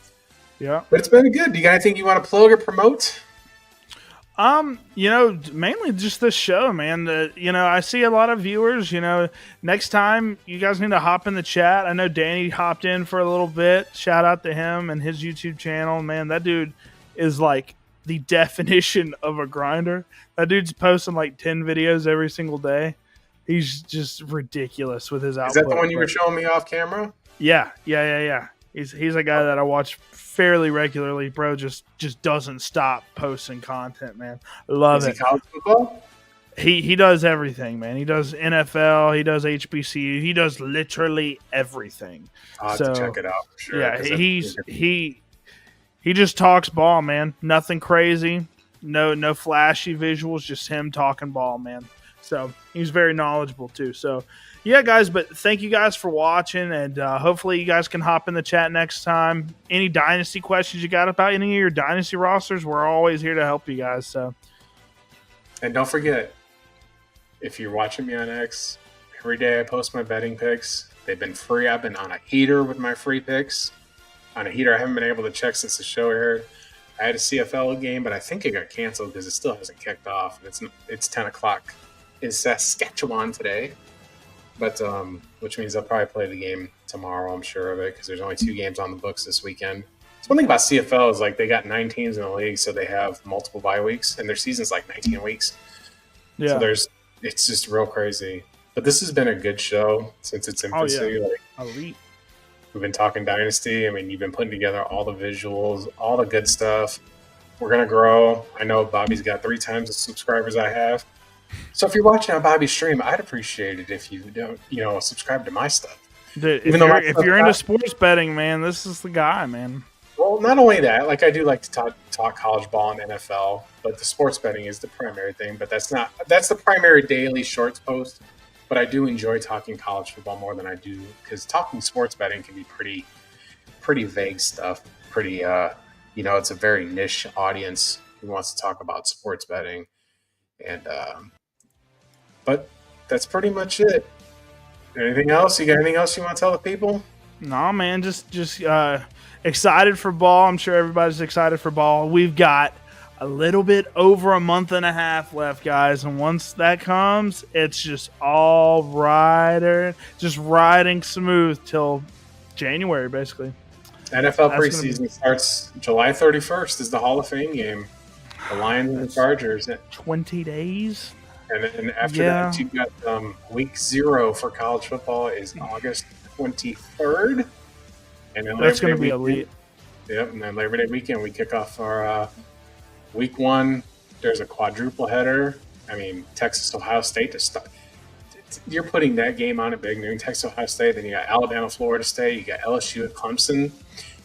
B: Yeah.
A: But it's been good. Do you got anything you want to plug or promote?
B: You know, mainly just this show, man. You know, I see a lot of viewers. You know, next time you guys need to hop in the chat. I know Danny hopped in for a little bit. Shout out to him and his YouTube channel. Man, that dude is like the definition of a grinder. That dude's posting like 10 videos every single day. He's just ridiculous with his output.
A: Is that the one you were showing me off camera?
B: Yeah. He's a guy that I watch fairly regularly. Bro just doesn't stop posting content, man. I love it.
A: Is he college football?
B: He does everything, man. He does NFL, he does HBCU, he does literally everything.
A: I'll have to check it out for sure.
B: Yeah, he just talks ball, man. Nothing crazy, no flashy visuals, just him talking ball, man. So he's very knowledgeable too. So yeah, guys, but thank you guys for watching, and hopefully you guys can hop in the chat next time. Any Dynasty questions you got about any of your Dynasty rosters, we're always here to help you guys. So
A: And don't forget, if you're watching me on X, every day I post my betting picks. They've been free. I've been on a heater with my free picks. On a heater I haven't been able to check since the show aired. I had a CFL game, but I think it got canceled because it still hasn't kicked off. It's 10 o'clock in Saskatchewan today, but which means I'll probably play the game tomorrow. I'm sure of it because there's only 2 games on the books this weekend. So one thing about CFL is like they got 9 teams in the league, so they have multiple bye weeks, and their season's like 19 weeks.
B: Yeah.
A: So it's just real crazy. But this has been a good show since its infancy.
B: Oh, yeah.
A: Like,
B: Elite.
A: we've been talking Dynasty. I mean, you've been putting together all the visuals, all the good stuff. We're going to grow. I know Bobby's got 3 times the subscribers I have. So if you're watching on Bobby's stream, I'd appreciate it if you don't, subscribe to my stuff.
B: Dude, if you're into sports betting, man, this is the guy, man.
A: Well, not only that, like I do like to talk college ball and NFL, but the sports betting is the primary thing. But that's the primary daily shorts post. But I do enjoy talking college football more than I do because talking sports betting can be pretty vague stuff. Pretty, it's a very niche audience who wants to talk about sports betting, and but that's pretty much it. Anything else? You got anything else you want to tell the people?
B: No, man, just excited for ball. I'm sure everybody's excited for ball. We've got a little bit over a month and a half left, guys, and once that comes, it's just all just riding smooth till January, basically.
A: NFL preseason starts July 31st. Is the Hall of Fame game? The Lions and the Chargers.
B: 20 days.
A: And then after that, you've got week 0 for college football is August 23rd. And then
B: that's going to be elite.
A: Yep, and then Labor Day weekend, we kick off our week 1. There's a quadruple header. I mean, Texas, Ohio State to start. You're putting that game on at big noon. Texas, Ohio State. Then you got Alabama, Florida State. You got LSU at Clemson.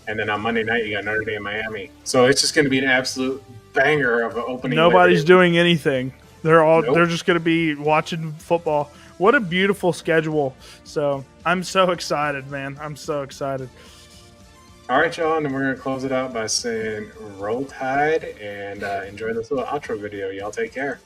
A: And then on Monday night, you got Notre Dame, Miami. So it's just going to be an absolute banger of an opening.
B: Nobody's doing anything. They're just going to be watching football. What a beautiful schedule. So I'm so excited, man. I'm so excited.
A: All right, y'all. And we're going to close it out by saying roll tide and enjoy this little outro video. Y'all take care.